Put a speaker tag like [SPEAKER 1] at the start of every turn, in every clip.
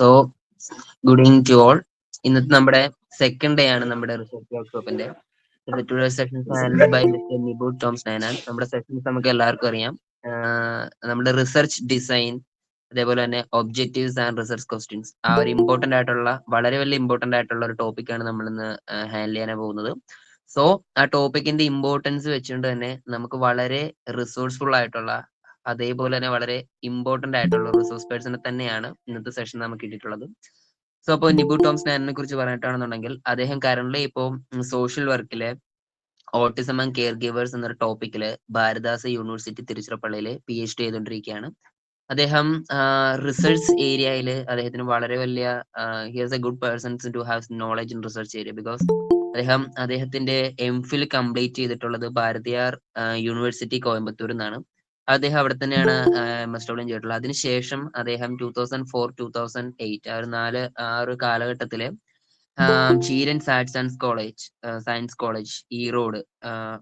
[SPEAKER 1] So good evening to all. ഇന്നത്തെ നമ്മുടെ second day ആണ് നമ്മുടെ റിസർച്ച് വർക്ക്ഷോപ്പിന്റെ. Session handled by mister Nibu Toms Nainan. നമ്മുടെ സെഷൻസ് നമുക്ക് എല്ലാവർക്കും അറിയാം. നമ്മുടെ റിസർച്ച് ഡിസൈൻ, അതേപോലെ തന്നെ ഒബ്ജക്റ്റീവ്സ് ആൻഡ് റിസർച്ച് ക്വസ്റ്റ്യൻസ്, ആ ഒരു ഇമ്പോർട്ടന്റ് ആയിട്ടുള്ള, വളരെ വലിയ ഇമ്പോർട്ടന്റ് ആയിട്ടുള്ള ഒരു ടോപ്പിക്കാണ് നമ്മൾ ഇന്ന് ഹാൻഡിൽ ചെയ്യാൻ പോകുന്നത്. സോ ആ ടോപ്പിക്കിന്റെ ഇമ്പോർട്ടൻസ് വെച്ചുകൊണ്ട് തന്നെ നമുക്ക് വളരെ റിസോഴ്സ്ഫുൾ ആയിട്ടുള്ള, അതേപോലെ തന്നെ വളരെ ഇമ്പോർട്ടന്റ് ആയിട്ടുള്ള റിസോഴ്സ് പേഴ്സണെ തന്നെയാണ് ഇന്നത്തെ സെഷൻ നമുക്ക് കിട്ടിയിട്ടുള്ളത്. സോ അപ്പോൾ നിബു ടോംസ് നാനിനെ കുറിച്ച് പറഞ്ഞിട്ടാണെന്നുണ്ടെങ്കിൽ, അദ്ദേഹം കറന്റ് ഇപ്പോൾ സോഷ്യൽ വർക്കിലെ ഓട്ടിസം ആൻഡ് കെയർ ഗിവേഴ്സ് എന്നൊരു ടോപ്പിക്കില് ഭാരതാസ യൂണിവേഴ്സിറ്റി തിരുച്ചിറപ്പള്ളിയിൽ PhD ചെയ്തുകൊണ്ടിരിക്കുകയാണ്. അദ്ദേഹം റിസർച്ച് ഏരിയയിൽ അദ്ദേഹത്തിന് വളരെ വലിയ he is a good person to have knowledge in research area. Because അദ്ദേഹത്തിന്റെ MPhil കംപ്ലീറ്റ് ചെയ്തിട്ടുള്ളത് ഭാരതിയാർ യൂണിവേഴ്സിറ്റി കോയമ്പത്തൂർ എന്നാണ്. അദ്ദേഹം അവിടെ തന്നെയാണ് MS ചെയ്തിട്ടുള്ളത്. അതിനുശേഷം അദ്ദേഹം 2004-2008 ആ ഒരു കാലഘട്ടത്തില് Cheran's arts and science college Erode,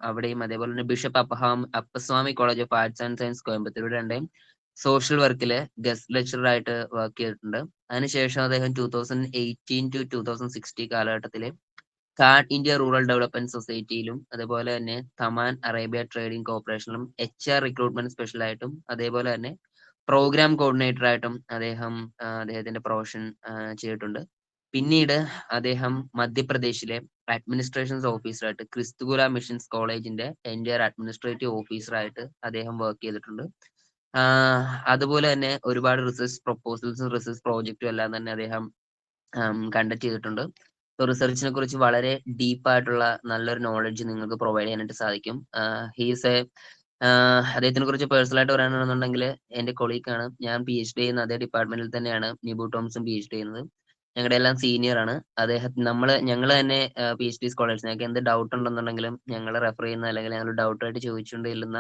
[SPEAKER 1] അവിടെയും അതേപോലെ തന്നെ bishop Appasamy college of arts and science Coimbatore രണ്ടേയും സോഷ്യൽ വർക്കില് ഗസ്റ്റ് ലെക്ചറർ ആയിട്ട് വർക്ക് ചെയ്തിട്ടുണ്ട്. അതിനുശേഷം അദ്ദേഹം 2018-2060 കാലഘട്ടത്തില് കാർഡ് ഇന്ത്യ റൂറൽ ഡെവലപ്മെന്റ് സൊസൈറ്റിയിലും അതേപോലെ തന്നെ തമാൻ അറേബ്യ ട്രേഡിംഗ് കോർപ്പറേഷനിലും HR റിക്രൂട്ട്മെന്റ് സ്പെഷ്യൽ ആയിട്ടും അതേപോലെ തന്നെ പ്രോഗ്രാം കോർഡിനേറ്റർ ആയിട്ടും അദ്ദേഹത്തിന്റെ പ്രൊഫഷൻ ചെയ്തിട്ടുണ്ട്. പിന്നീട് അദ്ദേഹം മധ്യപ്രദേശിലെ അഡ്മിനിസ്ട്രേഷൻസ് ഓഫീസറായിട്ട് ക്രിസ്തുകുല മിഷൻസ് കോളേജിന്റെ എൻറ്റയർ അഡ്മിനിസ്ട്രേറ്റീവ് ഓഫീസറായിട്ട് അദ്ദേഹം വർക്ക് ചെയ്തിട്ടുണ്ട്. അതുപോലെ തന്നെ ഒരുപാട് റിസർച്ച് പ്രൊപ്പോസൽസും റിസർച്ച് പ്രോജക്റ്റും എല്ലാം തന്നെ അദ്ദേഹം കണ്ടക്ട് ചെയ്തിട്ടുണ്ട്. സോ റിസർച്ചിനെ കുറിച്ച് വളരെ ഡീപ്പായിട്ടുള്ള നല്ലൊരു നോളജ് നിങ്ങൾക്ക് പ്രൊവൈഡ് ചെയ്യാനായിട്ട് സാധിക്കും. അദ്ദേഹത്തിനെ കുറിച്ച് പേഴ്സണലായിട്ട് പറയുകയാണെന്നുണ്ടെങ്കിൽ എന്റെ കൊളീഗാണ്. ഞാൻ PhD ചെയ്യുന്ന അതേ ഡിപ്പാർട്ട്മെന്റിൽ തന്നെയാണ് നിബു ടോംസും PhD ചെയ്യുന്നത്. ഞങ്ങളുടെ എല്ലാം സീനിയർ ആണ് അദ്ദേഹം. ഞങ്ങൾ തന്നെ PhD സ്കോളേഴ്സ്, ഞങ്ങൾക്ക് എന്ത് ഡൗട്ട് ഉണ്ടെന്നുണ്ടെങ്കിലും ഞങ്ങൾ റെഫർ ചെയ്യുന്ന അല്ലെങ്കിൽ ഞങ്ങൾ ഡൗട്ടായിട്ട് ചോദിച്ചുകൊണ്ട് ചെല്ലുന്ന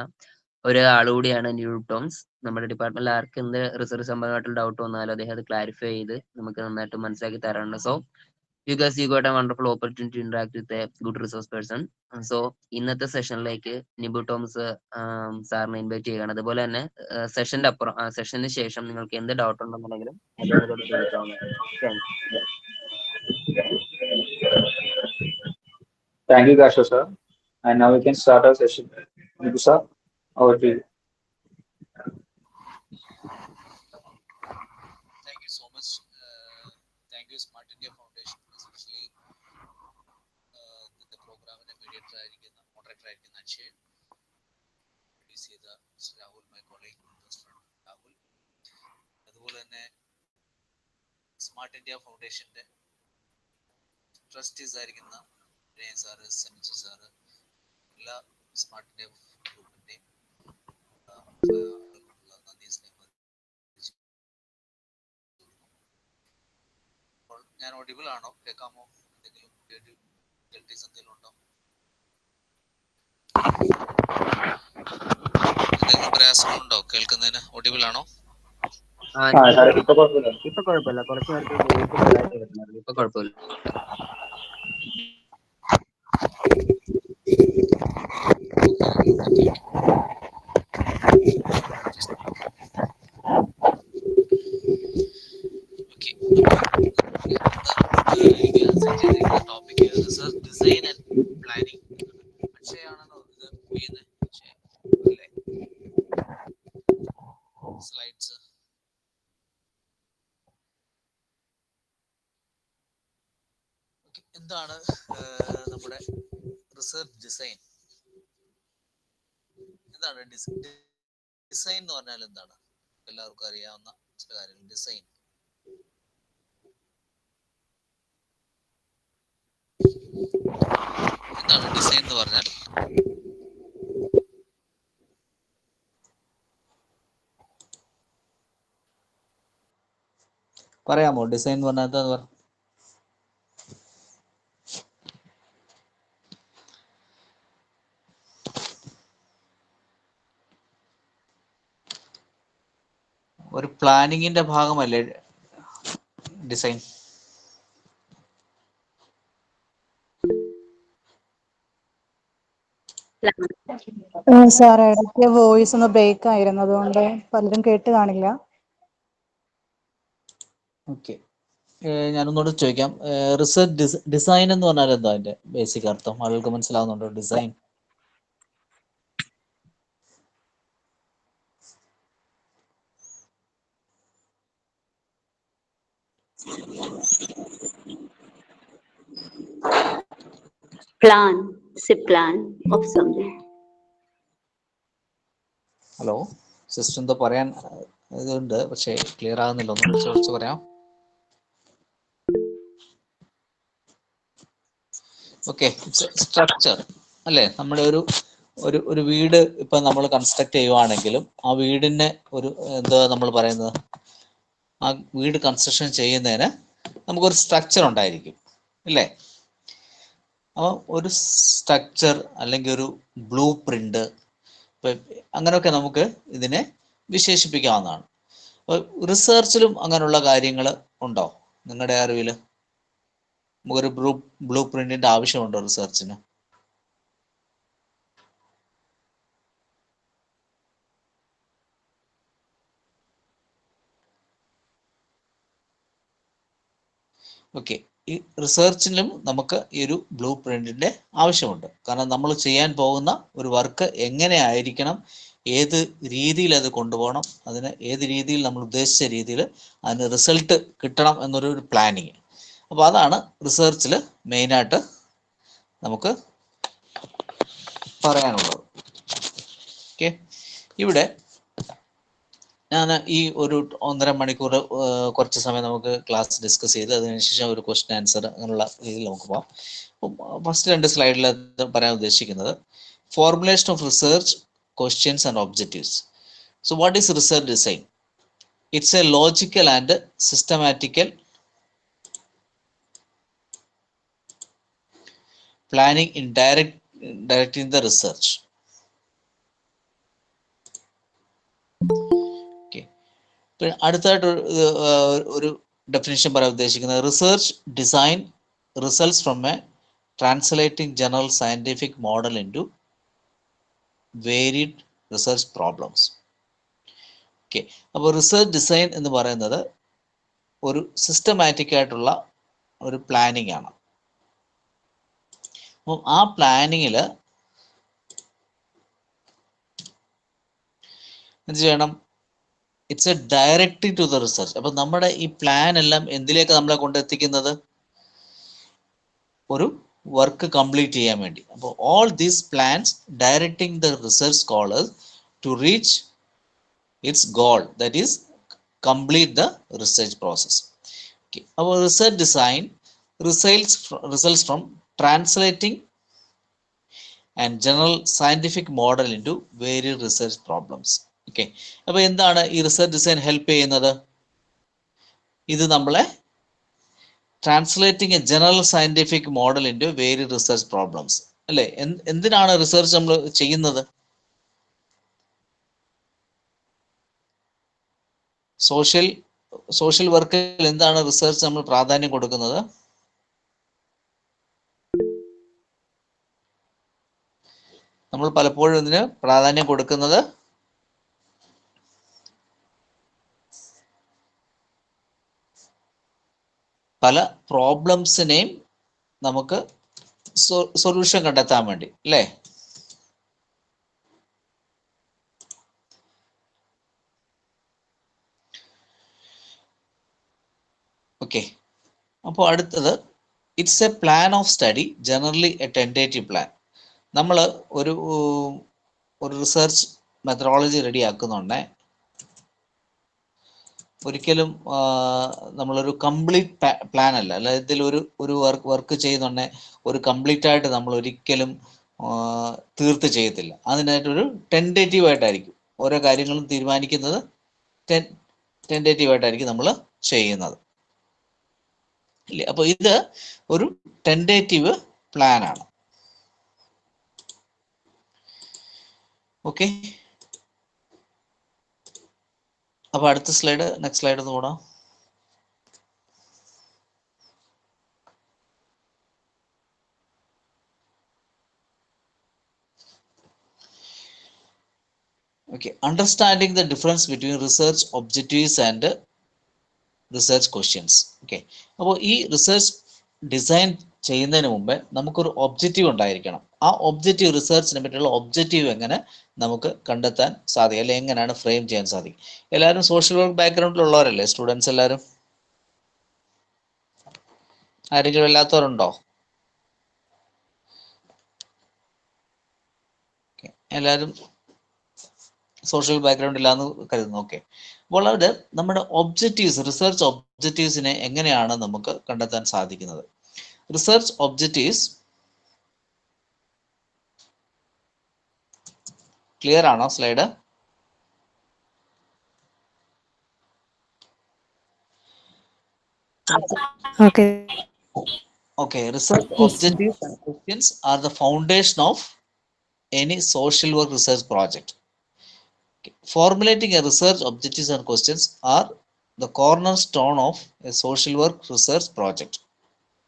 [SPEAKER 1] ഒരാൾ കൂടിയാണ് നിബു ടോംസ്. നമ്മുടെ ഡിപ്പാർട്ട്മെന്റിൽ ആർക്ക് എന്ത് റിസർച്ച് സംബന്ധമായിട്ടുള്ള ഡൗട്ട് വന്നാലും അദ്ദേഹം അത് ക്ലാരിഫൈ ചെയ്ത് നമുക്ക് നന്നായിട്ട് മനസ്സിലാക്കി തരാറുണ്ട്. So you got a wonderful opportunity to interact with a good resource person. So ഇന്നത്തെ സെഷനിലേക്ക് നിബു ടോംസ് സാറിനെ ഇൻവൈറ്റ് ചെയ്യുകയാണ്. അതുപോലെ തന്നെ സെഷന് ശേഷം നിങ്ങൾക്ക് എന്ത് ഡൗട്ട് ഉണ്ടെന്നുണ്ടെങ്കിലും അദ്ദേഹത്തോട് ചോദിക്കാവുന്നതാണ്.
[SPEAKER 2] Thank you, Gasha sir. And now we can start our session. Nibu sir, over to you.
[SPEAKER 3] Thank you so much. Thank you, Smart India Foundation, especially the program in moderator ആയിരിക്കുന്ന Akshay. Rahul, my colleague, Rahul. അതുപോലെ തന്നെ smart India ഫൗണ്ടേഷന്റെ trustees ആയിരിക്കുന്ന sir, സെമിച്ചു sir, എല്ലാ smart India ഗ്രൂപ്പിന്റെയും നന്ദി സ്നേഹം. ഞാൻ audible ആണോ? കേൾക്കാമോ? എന്തെങ്കിലും എന്തെങ്കിലും ഉണ്ടോ? എന്തെങ്കിലും പ്രയാസങ്ങളുണ്ടോ കേൾക്കുന്നതിന്? ഓഡിബിൾ ആണോ?
[SPEAKER 1] ഇപ്പൊ കുഴപ്പമില്ല. കുറച്ച് നേരത്തെ വോയിസ് ചെറുതായിട്ട് കേൾക്കുന്നുണ്ട്. ഇപ്പൊ കുഴപ്പമില്ല.
[SPEAKER 3] Topic research design and planning. അക്ഷയാണല്ലോ ഇത് ചെയ്യുന്നത് അല്ലേ? സ്ലൈഡ്സ് എന്താണ് നമ്മുടെ റിസർച്ച് ഡിസൈൻ? എന്താണ് ഡിസൈൻ എന്ന് പറഞ്ഞാൽ എന്താണ്? എല്ലാവർക്കും അറിയാവുന്ന ചില കാര്യങ്ങൾ. ഡിസൈൻ എന്താണ്? ഡിസൈൻ എന്ന് പറഞ്ഞാൽ
[SPEAKER 4] പറയാമോ? ഡിസൈൻ എന്ന് പറഞ്ഞാൽ എന്താ? ഒരു പ്ലാനിങ്ങിന്റെ ഭാഗമല്ലേ ഡിസൈൻ?
[SPEAKER 5] സാർ, ഇടയ്ക്ക് വോയിസ് ഒന്ന് ബ്രേക്ക് ആയിരുന്നു, അതുകൊണ്ട് പലരും കേട്ട് കാണില്ല.
[SPEAKER 4] ഓക്കെ, ഞാനൊന്നുകൂടെ ചോദിക്കാം. റിസർച്ച് ഡിസൈൻ എന്ന് പറഞ്ഞാൽ എന്താ അതിന്റെ ബേസിക് അർത്ഥം? ആളുകൾക്ക് മനസ്സിലാവുന്നുണ്ടോ design?
[SPEAKER 6] Plan, it's a plan of something.
[SPEAKER 4] Hello sister, എന്തോ പറയാൻ ഇതുണ്ട്, പക്ഷേ ക്ലിയർ ആകുന്നില്ല. ഒന്നുകൂടി ചോദിച്ചു പറയാം. ഓക്കെ, സ്ട്രക്ചർ അല്ലേ? നമ്മുടെ ഒരു വീട് ഇപ്പൊ നമ്മൾ കൺസ്ട്രക്ട് ചെയ്യുവാണെങ്കിലും ആ വീടിനെ ഒരു എന്താ നമ്മൾ പറയുന്നത്, ആ വീട് കൺസ്ട്രക്ഷൻ ചെയ്യുന്നതിന് നമുക്കൊരു സ്ട്രക്ചർ ഉണ്ടായിരിക്കും ഇല്ലേ? അപ്പോൾ ഒരു സ്ട്രക്ചർ അല്ലെങ്കിൽ ഒരു ബ്ലൂ പ്രിന്റ്, അങ്ങനെയൊക്കെ നമുക്ക് ഇതിനെ വിശേഷിപ്പിക്കാവുന്നതാണ്. അപ്പോൾ റിസർച്ചിലും അങ്ങനെയുള്ള കാര്യങ്ങൾ ഉണ്ടോ നിങ്ങളുടെ അറിവിൽ? നമുക്കൊരു ബ്ലൂ പ്രിന്റിന്റെ ആവശ്യമുണ്ടോ റിസർച്ചിന്? ഓക്കെ, ഈ റിസർച്ചിലും നമുക്ക് ഈ ഒരു ബ്ലൂ പ്രിന്റിന്റെ ആവശ്യമുണ്ട്. കാരണം നമ്മൾ ചെയ്യാൻ പോകുന്ന ഒരു വർക്ക് എങ്ങനെ ആയിരിക്കണം, ഏത് രീതിയിൽ അത് കൊണ്ടുപോകണം, അതിന് ഏത് രീതിയിൽ നമ്മൾ ഉദ്ദേശിച്ച രീതിയിൽ അതിന് റിസൾട്ട് കിട്ടണം എന്നൊരു പ്ലാനിങ്. അപ്പോൾ അതാണ് റിസർച്ചിൽ മെയിനായിട്ട് നമുക്ക് പറയാനുള്ളത്. ഓക്കെ, ഇവിടെ ഞാൻ ഈ ഒരു 1.5 മണിക്കൂർ കുറച്ച് സമയം നമുക്ക് ക്ലാസ് ഡിസ്കസ് ചെയ്ത് അതിനുശേഷം ഒരു ക്വസ്റ്റ്യൻ ആൻസർ അങ്ങനെയുള്ള രീതിയിൽ നമുക്ക് പോകാം. ഫസ്റ്റ് 2 സ്ലൈഡിൽ പറയാൻ ഉദ്ദേശിക്കുന്നത് formulation of research questions and objectives. So what is research design? It's A logical and systematical planning in directing the research. Okay, അടുത്തായിട്ട് ഒരു ഡെഫിനിഷൻ പറയാൻ ഉദ്ദേശിക്കുന്നത് research design results from A translating general scientific model into varied research problems. Okay, അപ്പോൾ research design എന്ന് പറയുന്നത് ഒരു systematic ആയിട്ടുള്ള ഒരു പ്ലാനിങ് ആണ്. അപ്പം ആ പ്ലാനിങ്ങിൽ എന്ത് ചെയ്യണം? It's a directing to the research. അപ്പം നമ്മുടെ ഈ പ്ലാൻ എല്ലാം എന്തിലേക്ക് നമ്മളെ കൊണ്ടെത്തിക്കുന്നത്? ഒരു വർക്ക് കംപ്ലീറ്റ് ചെയ്യാൻ വേണ്ടി. അപ്പോൾ all these plans directing the research scholars to reach its goal, that is complete the research process. Okay, അപ്പോൾ research design results from translating and general scientific model into various research problems. Okay, അപ്പോൾ എന്താണ് ഈ research design help ചെയ്യുന്നത്? ഇത് നമ്മളെ translating A general scientific model into various research problems അല്ലേ? എന്തിനാണ് research നമ്മൾ ചെയ്യുന്നത്? സോഷ്യൽ വർക്കിൽ എന്താണ് റിസർച്ച് നമ്മൾ പ്രാധാന്യം കൊടുക്കുന്നത്? നമ്മൾ പലപ്പോഴും ഇതിന് പ്രാധാന്യം കൊടുക്കുന്നത് പല പ്രോബ്ലംസിനെയും നമുക്ക് സൊല്യൂഷൻ കണ്ടെത്താൻ വേണ്ടി അല്ലേ? ഓക്കെ, അപ്പോൾ അടുത്തത് it's A plan of study, generally A tentative plan. നമ്മൾ ഒരു റിസർച്ച് മെത്തഡോളജി റെഡി ആക്കുന്നുണ്ടേ ഒരിക്കലും നമ്മളൊരു കംപ്ലീറ്റ് പ്ലാൻ അല്ല. അല്ലാതെ ഇതിൽ ഒരു വർക്ക് ചെയ്യുന്നുണ്ടെ ഒരു കംപ്ലീറ്റ് ആയിട്ട് നമ്മൾ ഒരിക്കലും തീർത്ത് ചെയ്യത്തില്ല. അതിനായിട്ടൊരു ടെൻറ്റേറ്റീവ് ആയിട്ടായിരിക്കും ഓരോ കാര്യങ്ങളും തീരുമാനിക്കുന്നത്. ടെൻറ്റേറ്റീവ് ആയിട്ടായിരിക്കും നമ്മൾ ചെയ്യുന്നത് ഇല്ലേ? അപ്പോൾ ഇത് ഒരു ടെൻറ്റേറ്റീവ് പ്ലാൻ ആണ്. ഓക്കെ, അപ്പൊ അടുത്ത സ്ലൈഡ്, നെക്സ്റ്റ് സ്ലൈഡ് ഒന്ന് പോടാം. Okay, understanding the difference between research objectives and research questions. Okay, അപ്പോൾ ഈ റിസർച്ച് ഡിസൈൻ ചെയ്യുന്നതിന് മുമ്പേ നമുക്കൊരു ഒബ്ജക്റ്റീവ് ഉണ്ടായിരിക്കണം. ആ ഒബ്ജക്റ്റീവ്, റിസർച്ചിനെ പറ്റിയുള്ള ഒബ്ജക്റ്റീവ് എങ്ങനെ നമുക്ക് കണ്ടെത്താൻ സാധിക്കും, അല്ലെങ്കിൽ എങ്ങനെയാണ് ഫ്രെയിം ചെയ്യാൻ സാധിക്കും? എല്ലാവരും സോഷ്യൽ വർക്ക് ബാക്ക്ഗ്രൗണ്ടിലുള്ളവരല്ലേ സ്റ്റുഡൻസ് എല്ലാവരും? ആരെങ്കിലും ഇല്ലാത്തവരുണ്ടോ? എല്ലാവരും സോഷ്യൽ ബാക്ക്ഗ്രൗണ്ട് ഇല്ലാന്ന് കരുതുന്നു. ഓക്കെ, അപ്പോൾ അവിടെ നമ്മുടെ ഒബ്ജക്റ്റീവ്സ്, റിസർച്ച് ഒബ്ജക്റ്റീവ്സിനെ എങ്ങനെയാണ് നമുക്ക് കണ്ടെത്താൻ സാധിക്കുന്നത്? റിസർച്ച് ഒബ്ജക്റ്റീവ്സ് ക്ലിയർ ആണോ? Slide
[SPEAKER 5] Okay.
[SPEAKER 4] Okay. Research objectives and questions are the foundation of any social work research project. Okay. Formulating a research objectives and questions are the cornerstone of a social work research project.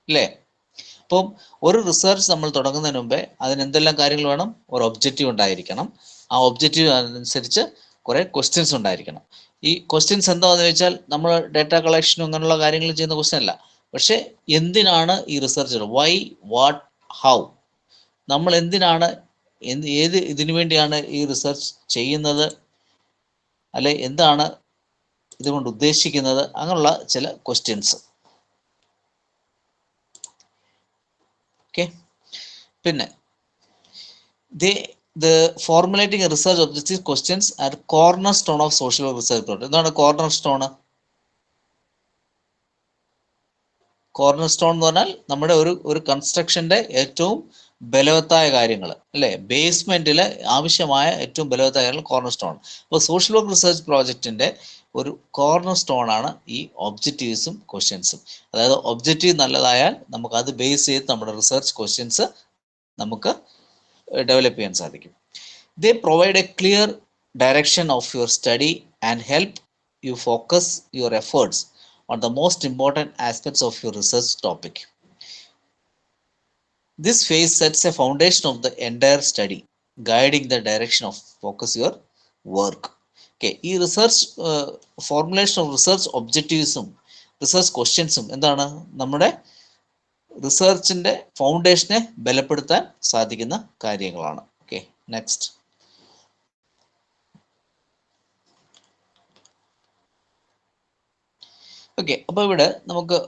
[SPEAKER 4] അല്ലേ? അപ്പം ഒരു research നമ്മൾ തുടങ്ങുന്നതിന് മുമ്പേ അതിന് എന്തെല്ലാം കാര്യങ്ങൾ വേണം? ഒരു ഒബ്ജക്റ്റീവ് ഉണ്ടായിരിക്കണം. ആ ഒബ്ജക്റ്റീവ് അനുസരിച്ച് കുറേ ക്വസ്റ്റ്യൻസ് ഉണ്ടായിരിക്കണം. ഈ ക്വസ്റ്റ്യൻസ് എന്താണെന്ന് വെച്ചാൽ നമ്മൾ ഡേറ്റ കളക്ഷനും അങ്ങനെയുള്ള കാര്യങ്ങൾ ചെയ്യുന്ന ക്വസ്റ്റ്യൻ അല്ല. പക്ഷേ എന്തിനാണ് ഈ റിസർച്ച്, വൈ, വാട്ട്, ഹൗ, നമ്മൾ എന്തിനാണ്, ഏത് ഇതിനു വേണ്ടിയാണ് ഈ റിസർച്ച് ചെയ്യുന്നത്, അല്ലെ എന്താണ് ഇതുകൊണ്ട് ഉദ്ദേശിക്കുന്നത്, അങ്ങനെയുള്ള ചില ക്വസ്റ്റ്യൻസ്. ഓക്കെ, പിന്നെ the formulating a research objectives questions are cornerstone of social work research project. എന്താണ് കോർണർ സ്റ്റോൺ? കോർണർ സ്റ്റോൺ എന്ന് പറഞ്ഞാൽ നമ്മുടെ ഒരു കൺസ്ട്രക്ഷന്റെ ഏറ്റവും ബലവത്തായ കാര്യങ്ങൾ, അല്ലെ? ബേസ്മെന്റിൽ ആവശ്യമായ ഏറ്റവും ബലവത്തായ കാര്യങ്ങൾ കോർണർ സ്റ്റോൺ. അപ്പോൾ സോഷ്യൽ വർക്ക് റിസർച്ച് പ്രോജക്റ്റിന്റെ ഒരു കോർണർ സ്റ്റോൺ ആണ് ഈ ഒബ്ജക്റ്റീവ്സും ക്വസ്റ്റ്യൻസും. അതായത് ഒബ്ജക്റ്റീവ് നല്ലതായാൽ നമുക്ക് അത് ബേസ് ചെയ്ത് നമ്മുടെ റിസർച്ച് ക്വസ്റ്റ്യൻസ് നമുക്ക് ഡെവലപ്പ് ചെയ്യാൻ സാധിക്കും. They provide a clear direction of your study and help you focus your efforts on the most important aspects of your research topic. This phase sets a foundation of the entire study, guiding the direction of focus your work. Okay, ഈ research formulation of research ഒബ്ജക്റ്റീവ്സും research ക്വസ്റ്റ്യൻസും എന്താണ്? നമ്മുടെ റിസർച്ചിന്റെ ഫൗണ്ടേഷനെ ബലപ്പെടുത്താൻ സാധിക്കുന്ന കാര്യങ്ങളാണ്. Okay, next. Okay, അപ്പോൾ ഇവിടെ നമുക്ക്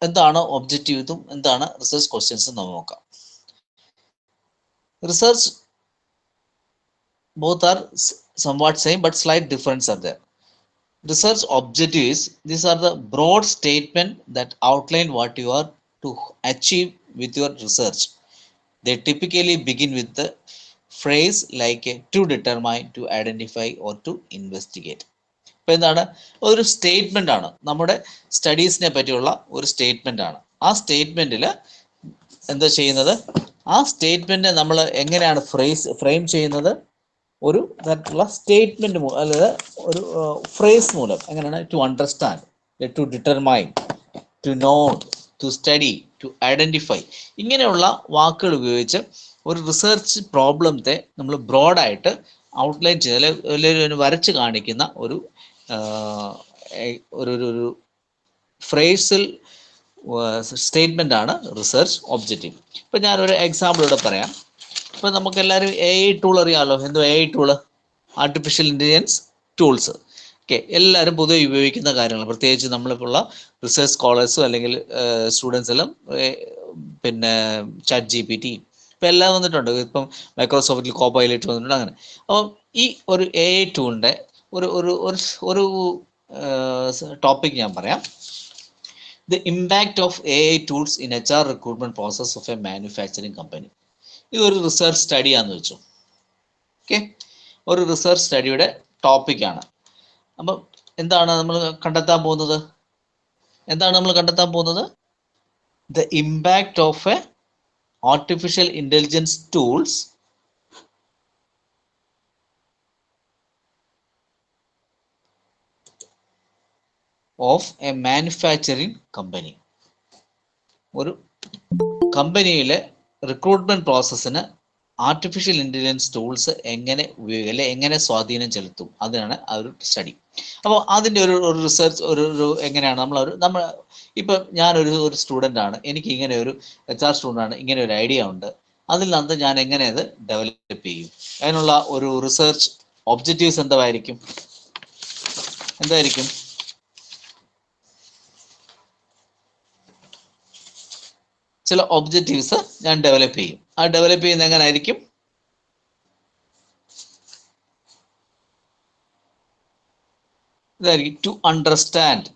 [SPEAKER 4] എന്താണ് ഒബ്ജക്റ്റീവ്സും എന്താണ് റിസർച്ച് ക്വസ്റ്റ്യൻസും നമുക്ക് നോക്കാം. Research both are somewhat same but slight difference are there. Research objectives, these are the broad statement that outline what you are to achieve with your research. They typically begin with the phrase like to determine, to identify or to investigate. ഇപ്പൊ എന്താണ്? ഒരു statement ആണ്, നമ്മുടെ സ്റ്റഡീസിനെ പറ്റിയുള്ള ഒരു statement ആണ്. ആ സ്റ്റേറ്റ്മെന്റിൽ എന്താ ചെയ്യുന്നത്? ആ സ്റ്റേറ്റ്മെന്റ് നമ്മൾ എങ്ങനെയാണ് ഫ്രെയിം ചെയ്യുന്നത്? ഒരു തരത്തിലുള്ള സ്റ്റേറ്റ്മെന്റ് അതായത് ഒരു ഫ്രേസ് മൂലം. എങ്ങനെയാണ്? To understand, to determine, to know, to study, to identify, ഇങ്ങനെയുള്ള വാക്കുകൾ ഉപയോഗിച്ച് ഒരു റിസർച്ച് പ്രോബ്ലത്തെ നമ്മൾ ബ്രോഡായിട്ട് ഔട്ട്ലൈൻ ചെയ്ത് അല്ലെങ്കിൽ വരച്ച് കാണിക്കുന്ന ഒരു ഫ്രേസിൽ സ്റ്റേറ്റ്മെന്റ് ആണ് റിസർച്ച് ഒബ്ജക്റ്റീവ്. ഇപ്പൊ ഞാനൊരു എക്സാമ്പിൾ ഇവിടെ പറയാം. ഇപ്പൊ നമുക്ക് എല്ലാവരും AI ടൂൾ അറിയാമല്ലോ. എന്തോ AI tool? Artificial intelligence tools. Okay, എല്ലാവരും പൊതുവെ ഉപയോഗിക്കുന്ന കാര്യങ്ങൾ, പ്രത്യേകിച്ച് നമ്മളിപ്പോൾ ഉള്ള റിസർച്ച് സ്കോളേഴ്സും അല്ലെങ്കിൽ സ്റ്റുഡൻസ് എല്ലാം പിന്നെ ChatGPT ഇപ്പം എല്ലാം വന്നിട്ടുണ്ട്. ഇപ്പം മൈക്രോസോഫ്റ്റിൽ കോപ്പൈലറ്റ് വന്നിട്ടുണ്ട്. അങ്ങനെ അപ്പം ഈ ഒരു AI ടൂളിൻ്റെ ഒരു ടോപ്പിക് ഞാൻ പറയാം. The impact of AI tools in HR recruitment process of a manufacturing company. ഇതൊരു റിസർച്ച് സ്റ്റഡിയാന്ന് വെച്ചു. ഓക്കെ, ഒരു റിസർച്ച് സ്റ്റഡിയുടെ ടോപ്പിക്കാണ്. അപ്പം എന്താണ് നമ്മൾ കണ്ടെത്താൻ പോകുന്നത്? The impact of a artificial intelligence tools of a manufacturing company. ഒരു കമ്പനിയിലെ റിക്രൂട്ട്മെന്റ് പ്രോസസ്സിന് ആർട്ടിഫിഷ്യൽ ഇൻ്റലിജൻസ് ടൂൾസ് എങ്ങനെ ഉപയോഗിക്കും, അല്ലെ എങ്ങനെ സ്വാധീനം ചെലുത്തും, അതിനാണ് ആ ഒരു സ്റ്റഡി. അപ്പോൾ അതിൻ്റെ ഒരു റിസർച്ച് ഒരു എങ്ങനെയാണ് നമ്മൾ ഇപ്പം ഞാനൊരു സ്റ്റുഡൻ്റ് ആണ്, എനിക്ക് ഇങ്ങനെ ഒരു HR സ്റ്റുഡൻ്റ് ആണ്, ഇങ്ങനെ ഒരു ഐഡിയ ഉണ്ട്, അതിൽ നിന്ന് ഞാൻ എങ്ങനെ അത് ഡെവലപ്പ് ചെയ്യും, അതിനുള്ള ഒരു റിസർച്ച് ഒബ്ജക്റ്റീവ്സ് എന്തായിരിക്കും? ചില ഒബ്ജക്റ്റീവ്സ് ഞാൻ ഡെവലപ്പ് ചെയ്യും. ആ ഡെവലപ്പ് ചെയ്യുന്നത് എങ്ങനെ ആയിരിക്കും? ഇതായിരിക്കും to understand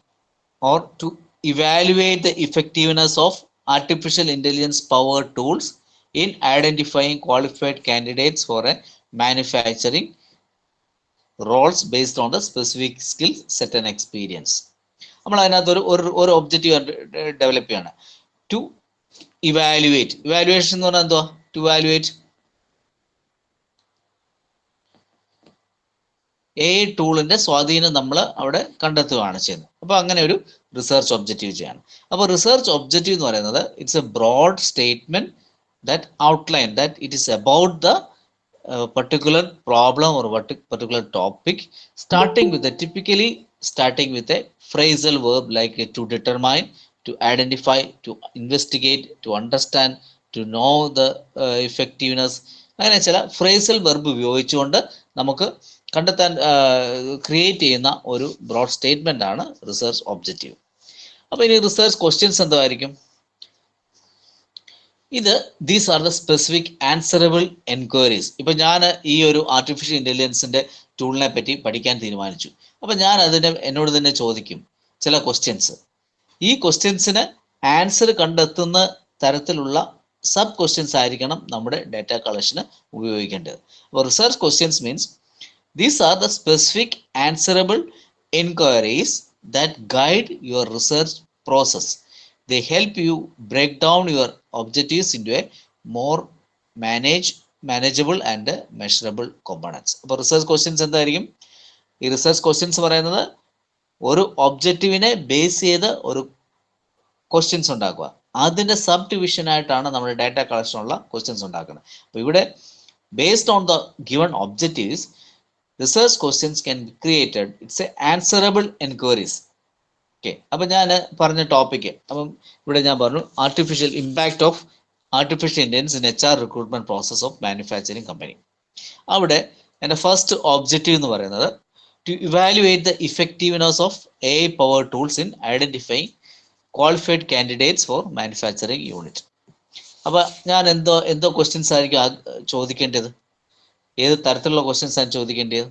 [SPEAKER 4] or to evaluate the effectiveness of artificial intelligence powered tools in identifying qualified candidates for a manufacturing roles based on the specific skill set and experience. നമ്മൾ അതിനകത്ത് ഒരു ഒബ്ജക്റ്റീവ് ഡെവലപ്പ് ചെയ്യണം. To evaluation എന്ന് പറഞ്ഞാൽ എന്തുവാ? To evaluate ടൂളിന്റെ സ്വാധീനം നമ്മൾ അവിടെ കണ്ടെത്തുകയാണ് ചെയ്യുന്നത്. അപ്പോൾ അങ്ങനെ ഒരു റിസർച്ച് ഒബ്ജക്റ്റീവ് ചെയ്യണം. അപ്പോൾ റിസർച്ച് ഒബ്ജക്റ്റീവ് എന്ന് പറയുന്നത് it's a broad statement that outline that it is about the particular problem or particular topic, starting with a phrasal verb like to determine, to identify, to investigate, to understand, to know the effectiveness. അങ്ങനെ ചില phrasal verb ഉപയോഗിച്ചുകൊണ്ട് നമുക്ക് കണ്ടെത്താൻ create ചെയ്യുന്ന ഒരു broad statement ആണ് research objective. അപ്പോൾ ഇനി റിസർച്ച് ക്വസ്റ്റ്യൻസ് എന്തായിരിക്കും? These are the specific answerable enquiries. ഇപ്പൊ ഞാൻ ഈ ഒരു ആർട്ടിഫിഷ്യൽ ഇന്റലിജൻസിന്റെ ടൂളിനെ പറ്റി പഠിക്കാൻ തീരുമാനിച്ചു. അപ്പൊ ഞാൻ എന്നോട് തന്നെ ചോദിക്കും ചില ക്വസ്റ്റ്യൻസ്. ഈ ക്വസ്റ്റ്യൻസിന് ആൻസർ കണ്ടെത്തുന്ന തരത്തിലുള്ള സബ് ക്വസ്റ്റ്യൻസ് ആയിരിക്കണം നമ്മുടെ ഡാറ്റ കളക്ഷന് ഉപയോഗിക്കേണ്ടത്. അപ്പോൾ research questions means these are the specific answerable enquiries that guide your research process. They help you break down your objectives into a more manageable and measurable components. അപ്പോൾ research questions എന്തായിരിക്കും? ഈ research questions പറയുന്നത് ഒരു ഒബ്ജക്റ്റീവിനെ base ചെയ്ത് ഒരു questions ഉണ്ടാക്കുക. അതിൻ്റെ sub division ആയിട്ടാണ് നമ്മുടെ ഡാറ്റ കളക്ഷനുള്ള ക്വസ്റ്റ്യൻസ് ഉണ്ടാക്കുന്നത്. അപ്പോൾ ഇവിടെ based on the given objectives research questions can be created. It's a answerable enquiries. Okay, അപ്പം ഞാൻ പറഞ്ഞ ടോപ്പിക്ക്, അപ്പം ഇവിടെ ഞാൻ പറഞ്ഞു impact of artificial intelligence in HR recruitment process of manufacturing company. അവിടെ എൻ്റെ ഫസ്റ്റ് ഒബ്ജക്റ്റീവ് എന്ന് പറയുന്നത് to evaluate the effectiveness of AI power tools in identifying qualified candidates for manufacturing unit. അപ്പം ഞാൻ എന്തോ ക്വസ്റ്റ്യൻസ് ആയിരിക്കും ചോദിക്കേണ്ടത്? ഏത് തരത്തിലുള്ള ക്വസ്റ്റ്യൻസ് ആണ് ചോദിക്കേണ്ടത്?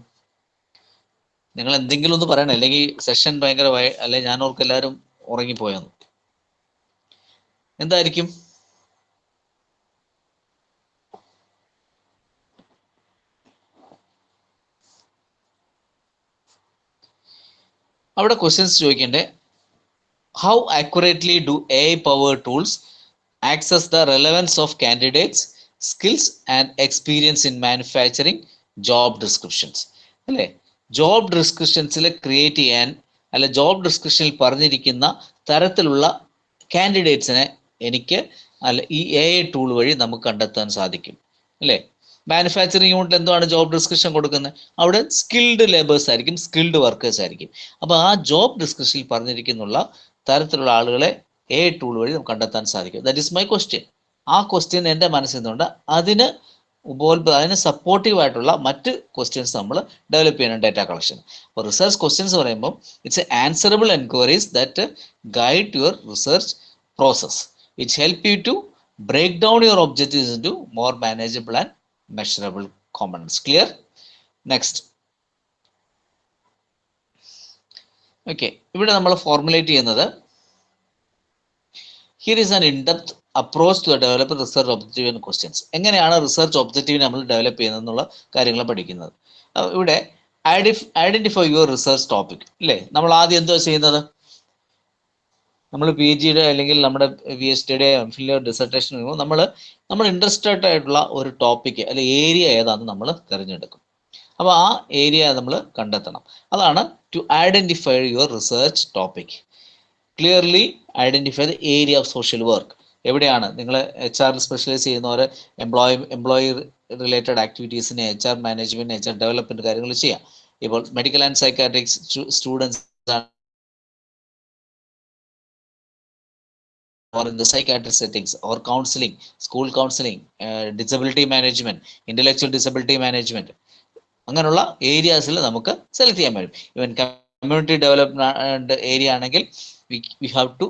[SPEAKER 4] നിങ്ങൾ എന്തെങ്കിലും ഒന്ന് പറയണം, അല്ലെങ്കിൽ സെഷൻ ഭയങ്കര അല്ലെ ഞാൻ ഓർക്ക് എല്ലാവരും ഉറങ്ങിപ്പോയെന്ന്. എന്തായിരിക്കും? അവിടെ ക്വസ്റ്റ്യൻസ് ചോദിക്കേണ്ടേ how accurately do AI power tools access the relevance of candidates skills and experience in manufacturing job descriptions. അല്ലേ, ജോബ് ഡിസ്ക്രിപ്ഷൻസിൽ ക്രിയേറ്റ് ചെയ്യാൻ അല്ല ജോബ് ഡിസ്ക്രിപ്ഷനിൽ പറഞ്ഞിരിക്കുന്ന തരത്തിലുള്ള കാൻഡിഡേറ്റ്സിനെ എനിക്ക് ഈ AI ടൂൾ വഴി നമുക്ക് കണ്ടെത്താൻ സാധിക്കും. അല്ലേ, മാനുഫാക്ചറിങ് യൂണിറ്റിൽ എന്താണ് ജോബ് ഡിസ്ക്രിപ്ഷൻ കൊടുക്കുന്നത്? അവിടെ സ്കിൽഡ് ലേബേഴ്സ് ആയിരിക്കും, സ്കിൽഡ് വർക്കേഴ്സ് ആയിരിക്കും. അപ്പോൾ ആ ജോബ് ഡിസ്ക്രിപ്ഷനിൽ പറഞ്ഞിരിക്കുന്നുള്ള തരത്തിലുള്ള ആളുകളെ AI ടൂൾ വഴി നമുക്ക് കണ്ടെത്താൻ സാധിക്കും. That is my question. ആ ക്വസ്റ്റ്യൻ എൻ്റെ മനസ്സിൽ നിന്നുകൊണ്ട് അതിന് സപ്പോർട്ടീവ് ആയിട്ടുള്ള മറ്റ് ക്വസ്റ്റ്യൻസ് നമ്മൾ ഡെവലപ്പ് ചെയ്യണം ഡാറ്റ കളക്ഷൻ. അപ്പോൾ റിസർച്ച് ക്വസ്റ്റ്യൻസ് പറയുമ്പോൾ it's a answerable enquiries that guide your research process. It's help you to break down your objectives into more manageable and measurable components. Clear? Next. Okay, ഇവിടെ നമ്മൾ formulate ചെയ്യുന്നത് here is an in depth approach to develop research objective and questions. എങ്ങനെയാണ് research objective നമ്മൾ develop ചെയ്യുന്നത് എന്നുള്ള കാര്യങ്ങൾ പഠിക്കുന്നത്. ഇവിടെ ഐഡന്റിഫൈ യുവർ റിസർച്ച് ടോപ്പിക്. അല്ലേ, നമ്മൾ ആദ്യം എന്തോ ചെയ്യുന്നത്? നമ്മൾ PhD അല്ലെങ്കിൽ നമ്മുടെ PhD എംഫിലിയോ ഡിസർട്ടേഷൻ ചെയ്യുമ്പോൾ നമ്മൾ ഇൻട്രസ്റ്റഡ് ആയിട്ടുള്ള ഒരു ടോപ്പിക്ക് അല്ലെങ്കിൽ ഏരിയ ഏതാണെന്ന് നമ്മൾ തിരഞ്ഞെടുക്കും. അപ്പോൾ ആ ഏരിയ നമ്മൾ കണ്ടെത്തണം. അതാണ് to identify your research topic. Clearly identify the area of social work. എവിടെയാണ് നിങ്ങൾ HR സ്പെഷ്യലൈസ് ചെയ്യുന്നവർ എംപ്ലോയി റിലേറ്റഡ് ആക്ടിവിറ്റീസിന് HR മാനേജ്മെന്റ് HR ഡെവലപ്മെന്റ് കാര്യങ്ങൾ ചെയ്യാം. ഇപ്പോൾ medical and psychiatrics students or in the psychiatric settings or counseling, school counseling, disability management, intellectual disability management, അങ്ങനെയുള്ള ഏരിയാസിൽ നമുക്ക് select ചെയ്യാൻ പറ്റും. ഈവൻ കമ്മ്യൂണിറ്റി ഡെവലപ്മെന്റ് ഏരിയ ആണെങ്കിൽ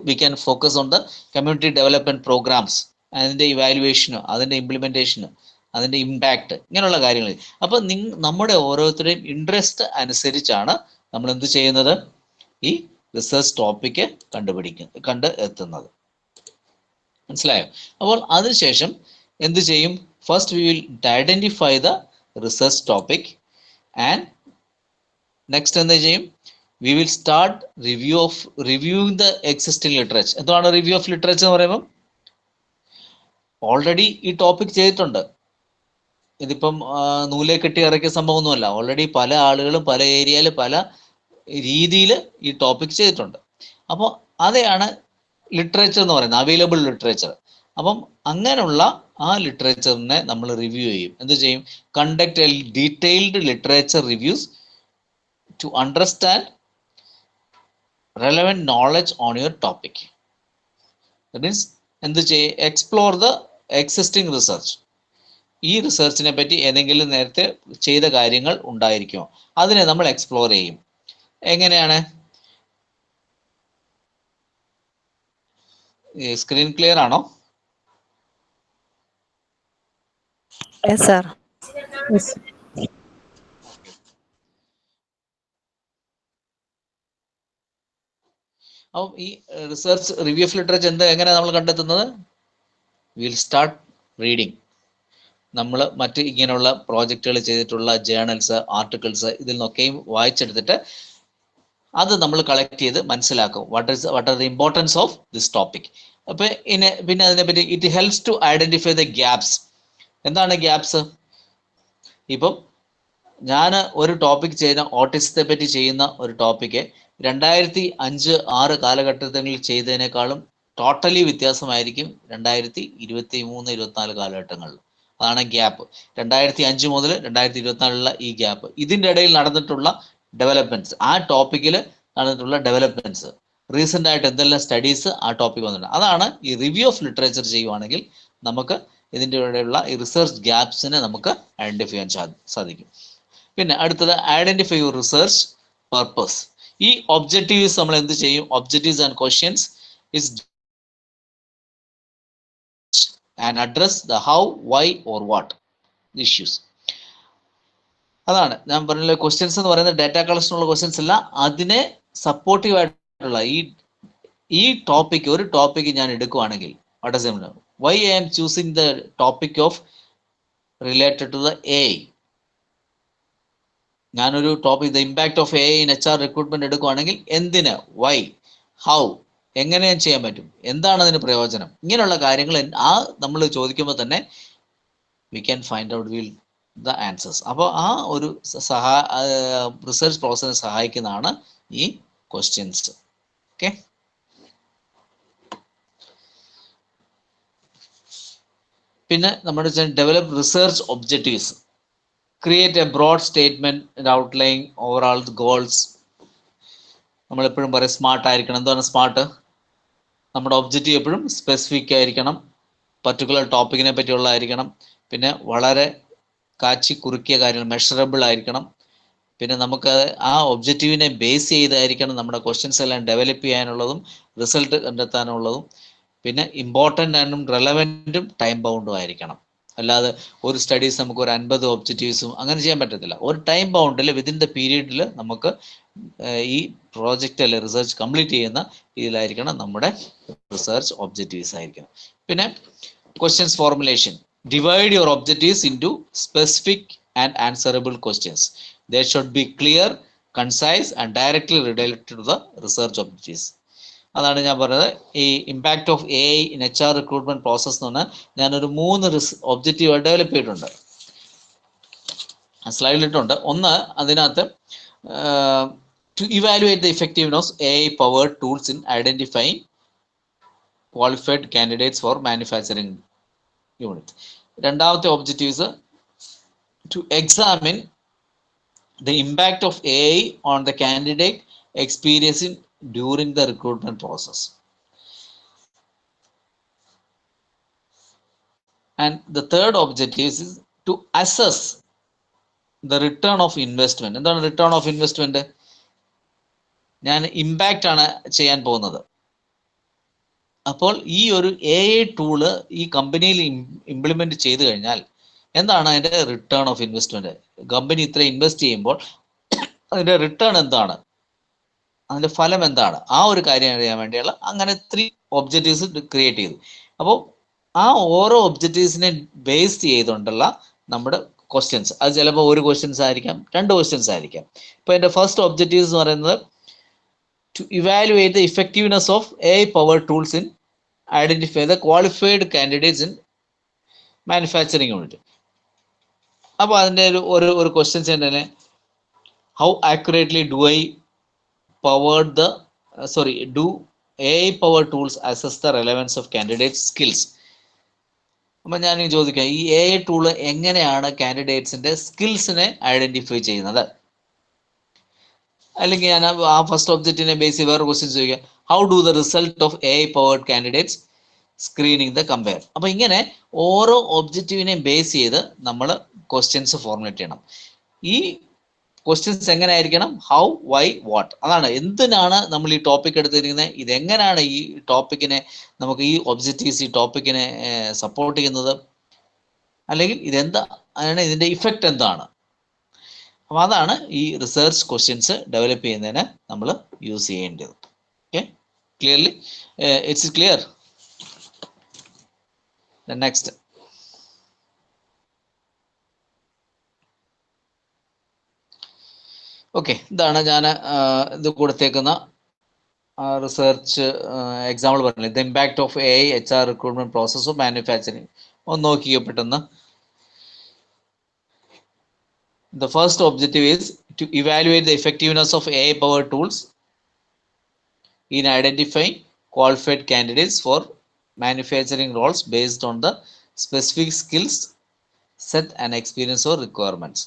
[SPEAKER 4] we can focus on the community development programs, അതിൻ്റെ ഇവാലുവേഷനും അതിൻ്റെ ഇംപ്ലിമെൻറ്റേഷനും അതിൻ്റെ impact, ഇങ്ങനെയുള്ള കാര്യങ്ങൾ. അപ്പോൾ നമ്മുടെ ഓരോരുത്തരുടെയും ഇൻട്രസ്റ്റ് അനുസരിച്ചാണ് നമ്മൾ എന്ത് ചെയ്യുന്നത്, ഈ റിസർച്ച് ടോപ്പിക്ക് കണ്ട് എത്തുന്നത്. മനസ്സിലായോ? അപ്പോൾ അതിനുശേഷം എന്ത് ചെയ്യും? First we will identify the research topic and next എന്ത് ചെയ്യും? We will start reviewing the existing literature. എന്താണ് റിവ്യൂ ഓഫ് ലിറ്ററേച്ചർ എന്ന് പറയുമ്പോൾ? ഓൾറെഡി ഈ ടോപ്പിക് ചെയ്തിട്ടുണ്ട്. ഇതിപ്പം നൂലെ കെട്ടി ഇറക്കിയ സംഭവമൊന്നുമല്ല. ഓൾറെഡി പല ആളുകളും പല ഏരിയയിൽ പല രീതിയിൽ ഈ ടോപ്പിക് ചെയ്തിട്ടുണ്ട്. അപ്പോൾ അതെയാണ് ലിറ്ററേച്ചർ എന്ന് പറയുന്നത്, അവൈലബിൾ ലിറ്ററേച്ചർ. അപ്പം അങ്ങനെയുള്ള ആ ലിറ്ററേച്ചറിനെ നമ്മൾ റിവ്യൂ ചെയ്യും. എന്ത് ചെയ്യും? Conduct a detailed literature reviews to understand relevant knowledge on your topic. That means എന്ത് ചെയ്യും? Explore the existing research. ഈ റിസർച്ചിനെ പറ്റി ഏതെങ്കിലും നേരത്തെ ചെയ്ത കാര്യങ്ങൾ ഉണ്ടായിരിക്കുമോ, അതിനെ നമ്മൾ എക്സ്പ്ലോർ ചെയ്യും. എങ്ങനെയാണ്? സ്ക്രീൻ ക്ലിയർ ആണോ?
[SPEAKER 7] Yes, sir.
[SPEAKER 5] Yes.
[SPEAKER 4] അപ്പോൾ ഈ റിസർച്ച് റിവ്യൂ ഓഫ് ലിറ്ററേച്ചർ എങ്ങനെയാണ് നമ്മൾ കണ്ടെത്തുന്നത്? Will start reading. നമ്മൾ മറ്റ് ഇങ്ങനെയുള്ള പ്രോജക്റ്റുകൾ ചെയ്തിട്ടുള്ള ജേണൽസ്, ആർട്ടിക്കിൾസ് ഇതിൽ നിന്നൊക്കെയും വായിച്ചെടുത്തിട്ട് അത് നമ്മൾ കളക്ട് ചെയ്ത് മനസ്സിലാക്കും. What are the importance of this topic. അപ്പോൾ പിന്നെ അതിനെപ്പറ്റി it helps to identify the gaps. എന്താണ് ഗ്യാപ്സ്? ഇപ്പം ഞാൻ ഒരു ടോപ്പിക് ചെയ്യുന്ന ഓട്ടിസത്തെ പറ്റി ചെയ്യുന്ന ഒരു ടോപ്പിക്ക് 2005-6 കാലഘട്ടത്തിൽ ചെയ്തതിനേക്കാളും ടോട്ടലി വ്യത്യാസമായിരിക്കും 2023-24 കാലഘട്ടങ്ങളിൽ. അതാണ് ഗ്യാപ്പ്. 2005 മുതൽ 2024 ഈ ഗ്യാപ്പ്. ഇതിൻ്റെ ഇടയിൽ നടന്നിട്ടുള്ള ഡെവലപ്മെന്റ്സ്, ആ ടോപ്പിക്കിൽ നടന്നിട്ടുള്ള ഡെവലപ്മെന്റ്സ്, റീസെൻ്റ് ആയിട്ട് എന്തെല്ലാം സ്റ്റഡീസ് ആ ടോപ്പിക് വന്നിട്ടുണ്ട്. അതാണ് ഈ റിവ്യൂ ഓഫ് ലിറ്ററേച്ചർ ചെയ്യുവാണെങ്കിൽ നമുക്ക് ഇതിൻ്റെ ഇടയിലുള്ള ഈ റിസർച്ച് ഗ്യാപ്സിനെ നമുക്ക് ഐഡന്റിഫൈ ചെയ്യാൻ സാധിക്കും. പിന്നെ അടുത്തത് ഐഡന്റിഫൈ യുവർ റിസർച്ച് പർപ്പസ്. ഈ ഒബ്ജക്റ്റീവ്സ് നമ്മൾ എന്ത് ചെയ്യും? Objectives and questions is and address the how, why or what issues. അതാണ് ഞാൻ പറഞ്ഞ ക്വസ്റ്റ്യൻസ് എന്ന് പറയുന്നത് ഡാറ്റ കളക്ഷനുള്ള ക്വസ്റ്റ്യൻസ് അല്ല, അതിനെ സപ്പോർട്ടീവ് ആയിട്ടുള്ള ഈ ടോപ്പിക്, ഒരു ടോപ്പിക് ഞാൻ എടുക്കുവാണെങ്കിൽ what is it, why I am choosing the topic of related to the AI. ഞാനൊരു topic the impact of AI in HR recruitment എടുക്കുവാണെങ്കിൽ എന്തിന്, വൈ, ഹൗ, എങ്ങനെ ഞാൻ ചെയ്യാൻ പറ്റും, എന്താണ് അതിന് പ്രയോജനം, ഇങ്ങനെയുള്ള കാര്യങ്ങൾ നമ്മൾ ചോദിക്കുമ്പോൾ തന്നെ we can find out the answers. അപ്പോൾ ആ ഒരു റിസർച്ച് പ്രോസസ്സിനെ സഹായിക്കുന്നതാണ് ഈ ക്വസ്റ്റ്യൻസ്. ഓക്കെ, പിന്നെ നമ്മുടെ develop research objectives, create a broad statement outline overall goals. നമ്മളെപ്പോഴും പറയും സ്മാർട്ട് ആയിരിക്കണം. എന്താണ് സ്മാർട്ട്? നമ്മുടെ ഒബ്ജക്റ്റീവ് എപ്പോഴും സ്പെസിഫിക് ആയിരിക്കണം, പർട്ടിക്കുലർ ടോപ്പിക്കിനെ പറ്റിയുള്ളതായിരിക്കണം, പിന്നെ വളരെ കാച്ചി കുറുക്കിയ കാര്യങ്ങൾ മെഷറബിൾ ആയിരിക്കണം, പിന്നെ നമുക്ക് ആ ഒബ്ജക്റ്റീവിനെ ബേസ് ചെയ്തായിരിക്കണം നമ്മുടെ ക്വസ്റ്റ്യൻസ് എല്ലാം ഡെവലപ്പ് ചെയ്യാനുള്ളതും റിസൾട്ട് കണ്ടെത്താനുള്ളതും, പിന്നെ ഇമ്പോർട്ടൻ്റ് ആൻഡും റെലവൻറ്റും ടൈം ബൗണ്ടും ആയിരിക്കണം. അല്ലാതെ ഒരു സ്റ്റഡീസ് നമുക്ക് ഒരു 50 ഒബ്ജക്റ്റീവ്സും അങ്ങനെ ചെയ്യാൻ പറ്റത്തില്ല. ഒരു ടൈം ബൗണ്ടിൽ വിതിൻ ദ പീരീഡിൽ നമുക്ക് ഈ പ്രോജക്റ്റ് അല്ലെ റിസർച്ച് കംപ്ലീറ്റ് ചെയ്യുന്ന ഇതിലായിരിക്കണം നമ്മുടെ റിസർച്ച് ഒബ്ജക്റ്റീവ്സ് ആയിരിക്കണം. പിന്നെ questions formulation, divide your objectives into specific and answerable questions. They should be clear, concise and directly related to the research objectives. അതാണ് ഞാൻ പറഞ്ഞത്. ഈ impact of AI in HR recruitment process എന്ന് പറഞ്ഞാൽ ഞാനൊരു 3 objective develop ചെയ്തിട്ടുണ്ട്, സ്ലൈഡിലിട്ടുണ്ട്. ഒന്ന്, അതിനകത്ത് to evaluate the effectiveness AI powered tools in identifying qualified candidates for manufacturing unit. രണ്ടാമത്തെ objectives to examine the impact of AI on the candidate experience during the recruitment process. And the third objective is to assess the return of investment. എന്താണ് return of investment? ഞാൻ impact ആണ് ചെയ്യാൻ പോകുന്നത്. അപ്പോൾ ഈ ഒരു AI tool ഈ കമ്പനിയിൽ ഇംപ്ലിമെന്റ് ചെയ്തു കഴിഞ്ഞാൽ എന്താണ് അതിന്റെ റിട്ടേൺ ഓഫ് ഇൻവെസ്റ്റ്മെന്റ്? കമ്പനി ഇത്ര ഇൻവെസ്റ്റ് ചെയ്യുമ്പോൾ അതിന്റെ റിട്ടേൺ എന്താണ്, അതിന്റെ ഫലം എന്താണ്, ആ ഒരു കാര്യം അറിയാൻ വേണ്ടിയുള്ള അങ്ങനെ 3 ഒബ്ജക്റ്റീവ്സ് ക്രിയേറ്റ് ചെയ്തു. അപ്പോൾ ആ ഓരോ ഒബ്ജക്റ്റീവ്സിനെ ബേസ് ചെയ്തുകൊണ്ടുള്ള നമ്മുടെ ക്വസ്റ്റ്യൻസ്, അത് ചിലപ്പോൾ ഒരു ക്വസ്റ്റ്യൻസ് ആയിരിക്കാം, 2 ക്വസ്റ്റ്യൻസ് ആയിരിക്കാം. ഇപ്പോൾ എൻ്റെ ഫസ്റ്റ് ഒബ്ജക്റ്റീവ്സ് എന്ന് പറയുന്നത് to evaluate the effectiveness of AI powered tools in identify the qualified candidates in manufacturing unit. അപ്പോൾ അതിൻ്റെ ഒരു ക്വസ്റ്റ്യൻസ് തന്നെ, how accurately do AI powered tools assess the relevance of candidates skills? അപ്പം ഞാൻ ചോദിക്കാം, ഈ AI ടൂള് എങ്ങനെയാണ് കാൻഡിഡേറ്റ്സിന്റെ സ്കിൽസിനെ identify ചെയ്യുന്നത്? അല്ലെങ്കിൽ ഞാൻ ആ ഫസ്റ്റ് ഒബ്ജക്റ്റിനെ ബേസ് ചെയ്ത് വേറെ ക്വസ്റ്റ്യൻസ് ചോദിക്കാം, how do the result of AI powered candidates screening the compare? അപ്പം ഇങ്ങനെ ഓരോ ഒബ്ജക്റ്റീവിനെയും ബേസ് ചെയ്ത് നമ്മൾ ക്വസ്റ്റ്യൻസ് ഫോർമുലേറ്റ് ചെയ്യണം. ഈ ക്വസ്റ്റ്യൻസ് എങ്ങനെ ആയിരിക്കണം? How, why, what. അതാണ് എന്തിനാണ് നമ്മൾ ഈ ടോപ്പിക് എടുത്തിരിക്കുന്നത്, ഇതെങ്ങനെയാണ് ഈ ടോപ്പിക്കിനെ നമുക്ക് ഈ ഒബ്ജക്റ്റീവ്സ് ഈ ടോപ്പിക്കിനെ സപ്പോർട്ട് ചെയ്യുന്നത്, അല്ലെങ്കിൽ ഇതെന്താ, അതിന് ഇതിൻ്റെ ഇഫക്റ്റ് എന്താണ്. അപ്പം അതാണ് ഈ റിസർച്ച് ക്വസ്റ്റ്യൻസ് ഡെവലപ്പ് ചെയ്യുന്നതിന് നമ്മൾ യൂസ് ചെയ്യേണ്ടത്. Okay, clearly it's clear? Next, okay, ഇതാണ് ഞാൻ ഇത് കൊടുത്തേക്കുന്ന റിസർച്ച് എക്സാമ്പിൾ പറഞ്ഞില്ല. The impact of AI HR recruitment process of manufacturing. ഒന്ന് നോക്കിയോ പെട്ടെന്ന്. The first objective is to evaluate the effectiveness of AI powered tools in identifying qualified candidates for manufacturing roles based on the specific skills set and experience or requirements.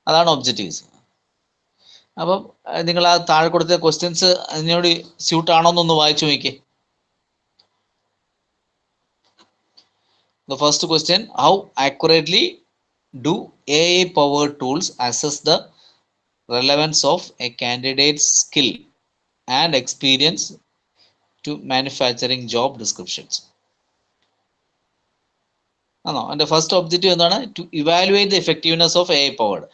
[SPEAKER 4] അതാണ് objectives. അപ്പം നിങ്ങൾ ആ താഴെ കൊടുത്ത questions അതിനോട് suit ആണോ എന്നൊന്ന് വായിച്ചു നോക്കിയേ. The first question, how accurately do AI powered tools assess the relevance of a candidate's skill and experience to manufacturing job descriptions? ആണോ? എൻ്റെ ഫസ്റ്റ് ഒബ്ജക്റ്റീവ് എന്താണ്? To evaluate the effectiveness of AI powered.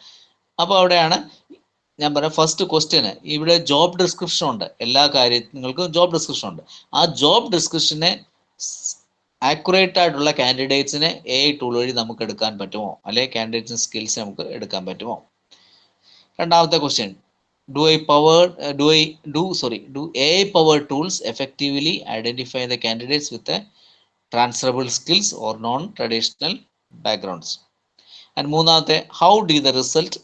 [SPEAKER 4] അപ്പോൾ അവിടെയാണ് ഞാൻ പറയാം, first ക്വസ്റ്റ്യന് ഇവിടെ job description ഉണ്ട്, എല്ലാ കാര്യങ്ങൾക്കും ജോബ് ഡിസ്ക്രിപ്ഷൻ ഉണ്ട്. ആ ജോബ് ഡിസ്ക്രിപ്ഷനെ ആക്യുറേറ്റ് ആയിട്ടുള്ള കാൻഡിഡേറ്റ്സിനെ AI ടൂൾ വഴി നമുക്ക് എടുക്കാൻ പറ്റുമോ, അല്ലെങ്കിൽ കാൻഡിഡേറ്റ്സിന് സ്കിൽസ് നമുക്ക് എടുക്കാൻ പറ്റുമോ? രണ്ടാമത്തെ question, do AI powered tools effectively identify the candidates with transferable skills or non traditional backgrounds? And മൂന്നാമത്തെ, how do the result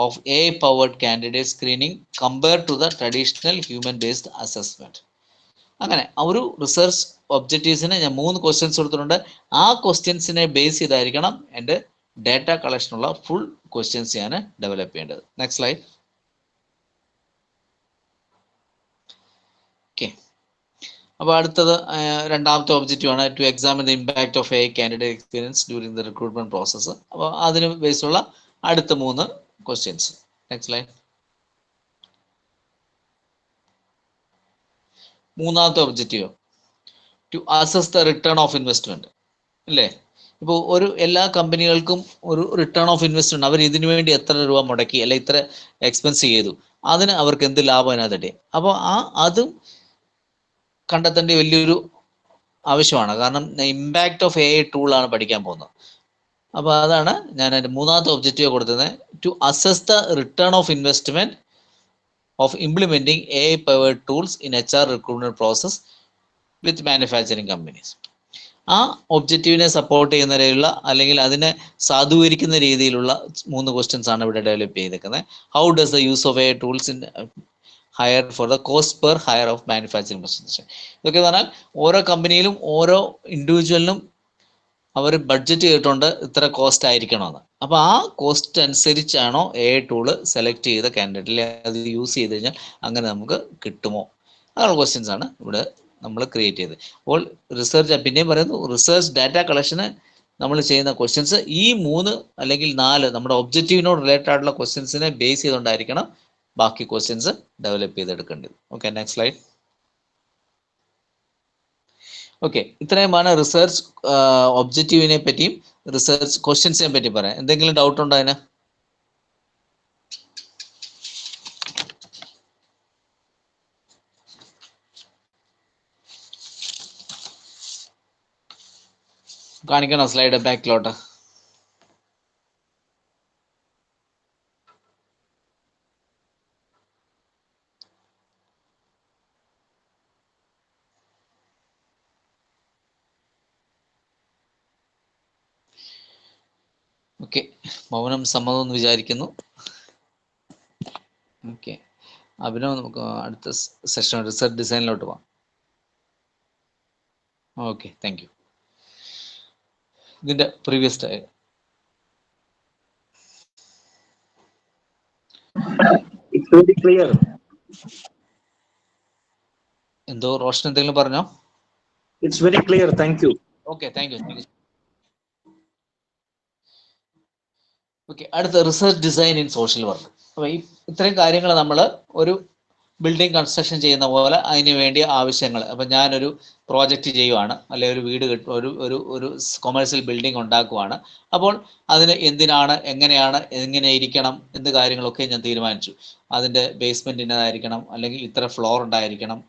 [SPEAKER 4] of AI powered candidate screening compared to the traditional human based assessment? അങ്ങനെ ഒരു research ഒബ്ജക്റ്റീവ്സിന് ഞാൻ 3 questions കൊടുത്തിട്ടുണ്ട്. ആ ക്വസ്റ്റ്യൻസിനെ base ചെയ്തായിരിക്കണം എൻ്റെ data കളക്ഷനുള്ള full questions ഞാൻ ഡെവലപ്പ് ചെയ്യേണ്ടത്. Next slide. ഓക്കെ, അപ്പോൾ അടുത്തത് രണ്ടാമത്തെ ഒബ്ജക്റ്റീവ് ആണ് to examine the impact of AI candidate experience during the recruitment process. അപ്പോൾ അതിന് ബേസുള്ള അടുത്ത 3 questions. Next slide. മൂന്നാമത്തെ objective, to assess the return of investment. അല്ലേ, ഇപ്പോൾ എല്ലാ കമ്പനികൾക്കും ഒരു റിട്ടേൺ ഓഫ് ഇൻവെസ്റ്റ്മെന്റ്, അവർ ഇതിനു വേണ്ടി എത്ര രൂപ മുടക്കി, അല്ലെ ഇത്ര എക്സ്പെൻസ് ചെയ്തു, അതിന് അവർക്ക് എന്ത് ലാഭം അതിനകത്തെ. അപ്പോൾ അതും കണ്ടെത്തേണ്ട വലിയൊരു ആവശ്യമാണ്. കാരണം ഇമ്പാക്ട് ഓഫ് AI ടൂളാണ് പഠിക്കാൻ പോകുന്നത്. അപ്പോൾ അതാണ് ഞാൻ എൻ്റെ മൂന്നാമത്തെ ഒബ്ജക്റ്റീവ് കൊടുത്തത്, to assess the return of investment of implementing AI powered tools in HR recruitment process with manufacturing companies. ആ ഒബ്ജക്റ്റീവിനെ സപ്പോർട്ട് ചെയ്യുന്ന രീതിയിലുള്ള, അല്ലെങ്കിൽ അതിനെ സാധൂകരിക്കുന്ന രീതിയിലുള്ള 3 ക്വസ്റ്റ്യൻസ് ആണ് ഇവിടെ ഡെവലപ്പ് ചെയ്തേക്കുന്നത്. How does the use of AI tools in higher for the cost per higher of manufacturing machine. ഇതൊക്കെ പറഞ്ഞാൽ ഓരോ കമ്പനിയിലും ഓരോ ഇൻഡിവിജ്വലിനും അവർ ബഡ്ജറ്റ് ചെയ്തിട്ടുണ്ട് ഇത്ര കോസ്റ്റ് ആയിരിക്കണമെന്ന്. അപ്പോൾ ആ കോസ്റ്റ് അനുസരിച്ചാണോ ടൂള് സെലക്ട് ചെയ്ത കാൻഡിഡേറ്റിൽ അത് യൂസ് ചെയ്ത് കഴിഞ്ഞാൽ അങ്ങനെ നമുക്ക് കിട്ടുമോ, അങ്ങനെയുള്ള ക്വസ്റ്റ്യൻസ് ആണ് ഇവിടെ നമ്മൾ ക്രിയേറ്റ് ചെയ്തത്. അപ്പോൾ റിസർച്ച്, പിന്നെയും പറയുന്നു, റിസർച്ച് ഡാറ്റ കളക്ഷന് നമ്മൾ ചെയ്യുന്ന ക്വസ്റ്റ്യൻസ് ഈ 3 അല്ലെങ്കിൽ 4 നമ്മുടെ ഒബ്ജക്റ്റീവിനോട് റിലേറ്റഡ് ആയിട്ടുള്ള ക്വസ്റ്റ്യൻസിനെ ബേസ് ചെയ്തുകൊണ്ടായിരിക്കണം ബാക്കി ക്വസ്റ്റ്യൻസ് ഡെവലപ്പ് ചെയ്തെടുക്കേണ്ടത്. Okay, next slide. ഓക്കെ, ഇത്രയുമാണ് റിസർച്ച് ഒബ്ജക്റ്റീവിനെ പറ്റിയും റിസർച്ച് ക്വസ്റ്റ്യൻസിനെ പറ്റി പറയാം. എന്തെങ്കിലും ഡൗട്ട് ഉണ്ടോ അതിന്? കാണിക്കണം സ്ലൈഡ് ബാക്കിലോട്ട്. ഓക്കെ, മൗനം സമ്മതം എന്ന് വിചാരിക്കുന്നു. ഓക്കെ, അഭിനവ്, നമുക്ക് അടുത്ത സെഷൻ റിസർച്ച് ഡിസൈനിലോട്ട് പോകാം. Okay, thank U. ഇതിന്റെ പ്രീവിയസ്
[SPEAKER 2] It's very clear.
[SPEAKER 4] എന്തോ റോഷൻ എന്തെങ്കിലും പറഞ്ഞോ?
[SPEAKER 2] It's very clear. Thank you.
[SPEAKER 4] Okay, thank you. Okay, അടുത്ത research design in social work. അപ്പോൾ ഇത്രയും കാര്യങ്ങൾ നമ്മൾ ഒരു ബിൽഡിംഗ് കൺസ്ട്രക്ഷൻ ചെയ്യുന്ന പോലെ അതിന് വേണ്ടിയ ആവശ്യങ്ങൾ. അപ്പം ഞാനൊരു പ്രോജക്റ്റ് ചെയ്യുവാണ്, അല്ലെങ്കിൽ ഒരു വീട് ഒരു കൊമേഴ്സ്യൽ ബിൽഡിംഗ് ഉണ്ടാക്കുവാണ്. അപ്പോൾ അതിന് എന്തിനാണ്, എങ്ങനെയാണ്, എങ്ങനെ ഇരിക്കണം, എന്ത് കാര്യങ്ങളൊക്കെ ഞാൻ തീരുമാനിച്ചു. അതിൻ്റെ ബേസ്മെൻറ്റ് ഇന്നതായിരിക്കണം, അല്ലെങ്കിൽ ഇത്ര ഫ്ലോർ ഉണ്ടായിരിക്കണം,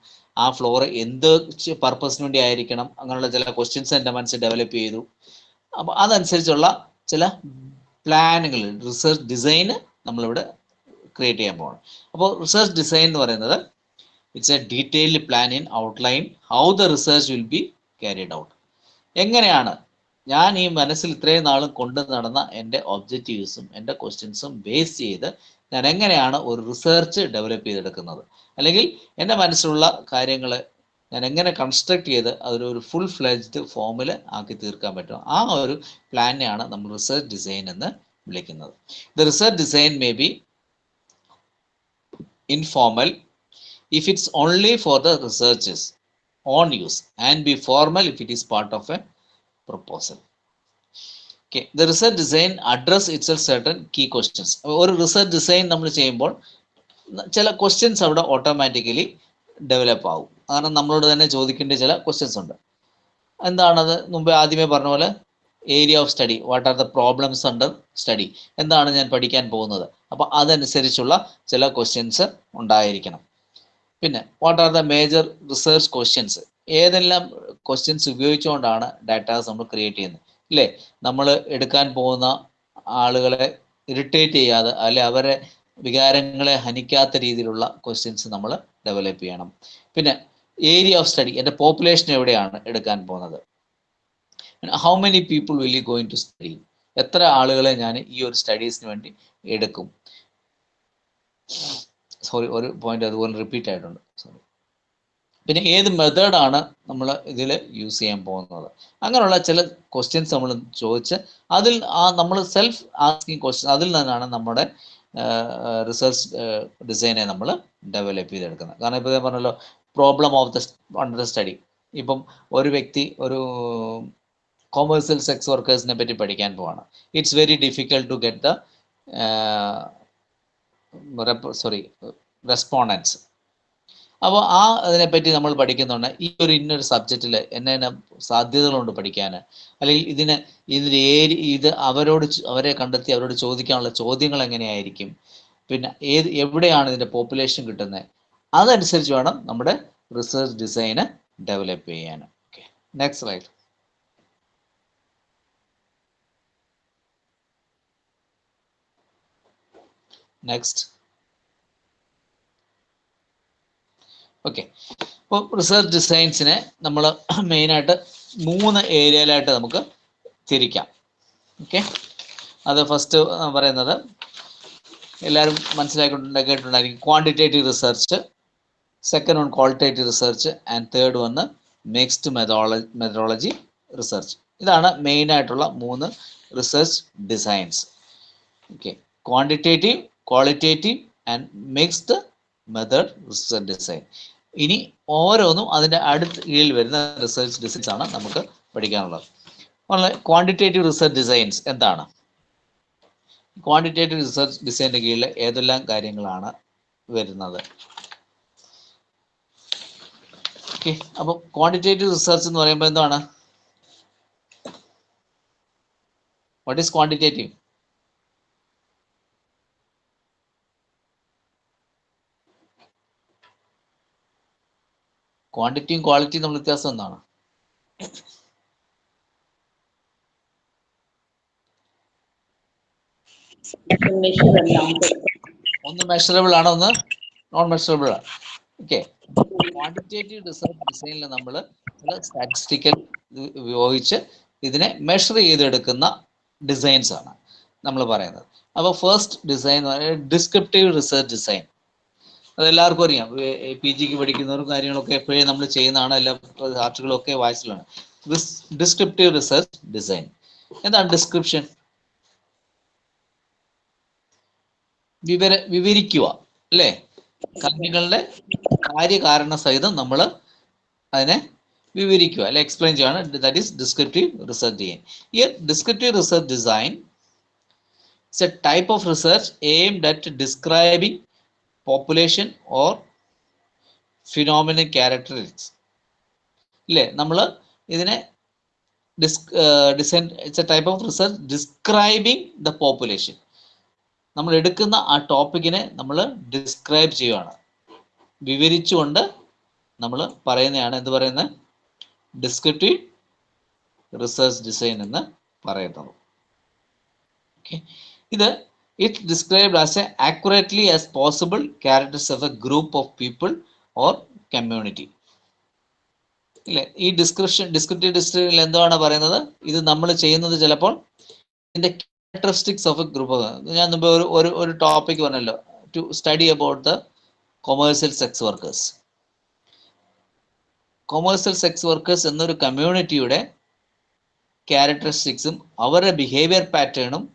[SPEAKER 4] ആ ഫ്ലോർ എന്ത് പർപ്പസിന് വേണ്ടി ആയിരിക്കണം, അങ്ങനെയുള്ള ചില ക്വസ്റ്റ്യൻസ് എൻ്റെ മനസ്സിൽ ഡെവലപ്പ് ചെയ്തു. അപ്പോൾ അതനുസരിച്ചുള്ള ചില പ്ലാനുകൾ, റിസർച്ച് ഡിസൈന് നമ്മളിവിടെ ക്രിയേറ്റ് ചെയ്യാൻ പോകണം. അപ്പോൾ റിസർച്ച് ഡിസൈൻ എന്ന് പറയുന്നത് it's A detailed plan in outline how the research will be carried out. എങ്ങനെയാണ് ഞാൻ ഈ മനസ്സിൽ ഇത്രയും നാളും കൊണ്ടു നടന്ന എൻ്റെ ഒബ്ജക്റ്റീവ്സും എൻ്റെ ക്വസ്റ്റ്യൻസും ബേസ് ചെയ്ത് ഞാൻ എങ്ങനെയാണ് ഒരു റിസർച്ച് ഡെവലപ്പ് ചെയ്തെടുക്കുന്നത്, അല്ലെങ്കിൽ എൻ്റെ മനസ്സിലുള്ള കാര്യങ്ങൾ ഞാൻ എങ്ങനെ കൺസ്ട്രക്ട് ചെയ്ത് അതൊരു ഫുൾ ഫ്ലെഡ്ജ്ഡ് ഫോമിൽ ആക്കി തീർക്കാൻ പറ്റും, ആ ഒരു പ്ലാനെയാണ് നമ്മൾ റിസർച്ച് ഡിസൈൻ എന്ന് വിളിക്കുന്നത്. The research design may be informal if it's only for the researchers own use and be formal if it is part of a proposal. Okay, the research design address itself certain key questions. ഒരു research design നമ്മൾ ചെയ്യുമ്പോൾ ചില questions അവിടെ automatically develop ആവും. കാരണം നമ്മളോട് തന്നെ ചോദിക്കേണ്ട ചില ക്വസ്റ്റ്യൻസ് ഉണ്ട്. എന്താണത്? മുമ്പേ ആദ്യമേ പറഞ്ഞ പോലെ area of study, what are the problems under study, എന്താണ് ഞാൻ പഠിക്കാൻ പോകുന്നത്, അപ്പോൾ അതനുസരിച്ചുള്ള ചില ക്വസ്റ്റ്യൻസ് ഉണ്ടായിരിക്കണം. പിന്നെ what are the major research questions, ഏതെല്ലാം ക്വസ്റ്റ്യൻസ് ഉപയോഗിച്ചുകൊണ്ടാണ് ഡാറ്റാസ് നമ്മൾ ക്രിയേറ്റ് ചെയ്യുന്നത്, ഇല്ലേ? നമ്മൾ എടുക്കാൻ പോകുന്ന ആളുകളെ ഇറിറ്റേറ്റ് ചെയ്യാതെ, അല്ലെ അവരെ വികാരങ്ങളെ ഹനിക്കാത്ത രീതിയിലുള്ള ക്വസ്റ്റ്യൻസ് നമ്മൾ ഡെവലപ്പ് ചെയ്യണം. പിന്നെ ഏരിയ ഓഫ് സ്റ്റഡി, എൻ്റെ പോപ്പുലേഷൻ എവിടെയാണ് എടുക്കാൻ പോകുന്നത്, how many people will you going to study, എത്ര ആളുകളെ ഞാൻ ഈ ഒരു സ്റ്റഡീസിന് വേണ്ടി എടുക്കും. സോറി, ഒരു പോയിന്റ് അതുപോലെ റിപ്പീറ്റ് ആയിട്ടുണ്ട്, സോറി. പിന്നെ ഏത് മെത്തേഡാണ് നമ്മൾ ഇതിൽ യൂസ് ചെയ്യാൻ പോകുന്നത്, അങ്ങനെയുള്ള ചില ക്വസ്റ്റ്യൻസ് നമ്മൾ ചോദിച്ച് അതിൽ നമ്മൾ സെൽഫ് ആസ്കിങ് ക്വസ്റ്റ്യൻ, അതിൽ നിന്നാണ് നമ്മുടെ റിസർച്ച് ഡിസൈനെ നമ്മൾ ഡെവലപ്പ് ചെയ്തെടുക്കുന്നത്. കാരണം ഇപ്പോൾ ഞാൻ പറഞ്ഞല്ലോ, problem of the under the study. ഇപ്പം ഒരു വ്യക്തി ഒരു കൊമേഴ്സ്യൽ സെക്സ് വർക്കേഴ്സിനെ പറ്റി പഠിക്കാൻ പോവാണ്. It's very difficult to get the respondents. അപ്പോൾ അതിനെപ്പറ്റി നമ്മൾ പഠിക്കുന്നുണ്ട്. ഈ ഒരു ഇന്നൊരു സബ്ജക്റ്റിൽ എന്നെ സാധ്യതകളുണ്ട് പഠിക്കാൻ, അല്ലെങ്കിൽ ഇത് അവരെ കണ്ടെത്തി അവരോട് ചോദിക്കാനുള്ള ചോദ്യങ്ങൾ എങ്ങനെയായിരിക്കും, പിന്നെ എവിടെയാണ് ഇതിൻ്റെ പോപ്പുലേഷൻ കിട്ടുന്നത്, അതനുസരിച്ച് വേണം നമ്മുടെ റിസർച്ച് ഡിസൈന് ഡെവലപ്പ് ചെയ്യാൻ. Okay, next slide. Next. Okay, അപ്പോൾ റിസർച്ച് ഡിസൈൻസിനെ നമ്മൾ മെയിനായിട്ട് 3 ഏരിയയിലായിട്ട് നമുക്ക് തിരിക്കാം. ഓക്കെ, അത് ഫസ്റ്റ് പറയുന്നത് എല്ലാവരും കേട്ടിട്ടുണ്ടായിരിക്കും, quantitative research, second one qualitative research, and third one mixed methodology research. ഇതാണ് മെയിൻ ആയിട്ടുള്ള 3 research designs. Okay, quantitative, qualitative and mixed method research design. ഇനി ഓരോന്നും അതിൻ്റെ അടുത്ത കീഴിൽ വരുന്ന റിസർച്ച് ഡിസൈൻസ് ആണ് നമുക്ക് പഠിക്കാനുള്ളത്. ക്വാണ്ടിറ്റേറ്റീവ് റിസർച്ച് ഡിസൈൻസ് എന്താണ്? ക്വാണ്ടിറ്റേറ്റീവ് റിസർച്ച് ഡിസൈനിൻ്റെ കീഴിൽ ഏതെല്ലാം കാര്യങ്ങളാണ് വരുന്നത്? ഓക്കെ, അപ്പോൾ ക്വാണ്ടിറ്റേറ്റീവ് റിസർച്ച് എന്ന് പറയുമ്പോൾ എന്താണ്? What is quantitative? ക്വാണ്ടിറ്റിയും ക്വാളിറ്റിയും തമ്മിൽ വ്യത്യാസം എന്താണ്? ഒന്ന് മെഷറബിൾ ആണ്, ഒന്ന് നോൺ മെഷറബിൾ ആണ്. ഓക്കെ, ക്വാണ്ടിറ്റേറ്റീവ് റിസർച്ച് ഡിസൈനിൽ നമ്മൾ സ്റ്റാറ്റിസ്റ്റിക്കൽ ഉപയോഗിച്ച് ഇതിനെ മെഷർ ചെയ്തെടുക്കുന്ന ഡിസൈൻസ് ആണ് നമ്മൾ പറയുന്നത്. അപ്പോൾ ഫസ്റ്റ് ഡിസൈൻ എന്ന് പറയുന്നത് ഡിസ്ക്രിപ്റ്റീവ് റിസർച്ച് ഡിസൈൻ. അതെല്ലാവർക്കും അറിയാം, PGക്ക് പഠിക്കുന്നവരും കാര്യങ്ങളൊക്കെ എപ്പോഴും നമ്മൾ ചെയ്യുന്നതാണ്, എല്ലാ ആർട്ടുകളൊക്കെ വായിച്ചിട്ടാണ്. ഡിസ്ക്രിപ്റ്റീവ് റിസർച്ച് ഡിസൈൻ എന്താണ്? ഡിസ്ക്രിപ്ഷൻ, വിവരിക്കുക അല്ലേ? കാര്യങ്ങളുടെ കാര്യകാരണ സഹിതം നമ്മൾ അതിനെ വിവരിക്കുക അല്ലെ, എക്സ്പ്ലെയിൻ ചെയ്യാണ്. That is descriptive research design. ഈ descriptive research design it's a type of research aimed at describing population or phenomenon characteristics. ഇല്ലേ, നമ്മൾ ഇതിനെ design it's a type of research describing the population. നമ്മൾ എടുക്കുന്ന ആ ടോപ്പിക്കിനെ നമ്മൾ ഡിസ്ക്രൈബ് ചെയ്യുകയാണ്, വിവരിച്ചുകൊണ്ട് നമ്മൾ പറയുന്നതാണ് എന്ത് പറയുന്നത്? ഡിസ്ക്രിപ്റ്റീവ് റിസർച്ച് ഡിസൈൻ എന്ന് പറയുന്നത്. ഓക്കെ, ഇത് it described as accurately as possible characters of a group of people or community. ഇല്ലേ, ഈ ഡിസ്ക്രിപ്റ്റീവ് ഡിസൈനിൽ എന്താണ് പറയുന്നത്? ഇത് നമ്മൾ ചെയ്യുന്നത് ചിലപ്പോൾ ഇതിന്റെ ക്യാരക്ടറിസ്റ്റിക്സ് ഓഫ് എ ഗ്രൂപ്പ്. ഞാൻ മുമ്പ് ഒരു ടോപ്പിക് പറഞ്ഞല്ലോ, to study about the commercial sex workers. Commercial sex workers എന്നൊരു കമ്മ്യൂണിറ്റിയുടെ ക്യാരക്ടറിസ്റ്റിക്സും അവരുടെ ബിഹേവിയർ പാറ്റേണും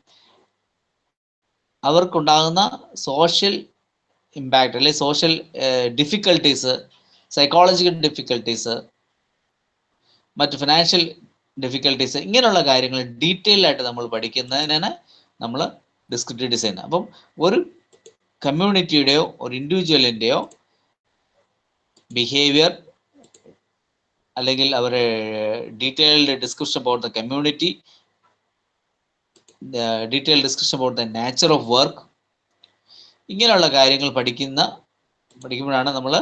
[SPEAKER 4] അവർക്കുണ്ടാകുന്ന സോഷ്യൽ ഇമ്പാക്റ്റ് അല്ലെ സോഷ്യൽ ഡിഫിക്കൽട്ടീസ്, സൈക്കോളജിക്കൽ ഡിഫിക്കൽട്ടീസ്, മറ്റ് ഫിനാൻഷ്യൽ ഡിഫിക്കൽട്ടീസ്, ഇങ്ങനെയുള്ള കാര്യങ്ങൾ ഡീറ്റെയിൽ ആയിട്ട് നമ്മൾ പഠിക്കുന്നതിനാണ് നമ്മൾ ഡിസ്ക്രിപ്റ്റീവ് ഡിസൈൻ. അപ്പം ഒരു കമ്മ്യൂണിറ്റിയുടെയോ ഒരു ഇൻഡിവിജ്വലിൻ്റെയോ ബിഹേവിയർ അല്ലെങ്കിൽ അവരുടെ detailed description about the community, detail discussion about the nature of work, ഇങ്ങനെയുള്ള കാര്യങ്ങൾ പഠിക്കുമ്പോഴാണ് നമ്മൾ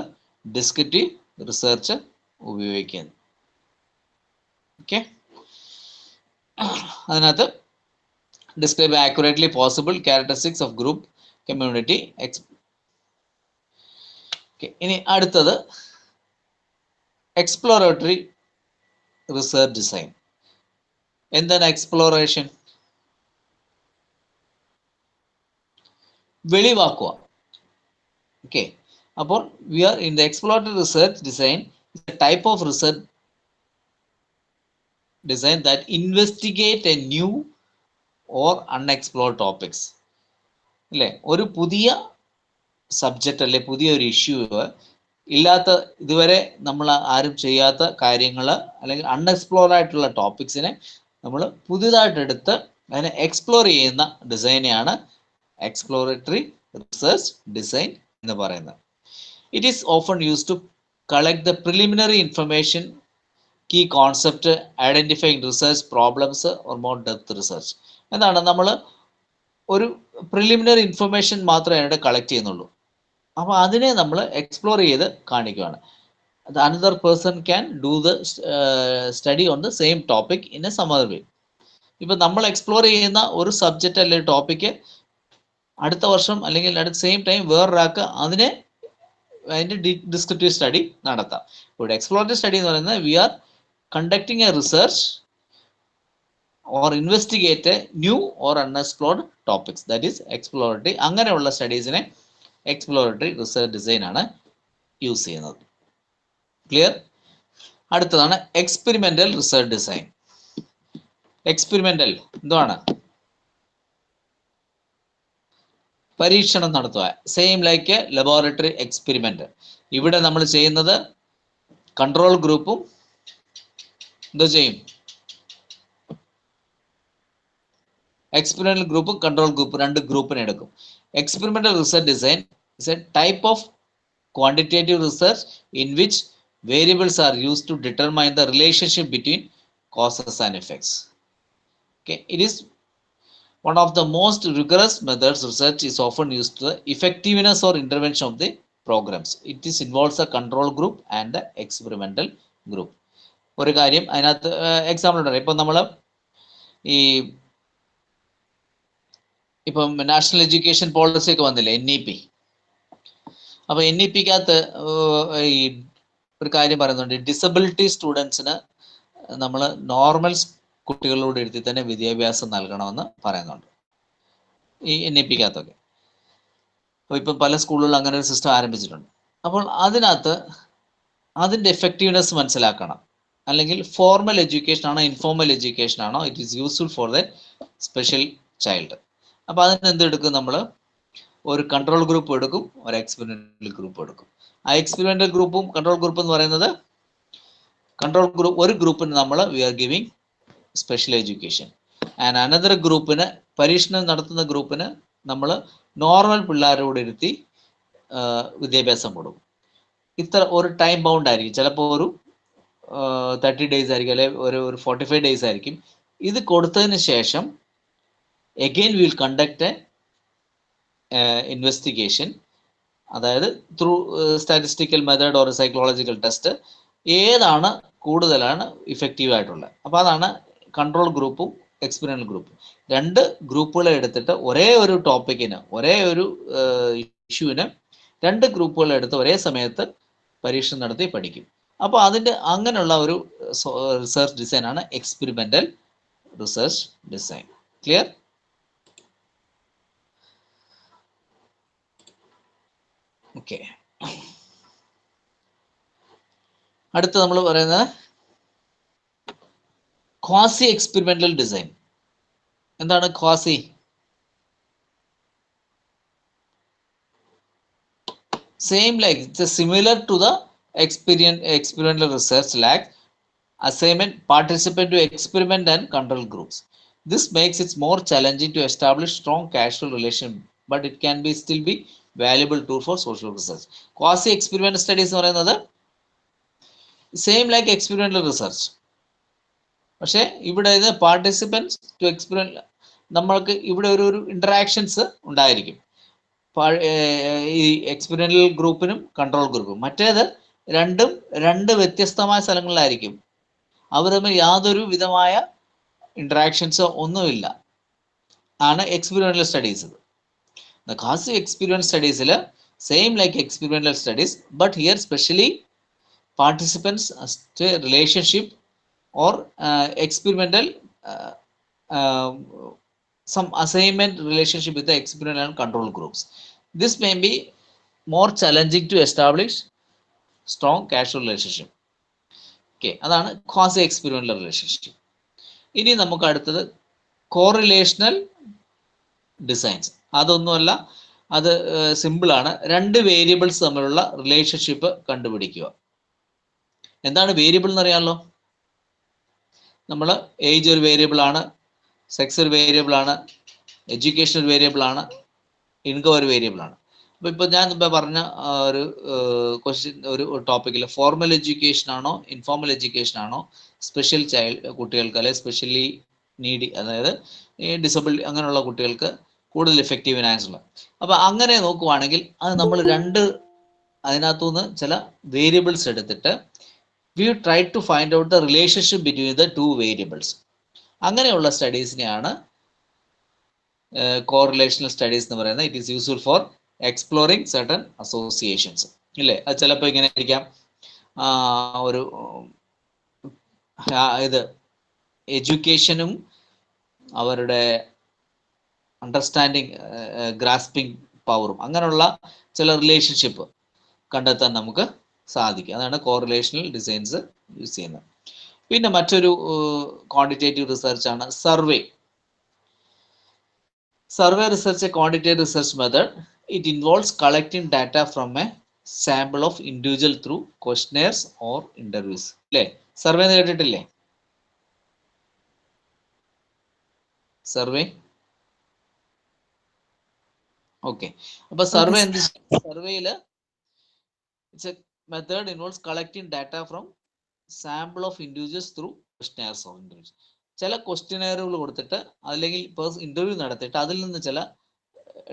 [SPEAKER 4] ഡിസ്ക്രിപ്റ്റീവ് റിസർച്ച് ഉപയോഗിക്കുന്നത്. ഓക്കെ, അതിനകത്ത് describe accurately possible characteristics of group, community. ഇനി അടുത്തത് എക്സ്പ്ലോറേറ്ററി റിസർച്ച് ഡിസൈൻ. എന്താണ് എക്സ്പ്ലോറേഷൻ? വെളിവാക്കുക. ഓക്കെ, അപ്പോൾ we are in the exploratory research design type of research design that investigate a new or unexplored topics. അല്ലേ, ഒരു പുതിയ subject അല്ലെ പുതിയൊരു ഇഷ്യൂ, ഇതുവരെ നമ്മൾ ആരും ചെയ്യാത്ത കാര്യങ്ങൾ അല്ലെങ്കിൽ അൺഎക്സ്പ്ലോർഡ് ആയിട്ടുള്ള ടോപ്പിക്സിനെ നമ്മൾ പുതിയതായിട്ടെടുത്ത് അതിനെ എക്സ്പ്ലോർ ചെയ്യുന്ന ഡിസൈനെയാണ് എക്സ്പ്ലോറേറ്ററി റിസർച്ച് ഡിസൈൻ എന്ന് പറയുന്നത്. It is often used to collect the preliminary information, key concept, identifying research problems or more depth research. എന്താണ്, നമ്മൾ ഒരു പ്രിലിമിനറി ഇൻഫർമേഷൻ മാത്രമേ അതിനെ കളക്ട് ചെയ്യുന്നുള്ളൂ. അപ്പോൾ അതിനെ നമ്മൾ എക്സ്പ്ലോർ ചെയ്ത് കാണിക്കുകയാണ്. Another person can do the study on the same topic in a some other way. ഇപ്പം നമ്മൾ എക്സ്പ്ലോർ ചെയ്യുന്ന ഒരു സബ്ജക്റ്റ് അല്ലെങ്കിൽ ടോപ്പിക്ക് അടുത്ത വർഷം അല്ലെങ്കിൽ അടുത്ത സെയിം ടൈം വേറൊരാൾക്ക് അതിൻ്റെ ഡിസ്ക്രിപ്റ്റീവ് സ്റ്റഡി നടത്താം. ഇവിടെ എക്സ്പ്ലോറേറ്ററി സ്റ്റഡി എന്ന് പറയുന്നത് we are conducting a research or investigate new or unexplored topics, that is exploratory. അങ്ങനെയുള്ള സ്റ്റഡീസിനെ എക്സ്പ്ലോറേറ്ററി റിസർച്ച് ഡിസൈൻ ആണ് യൂസ് ചെയ്യുന്നത്. ക്ലിയർ? അടുത്തതാണ് എക്സ്പെരിമെന്റൽ റിസർച്ച് ഡിസൈൻ. എക്സ്പെരിമെന്റൽ എന്താണ്? പരീക്ഷണം നടത്തുക. Same like laboratory experiment. ഇവിടെ നമ്മൾ ചെയ്യുന്നത് കൺട്രോൾ ഗ്രൂപ്പും എന്തോ ചെയ്യും, എക്സ്പെരിമെന്റൽ ഗ്രൂപ്പും കൺട്രോൾ ഗ്രൂപ്പും രണ്ട് ഗ്രൂപ്പിനെ എടുക്കും. Experimental research design is A type of quantitative research in which variables are used to determine the relationship between causes and effects. Okay, it is one of the most rigorous methods. Research is often used to the effectiveness or intervention of the programs. It is involves a control group and the experimental group. ഒരു കാര്യം അതിനകത്ത് example ഉണ്ട്. ഇപ്പം നമ്മൾ ഇപ്പം national education policy ഒക്കെ വന്നില്ലേ, NEP. അപ്പോൾ NEPക്കകത്ത് ഈ ഒരു കാര്യം പറയുന്നുണ്ട്, ഡിസബിലിറ്റി സ്റ്റുഡൻസിന് നമ്മൾ നോർമൽ കുട്ടികളോട് ഇരുത്തി തന്നെ വിദ്യാഭ്യാസം നൽകണമെന്ന് പറയുന്നുണ്ട് ഈ NEPക്കകത്തൊക്കെ. അപ്പോൾ ഇപ്പം പല സ്കൂളുകളിലും അങ്ങനെ ഒരു സിസ്റ്റം ആരംഭിച്ചിട്ടുണ്ട്. അപ്പോൾ അതിനകത്ത് അതിൻ്റെ എഫക്റ്റീവ്നെസ് മനസ്സിലാക്കണം. അല്ലെങ്കിൽ ഫോർമൽ എഡ്യൂക്കേഷൻ ആണോ ഇൻഫോർമൽ എഡ്യൂക്കേഷൻ ആണോ it is useful for the special child. അപ്പോൾ അതിന് എന്തെടുക്കും, നമ്മൾ ഒരു കൺട്രോൾ ഗ്രൂപ്പ് എടുക്കും, ഒരു എക്സ്പെരിമെന്റൽ ഗ്രൂപ്പ് എടുക്കും. ആ എക്സ്പെരിമെന്റൽ ഗ്രൂപ്പും കൺട്രോൾ ഗ്രൂപ്പ് എന്ന് പറയുന്നത്, കൺട്രോൾ ഗ്രൂപ്പ് ഒരു ഗ്രൂപ്പിന് നമ്മൾ we are giving special education and another ഗ്രൂപ്പിന്, പരീക്ഷണം നടത്തുന്ന ഗ്രൂപ്പിന് നമ്മൾ നോർമൽ പിള്ളേരോട് ഇരുത്തി വിദ്യാഭ്യാസം കൊടുക്കും. ഇത്ര ഒരു ടൈം ബൗണ്ട് ആയിരിക്കും, ചിലപ്പോൾ ഒരു 30 days ആയിരിക്കും, അല്ലെങ്കിൽ ഒരു 45 days ആയിരിക്കും. ഇത് കൊടുത്തതിന് ശേഷം എഗെയിൻ വിൽ കണ്ടക്ട് ഇൻവെസ്റ്റിഗേഷൻ, അതായത് through statistical method or psychological test, ഏതാണ് കൂടുതലാണ് ഇഫക്റ്റീവ് ആയിട്ടുള്ളത്. അപ്പോൾ അതാണ് കൺട്രോൾ ഗ്രൂപ്പും എക്സ്പെരിമെന്റൽ ഗ്രൂപ്പും. രണ്ട് ഗ്രൂപ്പുകളെ എടുത്തിട്ട് ഒരേ ഒരു ടോപ്പിക്കിന്, ഒരേ ഒരു ഇഷ്യൂവിന് രണ്ട് ഗ്രൂപ്പുകളെ എടുത്ത് ഒരേ സമയത്ത് പരീക്ഷ നടത്തി പഠിക്കും. അപ്പോൾ അതിൻ്റെ അങ്ങനെയുള്ള ഒരു റിസർച്ച് ഡിസൈനാണ് experimental research design. Clear? Okay, അടുത്ത നമ്മൾ പറയുന്നത് ക്വാസി എക്സ്പെരിമെന്റൽ ഡിസൈൻ. എന്താണ് quasi? Same like it's similar to the experimental research like assignment, participant to experiment and control groups. This makes it more challenging to establish strong causal relation, but it can be still be valuable tool for social research. Quasi experimental studies എന്ന് പറയുന്നത് same like experimental research. പക്ഷേ ഇവിടെ ഇത് participants to experiment, നമ്മൾക്ക് ഇവിടെ ഒരു interactions ഉണ്ടായിരിക്കും ഈ എക്സ്പെരിമെന്റൽ ഗ്രൂപ്പിനും കൺട്രോൾ ഗ്രൂപ്പും. മറ്റേത് രണ്ടും രണ്ട് വ്യത്യസ്തമായ സ്ഥലങ്ങളിലായിരിക്കും, അവർ തമ്മിൽ യാതൊരു വിധമായ ഇന്ററാക്ഷൻസോ ഒന്നുമില്ല, ആണ് എക്സ്പെരിമെന്റൽ സ്റ്റഡീസ്. ഖാസി എക്സ്പെരിമെന്റൽ സ്റ്റഡീസിൽ same like experimental studies, but here specially participants relationship or experimental some assignment relationship with the experimental and control groups. This may be more challenging to establish strong causal relationship. Okay, അതാണ് quasi experimental relationship. ഇനി നമുക്ക് അടുത്തത് correlational designs. അതൊന്നുമല്ല, അത് സിമ്പിളാണ്. രണ്ട് variables തമ്മിലുള്ള relationship കണ്ടുപിടിക്കുക. എന്താണ് വേരിയബിൾ എന്ന് അറിയാമല്ലോ. നമ്മൾ ഏജ് ഒരു വേരിയബിൾ ആണ്, സെക്സ് ഒരു വേരിയബിൾ ആണ്, എഡ്യൂക്കേഷൻ ഒരു വേരിയബിൾ ആണ്, ഇൻകം ഒരു വേരിയബിൾ ആണ്. അപ്പോൾ ഇപ്പോൾ ഞാൻ ഇപ്പോൾ പറഞ്ഞ ഒരു ക്വസ്റ്റ്യൻ, ഒരു ടോപ്പിക്കിൽ ഫോർമൽ എഡ്യൂക്കേഷൻ ആണോ ഇൻഫോർമൽ എഡ്യൂക്കേഷൻ ആണോ സ്പെഷ്യൽ ചൈൽഡ് കുട്ടികൾക്ക്, അല്ലെങ്കിൽ സ്പെഷ്യലി നീഡി, അതായത് ഈ ഡിസബിലിറ്റി അങ്ങനെയുള്ള കുട്ടികൾക്ക് കൂടുതൽ എഫക്റ്റീവ് ആൻസർ. അപ്പോൾ അങ്ങനെ നോക്കുവാണെങ്കിൽ അത് നമ്മൾ അതിനകത്തുനിന്ന് ചില വേരിയബിൾസ് എടുത്തിട്ട് we try to find out the relationship between the two variables. അങ്ങനെയുള്ള സ്റ്റഡീസിനെയാണ് കോറിലേഷണൽ സ്റ്റഡീസ് എന്ന് പറയുന്നത്. It is useful for exploring certain associations ഇല്ലേ. അത് ചിലപ്പോൾ ഇങ്ങനെ ആയിരിക്കാം, ഒരു ഇത് എഡ്യൂക്കേഷനും അവരുടെ അണ്ടർസ്റ്റാൻഡിങ് ഗ്രാസ്പിംഗ് പവറും അങ്ങനെയുള്ള ചില റിലേഷൻഷിപ്പ് കണ്ടെത്താൻ നമുക്ക് സാധിക്കും. അതാണ് കോറിലേഷണൽ ഡിസൈൻസ് യൂസ് ചെയ്യുന്നത്. പിന്നെ മറ്റൊരു ക്വാണ്ടിറ്റേറ്റീവ് റിസർച്ചാണ് survey. Survey research, a quantitative research method. It involves collecting data from a sample of individual through questionnaires or interviews. അല്ലേ? സർവേ കേട്ടിട്ടില്ലേ? Survey okay. അപ്പൊ സർവേ എന്ത്? സർവേയില് it's a method involves collecting data from sample of individuals through questionnaires of individuals. ചില ക്വസ്റ്റ്യനെയറുകൾ കൊടുത്തിട്ട് അല്ലെങ്കിൽ interview നടത്തിയിട്ട് അതിൽ നിന്ന് ചില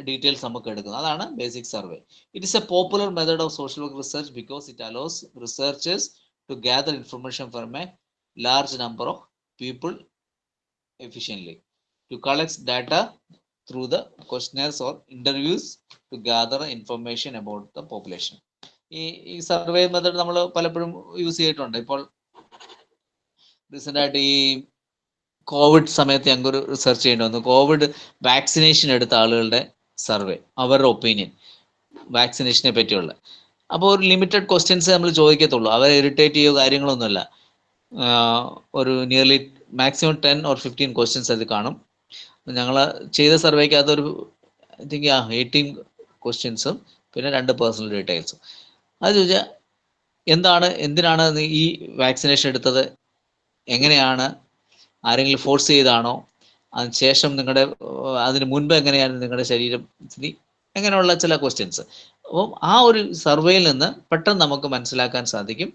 [SPEAKER 4] ഡീറ്റെയിൽസ് നമുക്ക് എടുക്കുന്നത്. അതാണ് basic survey. It is a popular method of social work research because it allows researchers to gather information from a large number of people efficiently, to collect data through the questionnaires or interviews to gather information about the population. ഈ survey method നമ്മൾ പലപ്പോഴും use ചെയ്തിട്ടുണ്ട്. ഇപ്പോൾ recent ആയിട്ട് ഈ Covid സമയത്ത് ഞങ്ങൾക്കൊരു research ചെയ്യേണ്ടി വന്നു. കോവിഡ് വാക്സിനേഷൻ എടുത്ത ആളുകളുടെ സർവേ, അവരുടെ ഒപ്പീനിയൻ വാക്സിനേഷനെ പറ്റിയുള്ള. അപ്പോൾ ഒരു ലിമിറ്റഡ് ക്വസ്റ്റ്യൻസ് നമ്മൾ ചോദിക്കത്തുള്ളൂ. അവരെ ഇറിറ്റേറ്റ് ചെയ്യുകയോ കാര്യങ്ങളൊന്നുമല്ല. ഒരു നിയർലി മാക്സിമം 10 or 15 ക്വസ്റ്റ്യൻസ് അത് കാണും. ഞങ്ങൾ ചെയ്ത സർവേക്ക് അതൊരു ഐ തിങ്ക് 18 ക്വസ്റ്റ്യൻസും പിന്നെ 2 പേഴ്സണൽ ഡീറ്റെയിൽസും. അത് ചോദിച്ചാൽ എന്തിനാണ് ഈ വാക്സിനേഷൻ എടുത്തത്, എങ്ങനെയാണ്, ആരെങ്കിലും ഫോഴ്സ് ചെയ്താണോ, അതിനുശേഷം അതിന് മുൻപ് എങ്ങനെയാണ് നിങ്ങളുടെ ശരീരം സ്ഥിതി, അങ്ങനെയുള്ള ചില ക്വസ്റ്റ്യൻസ്. അപ്പം ആ ഒരു സർവേയിൽ നിന്ന് പെട്ടെന്ന് നമുക്ക് മനസ്സിലാക്കാൻ സാധിക്കും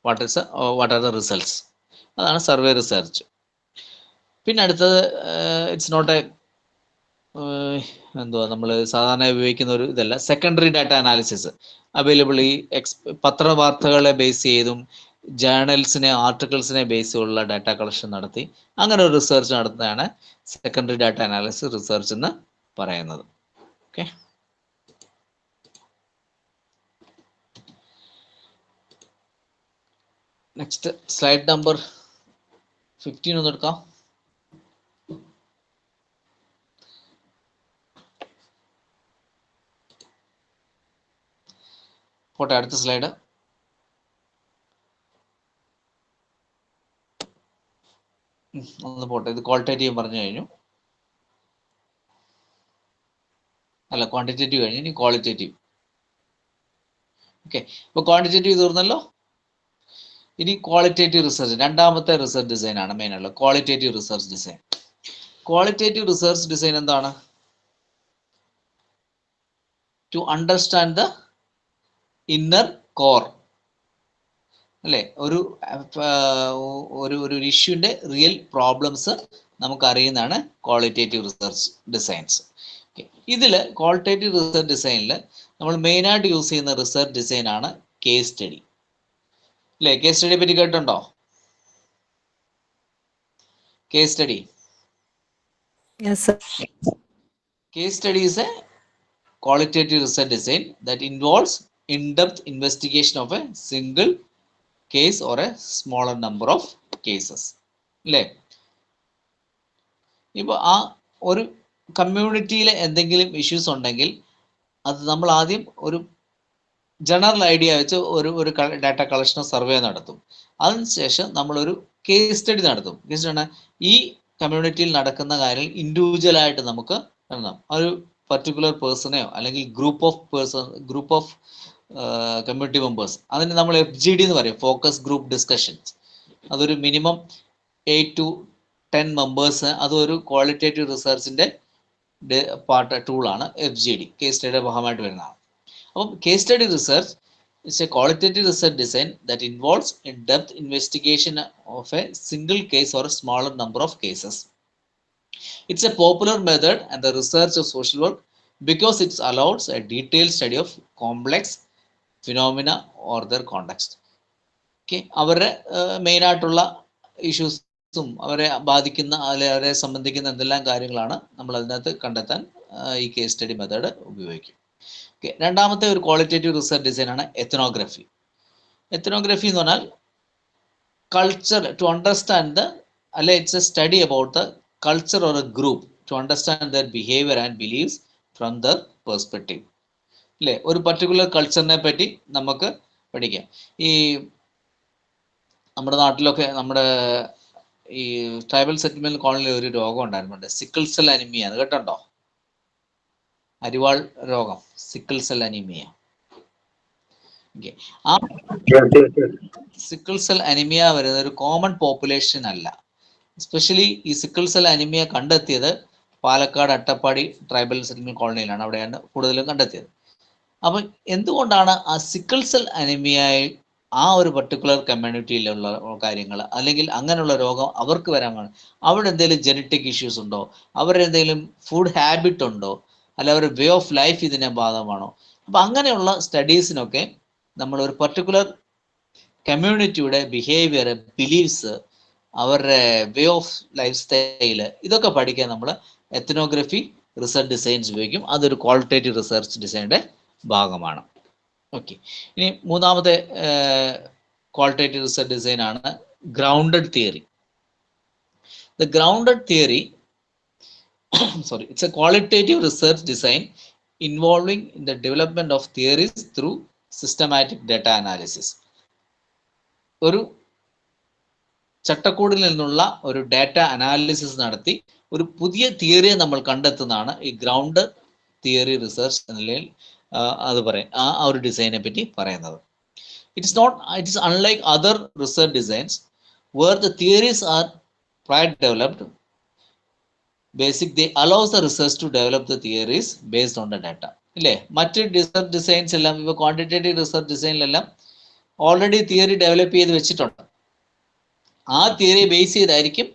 [SPEAKER 4] വാട്ട് ആർ ദ റിസൾട്ട്സ്. അതാണ് സർവേ റിസർച്ച്. പിന്നെ അടുത്തത് ഇറ്റ്സ് നോട്ട് എ നമ്മൾ സാധാരണ ഉപയോഗിക്കുന്ന ഒരു ഇതല്ല, സെക്കൻഡറി ഡാറ്റ അനാലിസിസ്. അവൈലബിൾ ഈ പത്രവാർത്തകളെ ബേസ് ചെയ്തും ജേർണൽസിനെ ആർട്ടിക്കിൾസിനെ ബേസ് ചെയ്തുള്ള ഡാറ്റ കളക്ഷൻ നടത്തി അങ്ങനെ ഒരു റിസർച്ച് നടത്തുന്നതാണ് സെക്കൻഡറി ഡാറ്റ അനാലിസിസ് റിസർച്ച് എന്ന് പറയുന്നത്. ഓക്കെ, നെക്സ്റ്റ് സ്ലൈഡ് നമ്പർ 15 ഒന്ന് എടുക്കാം. പോട്ടെ, അടുത്ത സ്ലൈഡ്. ഒന്ന് പോട്ടെ, ഇത് ക്വാളിറ്റേറ്റീവ് പറഞ്ഞു കഴിഞ്ഞു. അല്ല, ക്വാണ്ടിറ്റേറ്റീവ് കഴിഞ്ഞു, ഇനി ക്വാളിറ്റേറ്റീവ്. ഓക്കെ, ഇപ്പൊ ക്വാണ്ടിറ്റേറ്റീവ് തീർന്നല്ലോ. ഇനി ക്വാളിറ്റേറ്റീവ് റിസർച്ച്, രണ്ടാമത്തെ റിസർച്ച് ഡിസൈൻ ആണ് മെയിൻ ഉള്ളത്, qualitative research design. Qualitative research design എന്താണ്? To understand the inner core, അല്ലേ? ഒരു ഇഷ്യൂന്റെ റിയൽ പ്രോബ്ലംസ് നമുക്ക് അറിയുന്നതാണ് ക്വാളിറ്റേറ്റീവ് റിസർച്ച് ഡിസൈൻസ്. ഇതില് ക്വാളിറ്റേറ്റീവ് റിസർച്ച് ഡിസൈനിൽ നമ്മൾ മെയിനായിട്ട് യൂസ് ചെയ്യുന്ന റിസർച്ച് ഡിസൈൻ ആണ് കേസ് സ്റ്റഡി. അല്ലേ, കേസ് സ്റ്റഡിയെ പറ്റി കേട്ടിട്ടുണ്ടോ? Case study,
[SPEAKER 7] Yes, sir.
[SPEAKER 4] case study is a qualitative research design that involves in-depth investigation of a single case or a smaller number of cases. അല്ലേ, ഇപ്പോൾ ആ ഒരു കമ്മ്യൂണിറ്റിയിലെ എന്തെങ്കിലും ഇഷ്യൂസ് ഉണ്ടെങ്കിൽ അത് നമ്മൾ ആദ്യം ഒരു ജനറൽ ഐഡിയ വെച്ച് ഒരു ഡാറ്റ കളക്ഷൻ സർവേ നടത്തും. അതിനുശേഷം നമ്മളൊരു കേസ് സ്റ്റഡി നടത്തും. കേസ് സ്റ്റഡി ഈ കമ്മ്യൂണിറ്റിയിൽ നടക്കുന്ന കാര്യം ഇൻഡിവിജ്വൽ ആയിട്ട് നമുക്ക് ഒരു പർട്ടിക്കുലർ പേഴ്സണെയോ അല്ലെങ്കിൽ ഗ്രൂപ്പ് ഓഫ് കമ്മ്യൂണിറ്റി മെമ്പേഴ്സ്, അതിന് നമ്മൾ FGD എന്ന് പറയും, ഫോക്കസ് ഗ്രൂപ്പ് ഡിസ്കഷൻസ്. അതൊരു മിനിമം 8 to 10 മെമ്പേഴ്സ്. അതൊരു ക്വാളിറ്റേറ്റീവ് റിസർച്ചിന്റെ ടൂളാണ് FGD, കേസ് സ്റ്റഡിയുടെ ഭാഗമായിട്ട് വരുന്നതാണ്. അപ്പം case study research it's A qualitative research design that involves in depth investigation of A single case or A smaller number of cases. It's a popular method and the research of social work because it allows a detailed study of complex phenomena or their context. Okay, അവരുടെ main ആയിട്ടുള്ള ഇഷ്യൂസും അവരെ ബാധിക്കുന്ന അവരെ സംബന്ധിക്കുന്ന എന്തെല്ലാം കാര്യങ്ങളാണ് നമ്മൾ അതിനകത്ത് കണ്ടെത്താൻ ഈ കേസ് സ്റ്റഡി മെത്തേഡ് ഉപയോഗിക്കും. ഓക്കെ, രണ്ടാമത്തെ ഒരു ക്വാളിറ്റേറ്റീവ് റിസർച്ച് ഡിസൈൻ ആണ് എത്നോഗ്രഫി. എത്നോഗ്രഫി എന്ന് പറഞ്ഞാൽ culture to understand it's a study about the culture or a group to understand their behavior and beliefs from their perspective. അല്ലേ? ഒരു പർട്ടിക്കുലർ കൾച്ചറിനെ പറ്റി നമുക്ക് പഠിക്കാം. ഈ നമ്മുടെ നാട്ടിലൊക്കെ നമ്മുടെ ഈ ട്രൈബൽ സെറ്റിൽമെന്റ് കോളനിയിൽ ഒരു രോഗം ഉണ്ടായിരുന്നുണ്ട്, സിക്കിൾ സെൽ അനിമിയ. അത് കേട്ടോ? അരിവാൾ രോഗം, സിക്കിൾ സെൽ അനിമിയ. ഓക്കെ, ആ സിക്കിൾ സെൽ അനിമിയ വരുന്ന ഒരു കോമൺ പോപ്പുലേഷൻ അല്ല. എസ്പെഷ്യലി ഈ സിക്കിൾ സെൽ അനിമിയ കണ്ടെത്തിയത് പാലക്കാട് അട്ടപ്പാടി ട്രൈബൽ സെറ്റിൽമെന്റ് കോളനിയിലാണ്. അവിടെയാണ് കൂടുതലും കണ്ടെത്തിയത്. അപ്പം എന്തുകൊണ്ടാണ് ആ സിക്കിൾ സെൽ അനിമിയയിൽ ആ ഒരു പർട്ടിക്കുലർ കമ്മ്യൂണിറ്റിയിലുള്ള കാര്യങ്ങൾ, അല്ലെങ്കിൽ അങ്ങനെയുള്ള രോഗം അവർക്ക് വരാൻ കാണും? അവിടെ എന്തെങ്കിലും ജനറ്റിക് ഇഷ്യൂസ് ഉണ്ടോ? അവരുടെ എന്തെങ്കിലും ഫുഡ് ഹാബിറ്റ് ഉണ്ടോ? അല്ല അവരുടെ വേ ഓഫ് ലൈഫ് ഇതിനെ ബാധകമാണോ? അപ്പം അങ്ങനെയുള്ള സ്റ്റഡീസിനൊക്കെ നമ്മൾ ഒരു പർട്ടിക്കുലർ കമ്മ്യൂണിറ്റിയുടെ ബിഹേവിയർ, ബിലീഫ്സ്, അവരുടെ വേ ഓഫ് ലൈഫ് സ്റ്റൈല്, ഇതൊക്കെ പഠിക്കാൻ നമ്മൾ എത്നോഗ്രഫി റിസർച്ച് ഡിസൈൻസ് ഉപയോഗിക്കും. അതൊരു ക്വാളിറ്റേറ്റീവ് റിസർച്ച് ഡിസൈൻ്റെ ഭാഗമാണ്. ഓക്കെ, ഇനി മൂന്നാമത്തെ ക്വാളിറ്റേറ്റീവ് റിസർച്ച് ഡിസൈൻ ആണ് grounded theory. The grounded theory it's a qualitative research design involving in the development of theories through systematic data analysis. ഒരു ചട്ടക്കൂടിൽ നിന്നുള്ള ഒരു ഡാറ്റ അനാലിസിസ് നടത്തി ഒരു പുതിയ തിയറിയെ നമ്മൾ കണ്ടെത്തുന്നതാണ് ഈ ഗ്രൗണ്ട് തിയറി റിസർച്ച് എന്നതിൽ അത് പറയും, ആ ഒരു ഡിസൈനെ പറ്റി പറയുന്നത്. It is unlike other research designs where the theories are prior developed. They allows the research to develop the theories based on the data. ഇല്ലേ? മറ്റ് റിസർച്ച് ഡിസൈൻസ് എല്ലാം, ഇപ്പോൾ ക്വാണ്ടിറ്റേറ്റീവ് റിസർച്ച് ഡിസൈനിലെല്ലാം ഓൾറെഡി തിയറി ഡെവലപ്പ് ചെയ്ത് വെച്ചിട്ടുണ്ട്. ആ theory base ചെയ്തായിരിക്കും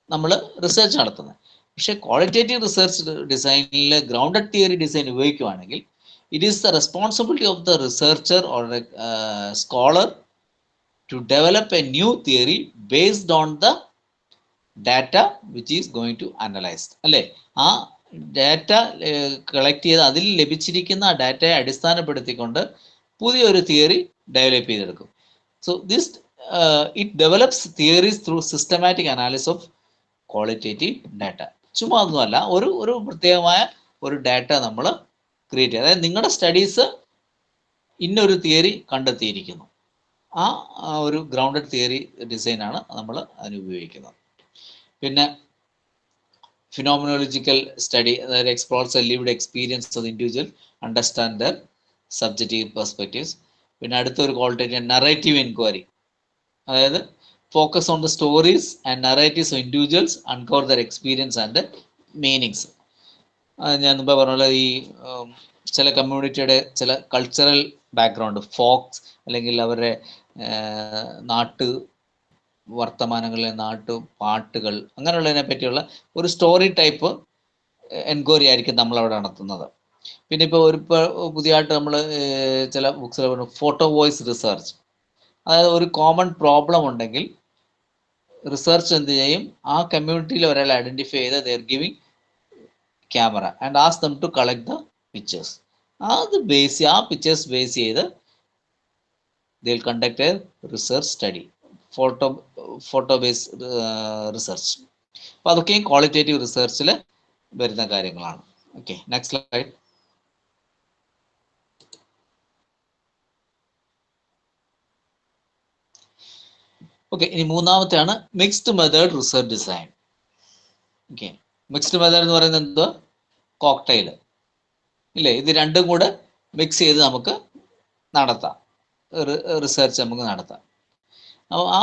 [SPEAKER 4] നമ്മൾ research നടത്തുന്നത്. പക്ഷേ ക്വാളിറ്റേറ്റീവ് റിസർച്ച് ഡിസൈനിൽ ഗ്രൗണ്ടഡ് തിയറി ഡിസൈൻ ഉപയോഗിക്കുകയാണെങ്കിൽ it is the responsibility of the researcher or a scholar to develop a new theory based on the data which is going to analyze. അല്ലേ? ആ data collect ചെയ്ത് അതിൽ ലഭിച്ചിരിക്കുന്ന ആ ഡാറ്റയെ അടിസ്ഥാനപ്പെടുത്തിക്കൊണ്ട് പുതിയൊരു തിയറി ഡെവലപ്പ് ചെയ്തെടുക്കും. So this it develops theories through systematic analysis of qualitative data. ചുമ്മാ ഒന്നുമല്ല, ഒരു പ്രത്യേകമായ ഒരു ഡാറ്റ നമ്മൾ ക്രിയേറ്റ് ചെയ്യുക. അതായത് നിങ്ങളുടെ സ്റ്റഡീസ് ഇന്നൊരു തിയറി കണ്ടെത്തിയിരിക്കുന്നു, ആ ഒരു ഗ്രൗണ്ടഡ് തിയറി ഡിസൈനാണ് നമ്മൾ അതിന് ഉപയോഗിക്കുന്നത്. പിന്നെ ഫിനോമിനോളജിക്കൽ സ്റ്റഡി, അതായത് explores a lived experience of individual, understand their subjective perspectives. പിന്നെ അടുത്തൊരു ക്വാളിറ്റേറ്റീവ് നറേറ്റീവ് എൻക്വയറി, അതായത് focus on the stories and narratives of individuals, uncover their experience and meanings. ഞാൻ മുമ്പേ പറഞ്ഞ പോലെ ഈ ചില കമ്മ്യൂണിറ്റിയുടെ ചില കൾച്ചറൽ ബാക്ക്ഗ്രൗണ്ട്, ഫോക്സ് അല്ലെങ്കിൽ അവരുടെ നാട്ടു വർത്തമാനങ്ങളിലെ നാട്ടു പാട്ടുകൾ, അങ്ങനെയുള്ളതിനെ പറ്റിയുള്ള ഒരു സ്റ്റോറി ടൈപ്പ് എൻക്വയറി ആയിരിക്കും നമ്മളവിടെ നടത്തുന്നത്. പിന്നെ ഇപ്പോൾ പുതിയതായിട്ട് നമ്മൾ ചില ബുക്സിൽ പറഞ്ഞു ഫോട്ടോ വോയിസ് റിസർച്ച്. അതായത് ഒരു കോമൺ പ്രോബ്ലം ഉണ്ടെങ്കിൽ റിസർച്ച് എന്ത് ചെയ്യും, ആ കമ്മ്യൂണിറ്റിയിൽ ഒരാൾ ഐഡൻറ്റിഫൈ ചെയ്ത് they are giving camera and ask them to collect the pictures. അത് ആ പിക്ചേഴ്സ് ബേസ് ചെയ്ത് they will conduct a research study, photo base research. അപ്പോൾ അതൊക്കെയും ക്വാളിറ്റേറ്റീവ് റിസർച്ചിൽ വരുന്ന കാര്യങ്ങളാണ്. Okay, next slide. ഓക്കെ, ഇനി മൂന്നാമത്തെയാണ് mixed method research design. Okay, mixed method എന്ന് പറയുന്നത് എന്തോ കോക്ടെയിൽ ഇല്ലേ? ഇത് രണ്ടും കൂടെ മിക്സ് ചെയ്ത് നമുക്ക് നടത്താം, റിസർച്ച് നമുക്ക് നടത്താം. അപ്പോൾ ആ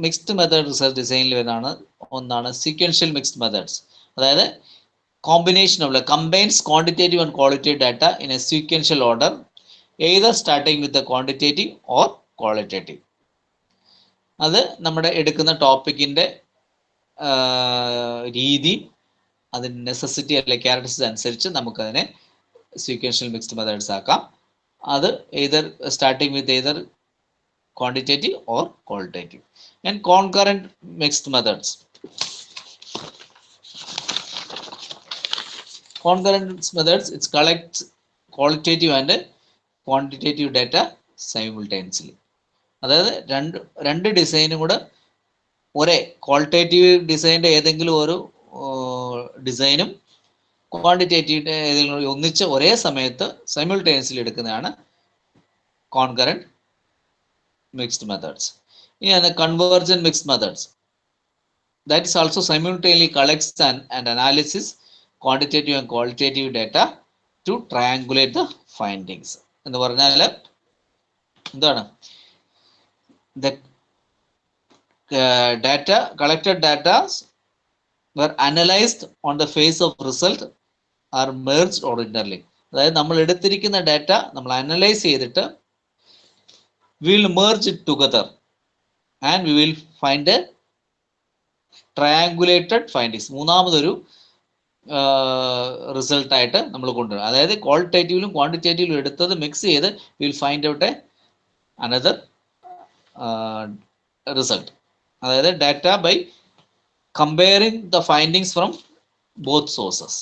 [SPEAKER 4] മിക്സ്ഡ് മെത്തേഡ് റിസർച്ച് ഡിസൈനിൽ വരുന്നതാണ് ഒന്നാണ് സീക്വൻഷ്യൽ മിക്സ്ഡ് മെത്തേഡ്സ്. അതായത് combination of combines quantitative and qualitative data in A sequential order, either starting with the quantitative or qualitative. അത് നമ്മുടെ എടുക്കുന്ന ടോപ്പിക്കിൻ്റെ രീതി, അതിൻ്റെ നെസസിറ്റി അല്ലെങ്കിൽ ക്യാരക്ടറിസ്റ്റിക്സ് അനുസരിച്ച് നമുക്കതിനെ സീക്വൻഷ്യൽ മിക്സ്ഡ് മെത്തേഡ്സ് ആക്കാം. അത് starting with either quantitative or qualitative. And concurrent mixed methods. Concurrent methods, it collects qualitative and quantitative data simultaneously. അതായത് രണ്ട് ഡിസൈനും കൂടെ ഒരേ ക്വാളിറ്റേറ്റീവ് ഡിസൈൻ്റെ ഏതെങ്കിലും ഒരു ഡിസൈനും ക്വാണ്ടിറ്റേറ്റീവ് ഒന്നിച്ച് ഒരേ സമയത്ത് സൈമിൾട്ടേനിയസ്ലി എടുക്കുന്നതാണ് കോൺകറന്റ് മിക്സ്ഡ് മെത്തേഡ്സ്. ഇനിയാണ് convergent mixed methods. That is also simultaneously collects and analysis quantitative and qualitative data to triangulate the findings. എന്ന് പറഞ്ഞാൽ എന്താണ്, the data collected data were analyzed on the face of result are merged or interlinked. അതായത് നമ്മൾ എടുത്തിരിക്കുന്ന data നമ്മൾ analyse ചെയ്തിട്ട് we will merge it together and we will find a triangulated findings, മൂന്നാമതൊരു റിസൾട്ടായിട്ട് നമ്മൾ കൊണ്ടുവരും. അതായത് ക്വാളിറ്റേറ്റീവിലും ക്വാണ്ടിറ്റേറ്റീവിലും എടുത്തത് മിക്സ് ചെയ്ത് will find out a another result. അതായത് data by comparing the findings from both sources.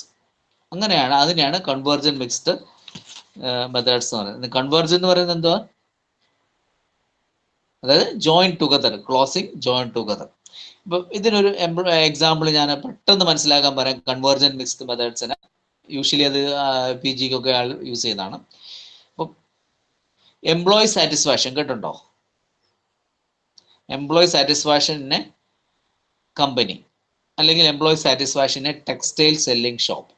[SPEAKER 4] അങ്ങനെയാണ്, അതിനെയാണ് കൺവേർജന്റ് മിക്സ്ഡ് മെത്തേഡ്സ് എന്ന് പറയുന്നത്. കൺവേർജൻ എന്ന് പറയുന്നത് എന്തുവാ? അതായത് join together, closing join together. ഇപ്പം ഇതിനൊരു എക്സാമ്പിൾ ഞാൻ പെട്ടെന്ന് മനസ്സിലാക്കാൻ പറയാം. കൺവേർജന്റ് മിക്സ്ഡ് മെത്തേഡ്സിന് യൂഷ്വലി അത് പി ജിക്കൊക്കെ ആൾ യൂസ് ചെയ്യുന്നതാണ്. അപ്പം എംപ്ലോയി സാറ്റിസ്ഫാക്ഷൻ കേട്ടുണ്ടോ? എംപ്ലോയി സാറ്റിസ്ഫാക്ഷനെ കമ്പനി, അല്ലെങ്കിൽ എംപ്ലോയി സാറ്റിസ്ഫാക്ഷനെ ടെക്സ്റ്റൈൽ സെല്ലിംഗ് ഷോപ്പ്.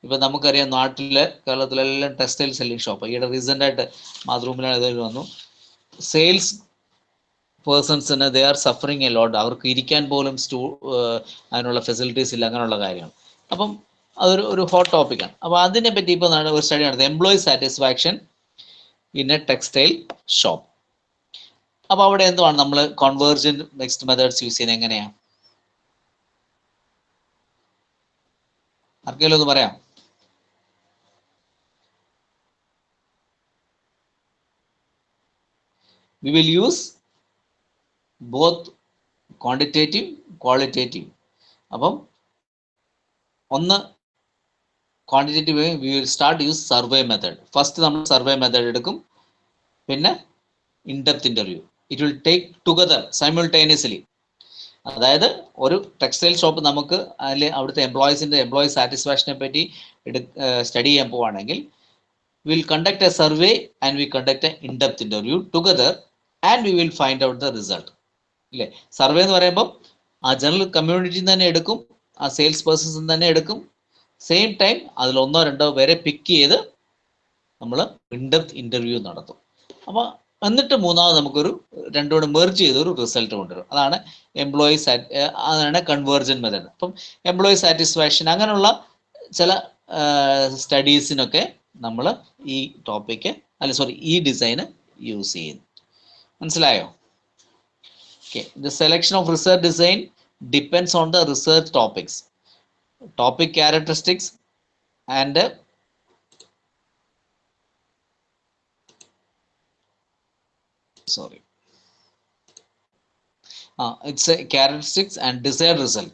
[SPEAKER 4] ഇപ്പം നമുക്കറിയാം നാട്ടിലെ കേരളത്തിലെല്ലാം ടെക്സ്റ്റൈൽ സെല്ലിംഗ് ഷോപ്പ്. ഈയിടെ റീസെൻ്റായിട്ട് മാതൃഭൂമിയിലാണ് ഇതിൽ വന്നു. സെയിൽസ് പേഴ്സൺസിന് they are suffering a lot. അവർക്ക് ഇരിക്കാൻ പോലും അതിനുള്ള ഫെസിലിറ്റീസ് ഇല്ല, അങ്ങനെയുള്ള കാര്യങ്ങൾ. അപ്പം അതൊരു ഹോട്ട് ടോപ്പിക്കാണ്. അപ്പോൾ അതിനെ പറ്റി ഇപ്പോൾ ഒരു സ്റ്റഡി നടത്തുന്നത്, employee satisfaction in A textile shop. അപ്പോൾ അവിടെ എന്തുവാണ് നമ്മൾ കോൺവേർജന്റ് മിക്സ്ഡ് മെത്തേഡ്സ് യൂസ് ചെയ്യുന്നത് എങ്ങനെയാണ്? ആർക്കെങ്കിലും ഒന്ന് പറയാം? We will use both quantitative, qualitative. അപ്പം ഒന്ന് quantitative, we will start use survey method. First നമ്മൾ സർവേ മെത്തേഡ് എടുക്കും, പിന്നെ in-depth interview. It will take together simultaneously. അതായത് ഒരു ടെക്സ്റ്റൈൽ ഷോപ്പ് നമുക്ക് അതിൽ അവിടുത്തെ എംപ്ലോയി സാറ്റിസ്ഫാക്ഷനെ പറ്റി സ്റ്റഡി ചെയ്യാൻ പോവുകയാണെങ്കിൽ will conduct A survey and we conduct A in-depth interview together and we will find out the result. ഇല്ലേ? സർവേ എന്ന് പറയുമ്പോൾ ആ ജനറൽ കമ്മ്യൂണിറ്റിയിൽ തന്നെ എടുക്കും, ആ സെയിൽസ് പേഴ്സൺസിൽ തന്നെ എടുക്കും. സെയിം ടൈം അതിൽ 1-2 പേരെ പിക്ക് ചെയ്ത് നമ്മൾ ഇൻഡെപ്ത് ഇന്റർവ്യൂ നടത്തും. അപ്പോൾ എന്നിട്ട് മൂന്നാമത് നമുക്കൊരു രണ്ടുകൂടെ മെർജ് ചെയ്തൊരു റിസൾട്ട് കൊണ്ടുവരും. അതാണ് അതാണ് കൺവേർജന്റ് മെത്തേഡ്. അപ്പം എംപ്ലോയി സാറ്റിസ്ഫാക്ഷൻ അങ്ങനെയുള്ള ചില സ്റ്റഡീസിനൊക്കെ നമ്മൾ ഈ ടോപ്പിക്ക് ഈ ഡിസൈന് യൂസ് ചെയ്യുന്നു. മനസ്സിലായോ? Okay, the selection of research design depends on the research topics, topic characteristics, and it's a characteristics and desired result.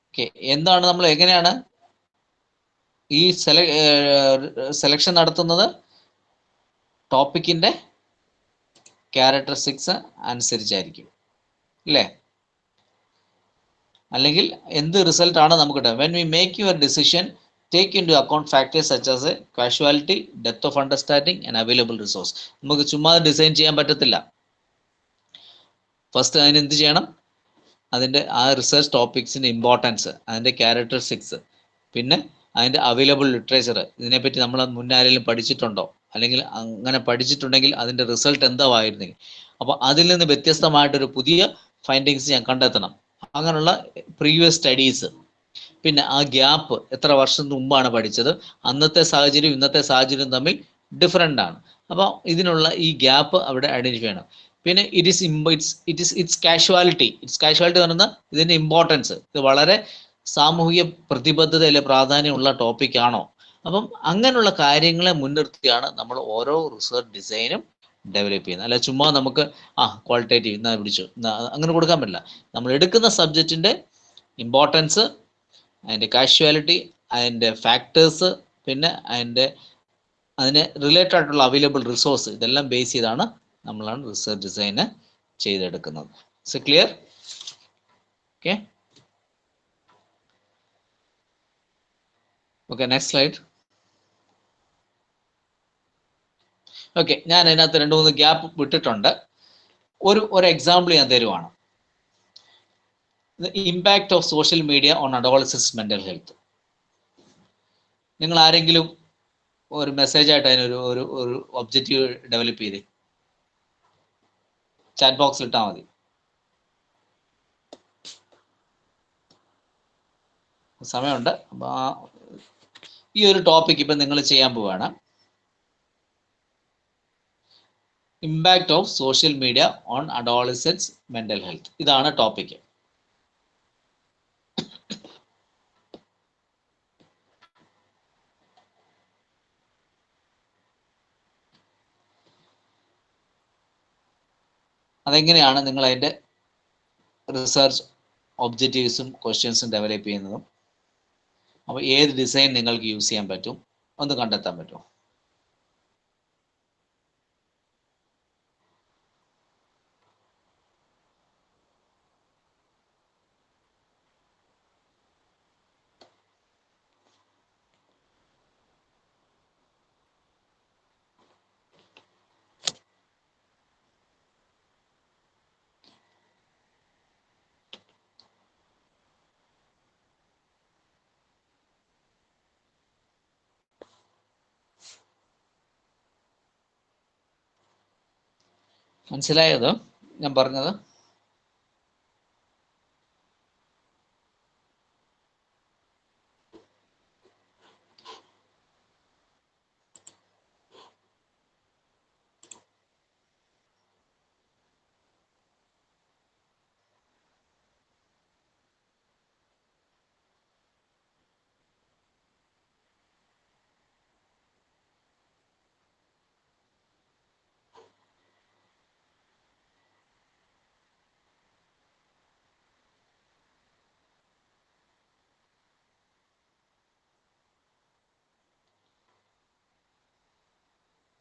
[SPEAKER 4] Okay, എന്താണ് നമ്മൾ എങ്ങനെയാണ് ഈ സെലക്ഷൻ നടത്തുന്നത്? ടോപ്പിക്കിൻ്റെ ക്യാരക്ടറിസ്റ്റിക്സ് അനുസരിച്ചായിരിക്കും, അല്ലേ? അല്ലെങ്കിൽ എന്ത് റിസൾട്ടാണ് നമുക്ക് കിട്ടുക? When we make your decision take into account factors such as a causality, depth of understanding and available resource. നമുക്ക് ചുമ്മാ ഡിസൈൻ ചെയ്യാൻ പറ്റത്തില്ല. ഫസ്റ്റ് അതിന് എന്ത് ചെയ്യണം? അതിൻ്റെ ആ റിസർച്ച് ടോപ്പിക്സിൻ്റെ ഇമ്പോർട്ടൻസ്, അതിൻ്റെ ക്യാരക്ടറിസ്റ്റിക്സ്, പിന്നെ അതിൻ്റെ അവൈലബിൾ ലിറ്ററേച്ചർ. ഇതിനെപ്പറ്റി നമ്മൾ മുന്നാരെങ്കിലും പഠിച്ചിട്ടുണ്ടോ? അല്ലെങ്കിൽ അങ്ങനെ പഠിച്ചിട്ടുണ്ടെങ്കിൽ അതിൻ്റെ റിസൾട്ട് എന്തായിരുന്നെങ്കിൽ, അപ്പോൾ അതിൽ നിന്ന് വ്യത്യസ്തമായിട്ടൊരു പുതിയ ഫൈൻഡിങ്സ് ഞാൻ കണ്ടെത്തണം. അങ്ങനെയുള്ള പ്രീവിയസ് സ്റ്റഡീസ്, പിന്നെ ആ ഗ്യാപ്പ്, എത്ര വർഷം മുമ്പാണ് പഠിച്ചത്, അന്നത്തെ സാഹചര്യം ഇന്നത്തെ സാഹചര്യം തമ്മിൽ ഡിഫറെൻ്റ് ആണ്. അപ്പോൾ ഇതിനുള്ള ഈ ഗ്യാപ്പ് അവിടെ ഐഡൻറ്റിഫൈ ചെയ്യണം. പിന്നെ ഇറ്റ്സ് കാഷ്വാലിറ്റി എന്ന് പറയുന്നത് ഇതിൻ്റെ ഇമ്പോർട്ടൻസ്, ഇത് വളരെ സാമൂഹിക പ്രതിബദ്ധതയിലെ പ്രാധാന്യമുള്ള ടോപ്പിക്കാണോ? അപ്പം അങ്ങനെയുള്ള കാര്യങ്ങളെ മുൻനിർത്തിയാണ് നമ്മൾ ഓരോ റിസർച്ച് ഡിസൈനും ഡെവലപ്പ് ചെയ്യുന്നത്. അല്ല ചുമ്മാ നമുക്ക് ക്വാളിറ്റേറ്റീവ് എന്നാ പിടിച്ചു അങ്ങനെ കൊടുക്കാൻ പറ്റില്ല. നമ്മൾ എടുക്കുന്ന സബ്ജക്റ്റിൻ്റെ ഇമ്പോർട്ടൻസ്, അതിൻ്റെ കാഷ്വാലിറ്റി, അതിൻ്റെ ഫാക്ടേഴ്സ്, പിന്നെ അതിന് റിലേറ്റഡ് ആയിട്ടുള്ള അവൈലബിൾ റിസോഴ്സ്, ഇതെല്ലാം ബേസ് ചെയ്താണ് നമ്മളാണ് റിസർച്ച് ഡിസൈന് ചെയ്തെടുക്കുന്നത്. So clear? Okay. Okay, next slide. Okay, ഞാൻ അതിനകത്ത് 2-3 ഗ്യാപ്പ് വിട്ടിട്ടുണ്ട്. ഒരു എക്സാമ്പിൾ ഞാൻ തരുവാണ്. Impact of social media on adolescents mental health. നിങ്ങൾ ആരെങ്കിലും ഒരു മെസ്സേജ് ആയിട്ട് അതിനൊരു ഒരു ഒരു ഒബ്ജക്റ്റീവ് ഡെവലപ്പ് ചെയ്ത് ചാറ്റ് ബോക്സിൽ ഇട്ടാൽ മതി. സമയമുണ്ട്. അപ്പോൾ ഈ ഒരു ടോപ്പിക് ഇപ്പം നിങ്ങൾ ചെയ്യാൻ പോവുകയാണ്. Impact of social media on adolescents mental health. ഇതാണ് ടോപ്പിക്. അതെങ്ങനെയാണ് നിങ്ങൾ അതിൻ്റെ റിസർച്ച് ഒബ്ജക്റ്റീവ്സും ക്വസ്റ്റ്യൻസും ഡെവലപ്പ് ചെയ്യുന്നതും, അപ്പോൾ ഏത് ഡിസൈൻ നിങ്ങൾക്ക് യൂസ് ചെയ്യാൻ പറ്റും ഒന്ന് കണ്ടെത്താൻ പറ്റുമോ? മനസ്സിലായത് ഞാൻ പറഞ്ഞത്?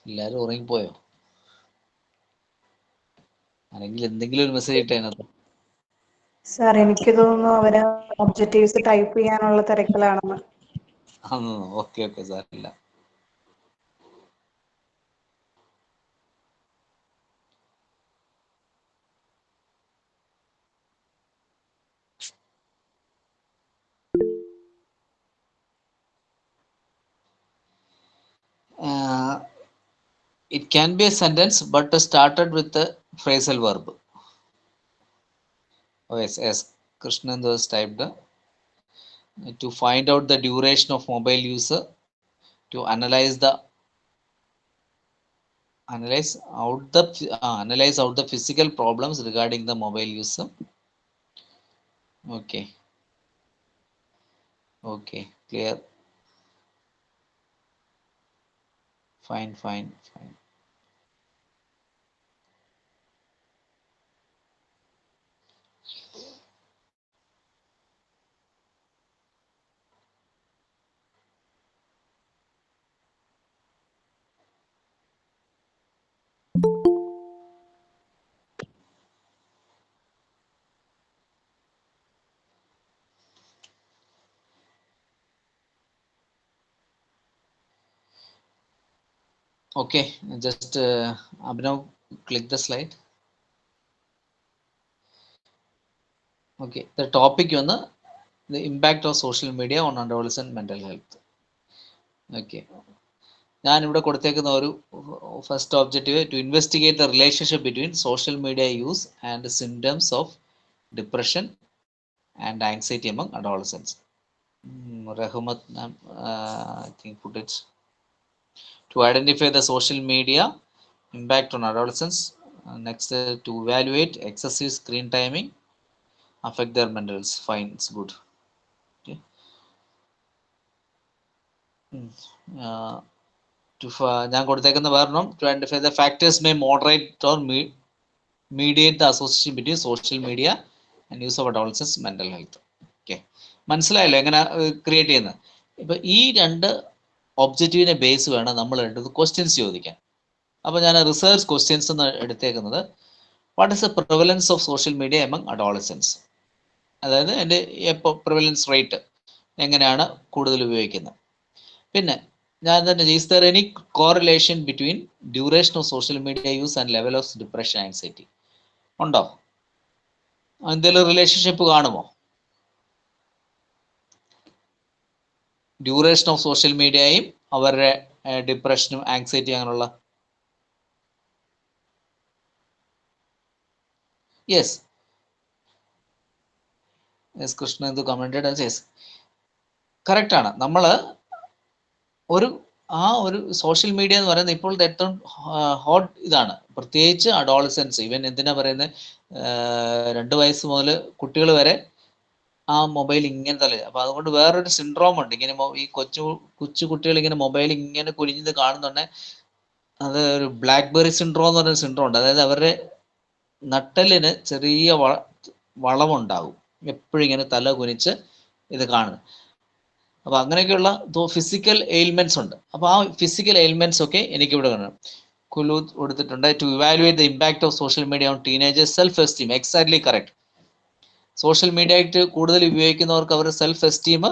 [SPEAKER 4] എല്ലാവരും ഉറങ്ങിപ്പോയോ? അല്ലെങ്കിൽ എന്തെങ്കിലും ഒരു മെസ്സേജ് ഇട്ടേ അതിനകത്ത്.
[SPEAKER 5] സാർ എനിക്ക് തോന്നുന്നു അവര് ഒബ്ജക്റ്റീവ്സ് ടൈപ്പ് ചെയ്യാനുള്ള തിരക്കിലാണെന്ന്.
[SPEAKER 4] ഓക്കെ ഓക്കെ, സാറില്ല. It can be a sentence but started with a phrasal verb. Oh, yes, Krishnan was typed. To find out the duration of mobile use, to analyze out the physical problems regarding the mobile use. Okay, clear. Fine. Okay, just Abhinav, click the slide. Okay, the topic on the impact of social media on adolescent mental health. Okay, ഞാൻ ഇവിടെ കൊടുത്തേക്കുന്ന ഒരു first objective to investigate the relationship between social media use and symptoms of depression and anxiety among adolescents. Rahmat, I think put it. To identify the social media impact on adolescents. Next, to evaluate excessive screen timing affect their mental health. Fine, it's good. Okay. ഞാൻ കൊടുത്തേക്കുന്ന കാരണം to identify the factors may moderate or mediate the association between social media and use of adolescents mental health. Okay, മനസ്സിലായല്ലോ എങ്ങനെ create ചെയ്യുന്നത്? ഇപ്പം ഈ രണ്ട് ഒബ്ജക്റ്റീവിനെ base വേണം നമ്മൾ എടുത്ത് ക്വസ്റ്റ്യൻസ് ചോദിക്കാൻ. അപ്പോൾ ഞാൻ റിസർച്ച് ക്വസ്റ്റ്യൻസ് എന്ന് എടുത്തേക്കുന്നത് what is the prevalence of social media among adolescence, അതായത് എൻ്റെ പ്രിവലൻസ് റേറ്റ് എങ്ങനെയാണ് കൂടുതൽ ഉപയോഗിക്കുന്നത്. പിന്നെ ഞാൻ തന്നെ, is there any correlation between duration of social media use and level of depression anxiety? ഉണ്ടോ? എന്തെങ്കിലും റിലേഷൻഷിപ്പ് കാണുമോ? ഡ്യൂറേഷൻ ഓഫ് സോഷ്യൽ മീഡിയയും അവരുടെ ഡിപ്രഷനും ആങ്സൈറ്റി അങ്ങനെയുള്ള? യെസ്, എസ് കൃഷ്ണ എന്ത് കമന്റഡ്? യെസ്, കറക്റ്റ് ആണ്. നമ്മൾ ഒരു സോഷ്യൽ മീഡിയ എന്ന് പറയുന്നത് ഇപ്പോൾ ഏറ്റവും ഹോട്ട് ഇതാണ്, പ്രത്യേകിച്ച് അഡോളസൻസ്. ഇവൻ എന്തിനാ പറയുന്നത്, 2 വയസ്സ് മുതൽ കുട്ടികൾ വരെ ആ മൊബൈൽ ഇങ്ങനെ തല. അപ്പൊ അതുകൊണ്ട് വേറൊരു സിൻഡ്രോം ഉണ്ട്, ഇങ്ങനെ ഈ കൊച്ചു കുട്ടികൾ ഇങ്ങനെ മൊബൈൽ ഇങ്ങനെ കുനിഞ്ഞത് കാണുന്നുണ്ടെ അത് ഒരു ബ്ലാക്ക്ബെറി സിൻഡ്രോം എന്ന് പറയുന്ന സിൻഡ്രോം ഉണ്ട്. അതായത് അവരുടെ നട്ടലിന് ചെറിയ വളമുണ്ടാകും, എപ്പോഴും ഇങ്ങനെ തല കുനിച്ച് ഇത് കാണുന്നത്. അപ്പൊ അങ്ങനെയൊക്കെയുള്ള ഫിസിക്കൽ എയിൽമെന്റ്സ് ഉണ്ട്. അപ്പൊ ആ ഫിസിക്കൽ എയിൽമെന്റ്സ് ഒക്കെ എനിക്കിവിടെ കാണാം. കുലു കൊടുത്തിട്ടുണ്ട്, to evaluate the impact of social media on teenagers self esteem. Exactly correct. Social media ആയിട്ട് കൂടുതൽ ഉപയോഗിക്കുന്നവർക്ക് അവരുടെ സെൽഫ് എസ്റ്റീം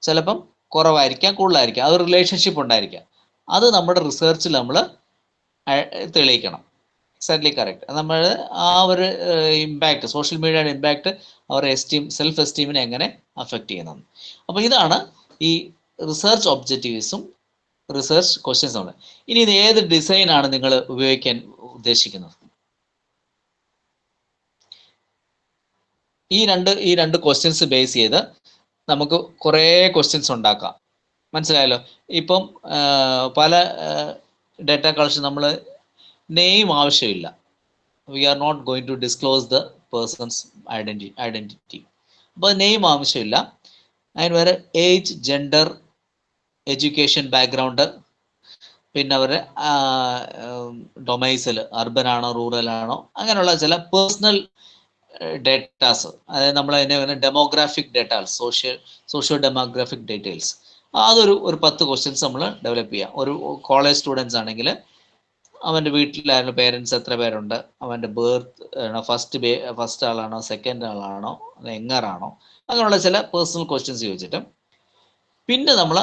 [SPEAKER 4] ചിലപ്പം കുറവായിരിക്കാം, കൂടുതലായിരിക്കാം. അത് റിലേഷൻഷിപ്പ് ഉണ്ടായിരിക്കാം. അത് നമ്മുടെ റിസർച്ചിൽ നമ്മൾ തെളിയിക്കണം. Exactly correct. നമ്മൾ ആ ഒരു ഇമ്പാക്ട്, സോഷ്യൽ മീഡിയയുടെ ഇമ്പാക്ട് അവരുടെ സെൽഫ് എസ്റ്റീമിനെ എങ്ങനെ അഫക്റ്റ് ചെയ്യുന്നത്. അപ്പോൾ ഇതാണ് ഈ റിസർച്ച് ഒബ്ജക്റ്റീവ്സും റിസർച്ച് ക്വസ്റ്റ്യൻസും ഉണ്ട്. ഇനി ഇത് ഏത് ഡിസൈനാണ് നിങ്ങൾ ഉപയോഗിക്കാൻ ഉദ്ദേശിക്കുന്നത്? ഈ രണ്ട് ക്വസ്റ്റ്യൻസ് ബേസ് ചെയ്ത് നമുക്ക് കുറേ ക്വസ്റ്റ്യൻസ് ഉണ്ടാക്കാം. മനസ്സിലായല്ലോ? ഇപ്പം പല ഡേറ്റ കളക്ഷൻ നമ്മൾ നെയിം ആവശ്യമില്ല. We are not going to disclose the person's identity. അപ്പോൾ നെയിം ആവശ്യമില്ല. അതിന് വരെ ഏജ്, ജെൻഡർ, എഡ്യൂക്കേഷൻ ബാക്ക്ഗ്രൗണ്ട്, പിന്നെ അവരുടെ ഡൊമൈസൽ അർബൻ ആണോ റൂറൽ ആണോ, അങ്ങനെയുള്ള ചില പേഴ്സണൽ ഡേറ്റാസ്. അതായത് നമ്മൾ അതിനെ demographic datas, socio demographic details. അതൊരു 10 ക്വസ്റ്റ്യൻസ് നമ്മൾ ഡെവലപ്പ് ചെയ്യാം. ഒരു കോളേജ് സ്റ്റുഡൻസ് ആണെങ്കിൽ അവൻ്റെ വീട്ടിലായിരുന്നു പേരൻസ് എത്ര പേരുണ്ട്, അവൻ്റെ ഫസ്റ്റ് ആളാണോ സെക്കൻഡ് ആളാണോ യങ്ങറാണോ, അങ്ങനെയുള്ള ചില പേഴ്സണൽ ക്വസ്റ്റ്യൻസ് ചോദിച്ചിട്ട് പിന്നെ നമ്മൾ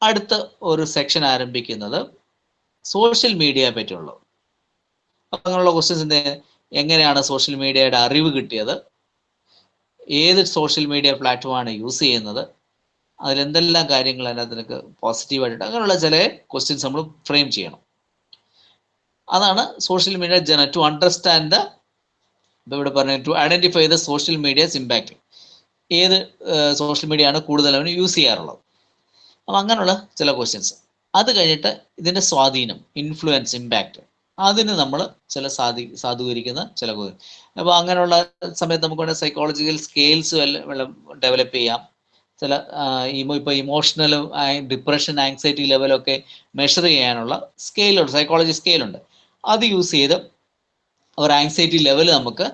[SPEAKER 4] അടുത്ത ഒരു സെക്ഷൻ ആരംഭിക്കുന്നത് സോഷ്യൽ മീഡിയയെ പറ്റിയുള്ളത്. അങ്ങനെയുള്ള ക്വസ്റ്റ്യൻസ് എങ്ങനെയാണ് സോഷ്യൽ മീഡിയയുടെ അറിവ് കിട്ടിയത്, ഏത് സോഷ്യൽ മീഡിയ പ്ലാറ്റ്ഫോമാണ് യൂസ് ചെയ്യുന്നത്, അതിലെന്തെല്ലാം കാര്യങ്ങൾ അതിനകത്ത് പോസിറ്റീവായിട്ട്, അങ്ങനെയുള്ള ചില ക്വസ്റ്റ്യൻസ് നമ്മൾ ഫ്രെയിം ചെയ്യണം. അതാണ് social media to understand the, ഇപ്പോൾ ഇവിടെ പറഞ്ഞ to identify the social media's impact. ഏത് സോഷ്യൽ മീഡിയ ആണ് കൂടുതൽ അവന് യൂസ് ചെയ്യാറുള്ളത്. അപ്പം അങ്ങനെയുള്ള ചില ക്വസ്റ്റ്യൻസ്. അത് കഴിഞ്ഞിട്ട് ഇതിൻ്റെ സ്വാധീനം, ഇൻഫ്ലുവൻസ്, ഇമ്പാക്റ്റ്, അതിന് നമ്മൾ ചില സാധൂകരിക്കുന്ന ചില ക്വസ്റ്റ്യൻ. അപ്പോൾ അങ്ങനെയുള്ള സമയത്ത് നമുക്ക് വേണ്ട സൈക്കോളജിക്കൽ സ്കെയിൽസ് ഡെവലപ്പ് ചെയ്യാം. ചില ഇപ്പോൾ ഇമോഷണലും ഡിപ്രഷൻ, ആങ്സൈറ്റി ലെവലൊക്കെ മെഷർ ചെയ്യാനുള്ള സ്കെയിലുണ്ട്, സൈക്കോളജി സ്കെയിലുണ്ട്. അത് യൂസ് ചെയ്ത് ഒരു ആങ്സൈറ്റി ലെവൽ നമുക്ക്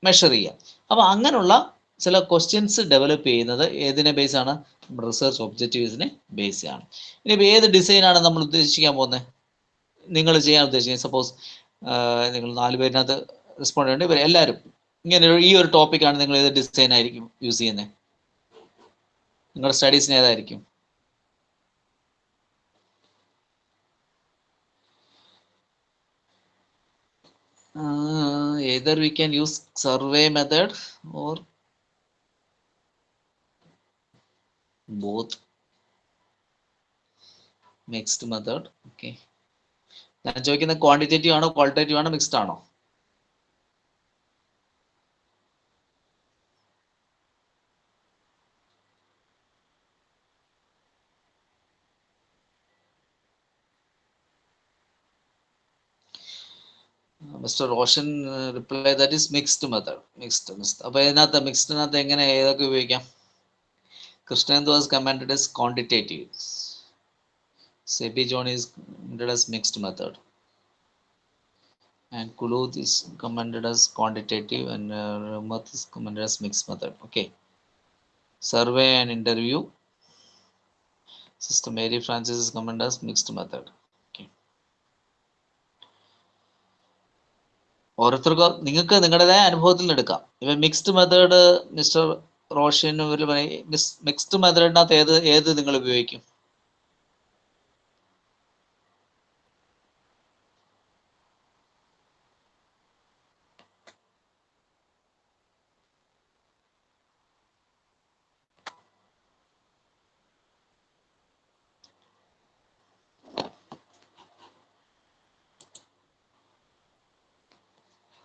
[SPEAKER 4] മെഷർ ചെയ്യാം. അപ്പോൾ അങ്ങനെയുള്ള ചില ക്വസ്റ്റ്യൻസ് ഡെവലപ്പ് ചെയ്യുന്നത് ഏതിനെ ബേസാണ്? റിസർച്ച് ഒബ്ജക്റ്റീവ്സിനെ ബേസ് ആണ്. ഇനിയിപ്പോൾ ഏത് ഡിസൈനാണ് നമ്മൾ ഉദ്ദേശിക്കാൻ പോകുന്നത്, നിങ്ങൾ ചെയ്യാൻ ഉദ്ദേശിക്കുന്നത്? സപ്പോസ് നിങ്ങൾ 4 പേരിനകത്ത് റെസ്പോണ്ട് ചെയ്യേണ്ടി ഇവർ എല്ലാവരും ഇങ്ങനെ ഈ ഒരു ടോപ്പിക്കാണ്, നിങ്ങൾ ഏത് ഡിസൈൻ ആയിരിക്കും യൂസ് ചെയ്യുന്നത്? നിങ്ങളുടെ സ്റ്റഡീസിന് ഏതായിരിക്കും? either we can use survey method or both, mixed method. Okay, ഞാൻ ചോദിക്കുന്നത് ക്വാണ്ടിറ്റേറ്റീവ് ആണോ ക്വാളിറ്റേറ്റീവ് ആണോ മിക്സ്ഡ് ആണോ? Mister Roshan reply that is mixed method. Mixed. അപ്പോൾ ഇതിനകത്ത് മിക്സ്ഡിനകത്ത് എങ്ങനെ ഏതൊക്കെ ഉപയോഗിക്കാം? Krishnan was commanded as quantitative. Sebi John is commanded as mixed method. And Kuluth is commanded as quantitative and Ramath is commanded as mixed method. Okay. Survey and interview. Sister Mary Francis is commanded as mixed method. ഓരോരുത്തർക്കും നിങ്ങൾക്ക് നിങ്ങളുടേതായ അനുഭവത്തിൽ എടുക്കാം. ഇവ mixed method mister Roshan mixed മെത്തേഡിനകത്ത് ഏത് നിങ്ങൾ ഉപയോഗിക്കും?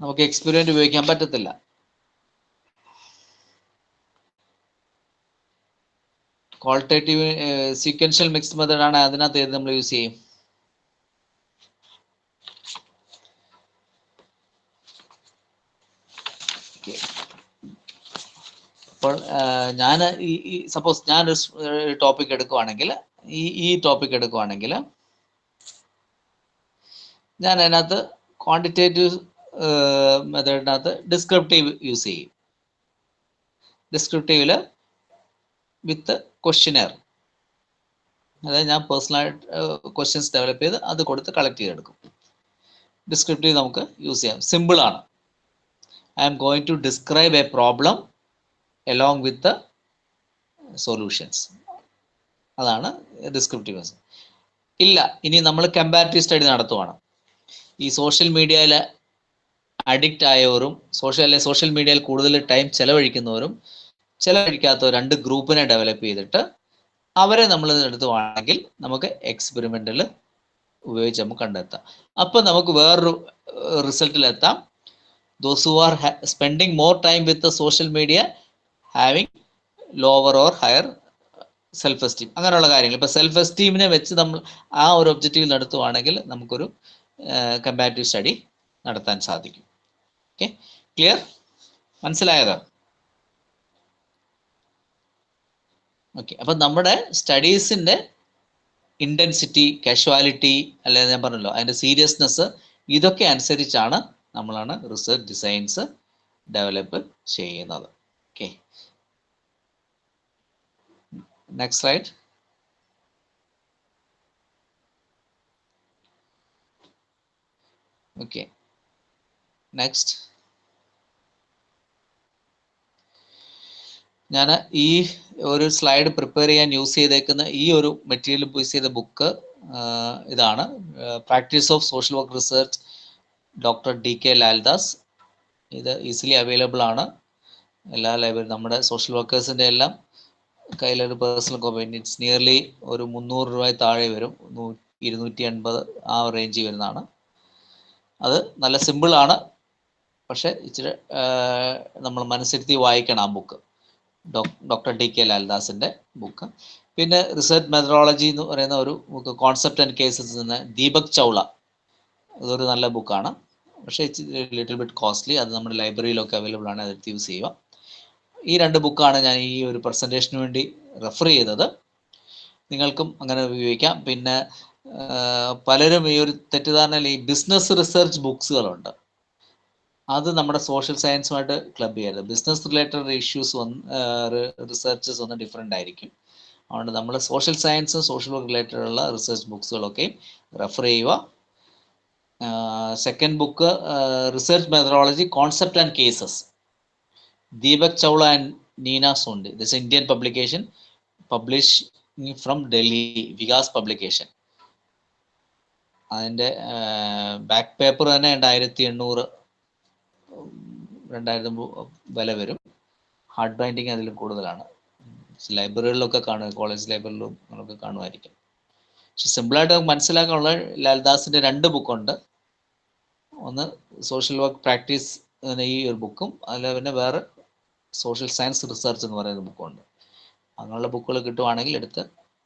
[SPEAKER 4] നമുക്ക് എക്സ്പെരിമെന്റ് ഉപയോഗിക്കാൻ പറ്റത്തില്ല. ക്വാളിറ്റേറ്റീവ് സീക്വൻഷ്യൽ മിക്സ്ഡ് മെത്തേഡ് ആണ്, അതിനകത്ത് ഏത് നമ്മൾ യൂസ് ചെയ്യും? അപ്പോൾ ഞാൻ ഈ സപ്പോസ് ഞാനൊരു ടോപ്പിക് എടുക്കുവാണെങ്കിൽ ഈ ടോപ്പിക് എടുക്കുവാണെങ്കിൽ ഞാൻ അതിനകത്ത് ക്വാണ്ടിറ്റേറ്റീവ് മെത്തേഡിനകത്ത് ഡിസ്ക്രിപ്റ്റീവ് യൂസ് ചെയ്യും. ഡിസ്ക്രിപ്റ്റീവില് വിത്ത് ക്വസ്റ്റ്യനെയർ, അതായത് ഞാൻ പേഴ്സണലായിട്ട് ക്വസ്റ്റ്യൻസ് ഡെവലപ്പ് ചെയ്ത് അത് കൊടുത്ത് കളക്ട് ചെയ്തെടുക്കും. ഡിസ്ക്രിപ്റ്റീവ് നമുക്ക് യൂസ് ചെയ്യാം, സിമ്പിളാണ്. I am going to describe a problem along with the solutions. അതാണ് ഡിസ്ക്രിപ്റ്റീവ്. ഇല്ല, ഇനി നമ്മൾ കമ്പാരിറ്റീവ് സ്റ്റഡി നടത്തുവാണ്. ഈ സോഷ്യൽ മീഡിയയിൽ അഡിക്റ്റ് ആയവരും സോഷ്യൽ മീഡിയയിൽ കൂടുതൽ ടൈം ചെലവഴിക്കുന്നവരും ചെലവഴിക്കാത്തവരും രണ്ട് ഗ്രൂപ്പിനെ ഡെവലപ്പ് ചെയ്തിട്ട് അവരെ നമ്മൾ എടുത്തുവാണെങ്കിൽ നമുക്ക് എക്സ്പെരിമെന്റിൽ ഉപയോഗിച്ച് നമുക്ക് കണ്ടെത്താം. അപ്പം നമുക്ക് വേറൊരു റിസൾട്ടിലെത്താം. Those who are spending more time with social media having lower or higher self esteem, അങ്ങനെയുള്ള കാര്യങ്ങൾ. ഇപ്പോൾ സെൽഫ് എസ്റ്റീമിനെ വെച്ച് നമ്മൾ ആ ഒരു ഒബ്ജക്റ്റീവ് നടത്തുവാണെങ്കിൽ നമുക്കൊരു കമ്പാരിറ്റീവ് സ്റ്റഡി നടത്താൻ സാധിക്കും. Okay, clear? മനസ്സിലായതോ? ഓക്കെ, അപ്പം നമ്മുടെ സ്റ്റഡീസിൻ്റെ ഇൻറ്റൻസിറ്റി, കാഷ്വാലിറ്റി, അല്ലെങ്കിൽ ഞാൻ പറഞ്ഞല്ലോ അതിൻ്റെ സീരിയസ്നെസ്, ഇതൊക്കെ അനുസരിച്ചാണ് നമ്മളാണ് റിസർച്ച് ഡിസൈൻസ് ഡെവലപ്പ് ചെയ്യുന്നത്. Okay, next slide. Okay, next. ഞാൻ ഈ ഒരു സ്ലൈഡ് പ്രിപ്പയർ ചെയ്യാൻ യൂസ് ചെയ്തേക്കുന്ന ഈ ഒരു മെറ്റീരിയൽ യൂസ് ചെയ്ത ബുക്ക് ഇതാണ്, practice of social work research, doctor DK ലാൽദാസ്. ഇത് ഈസിലി അവൈലബിൾ ആണ് എല്ലാ ലൈബ്രറി, നമ്മുടെ സോഷ്യൽ വർക്കേഴ്സിൻ്റെ എല്ലാം കയ്യിലൊരു പേഴ്സണൽ കോപ്പി. ഇറ്റ്സ് നിയർലി ഒരു 300 രൂപ താഴെ വരും, 280 ആ റേഞ്ചിൽ വരുന്നതാണ്. അത് നല്ല സിമ്പിളാണ്, പക്ഷേ ഇച്ചിരി നമ്മൾ മനസ്സിരുത്തി വായിക്കണം ആ ബുക്ക്, ഡോക്ടർ DK ലാൽദാസിൻ്റെ ബുക്ക്. പിന്നെ റിസർച്ച് മെത്തഡോളജി എന്ന് പറയുന്ന ഒരു ബുക്ക്, കോൺസെപ്റ്റ് ആൻഡ് കേസസ് നിന്ന് ദീപക് ചൗള, അതൊരു നല്ല ബുക്കാണ്, പക്ഷേ ഇറ്റ്സ് ലിറ്റിൽ ബിറ്റ് കോസ്റ്റ്ലി. അത് നമ്മുടെ ലൈബ്രറിയിലൊക്കെ അവൈലബിൾ ആണ്, അതെടുത്ത് യൂസ് ചെയ്യുക. ഈ രണ്ട് ബുക്കാണ് ഞാൻ ഈ ഒരു പ്രസൻറ്റേഷന് വേണ്ടി റെഫർ ചെയ്തത്. നിങ്ങൾക്കും അങ്ങനെ ഉപയോഗിക്കാം. പിന്നെ പലരും ഈ ഒരു തെറ്റിദ്ധാരണയിൽ ഈ ബിസിനസ് റിസർച്ച് ബുക്സുകളുണ്ട്, അത് നമ്മുടെ സോഷ്യൽ സയൻസുമായിട്ട് ക്ലബ് ചെയ്യരുത്. ബിസിനസ് റിലേറ്റഡ് ഇഷ്യൂസ് റിസർച്ചസ് ഒന്ന് ഡിഫറെൻ്റ് ആയിരിക്കും. അതുകൊണ്ട് നമ്മൾ social science, social work related ഉള്ള റിസർച്ച് ബുക്സുകളൊക്കെ റെഫർ ചെയ്യുക. Second book research methodology, concept and cases, Deepak Chawla and Neena Sondi. This is Indian publication, published from Delhi, Vikas publication. അതിൻ്റെ back paper തന്നെ 1800-2000 വില വരും. Hard binding അതിലും കൂടുതലാണ്. ലൈബ്രറികളിലൊക്കെ കാണുക, college ലൈബ്രറിയിലും അങ്ങനെയൊക്കെ കാണുമായിരിക്കും. പക്ഷെ സിമ്പിളായിട്ട് മനസ്സിലാക്കാനുള്ള ലാൽദാസിൻ്റെ 2 ബുക്കുണ്ട്. ഒന്ന് സോഷ്യൽ വർക്ക് പ്രാക്ടീസ് ഈ ഒരു ബുക്കും, അതിൽ പിന്നെ വേറെ സോഷ്യൽ സയൻസ് റിസർച്ച് എന്ന് പറയുന്ന ബുക്കുണ്ട്. അങ്ങനെയുള്ള ബുക്കുകൾ കിട്ടുവാണെങ്കിൽ എടുത്ത്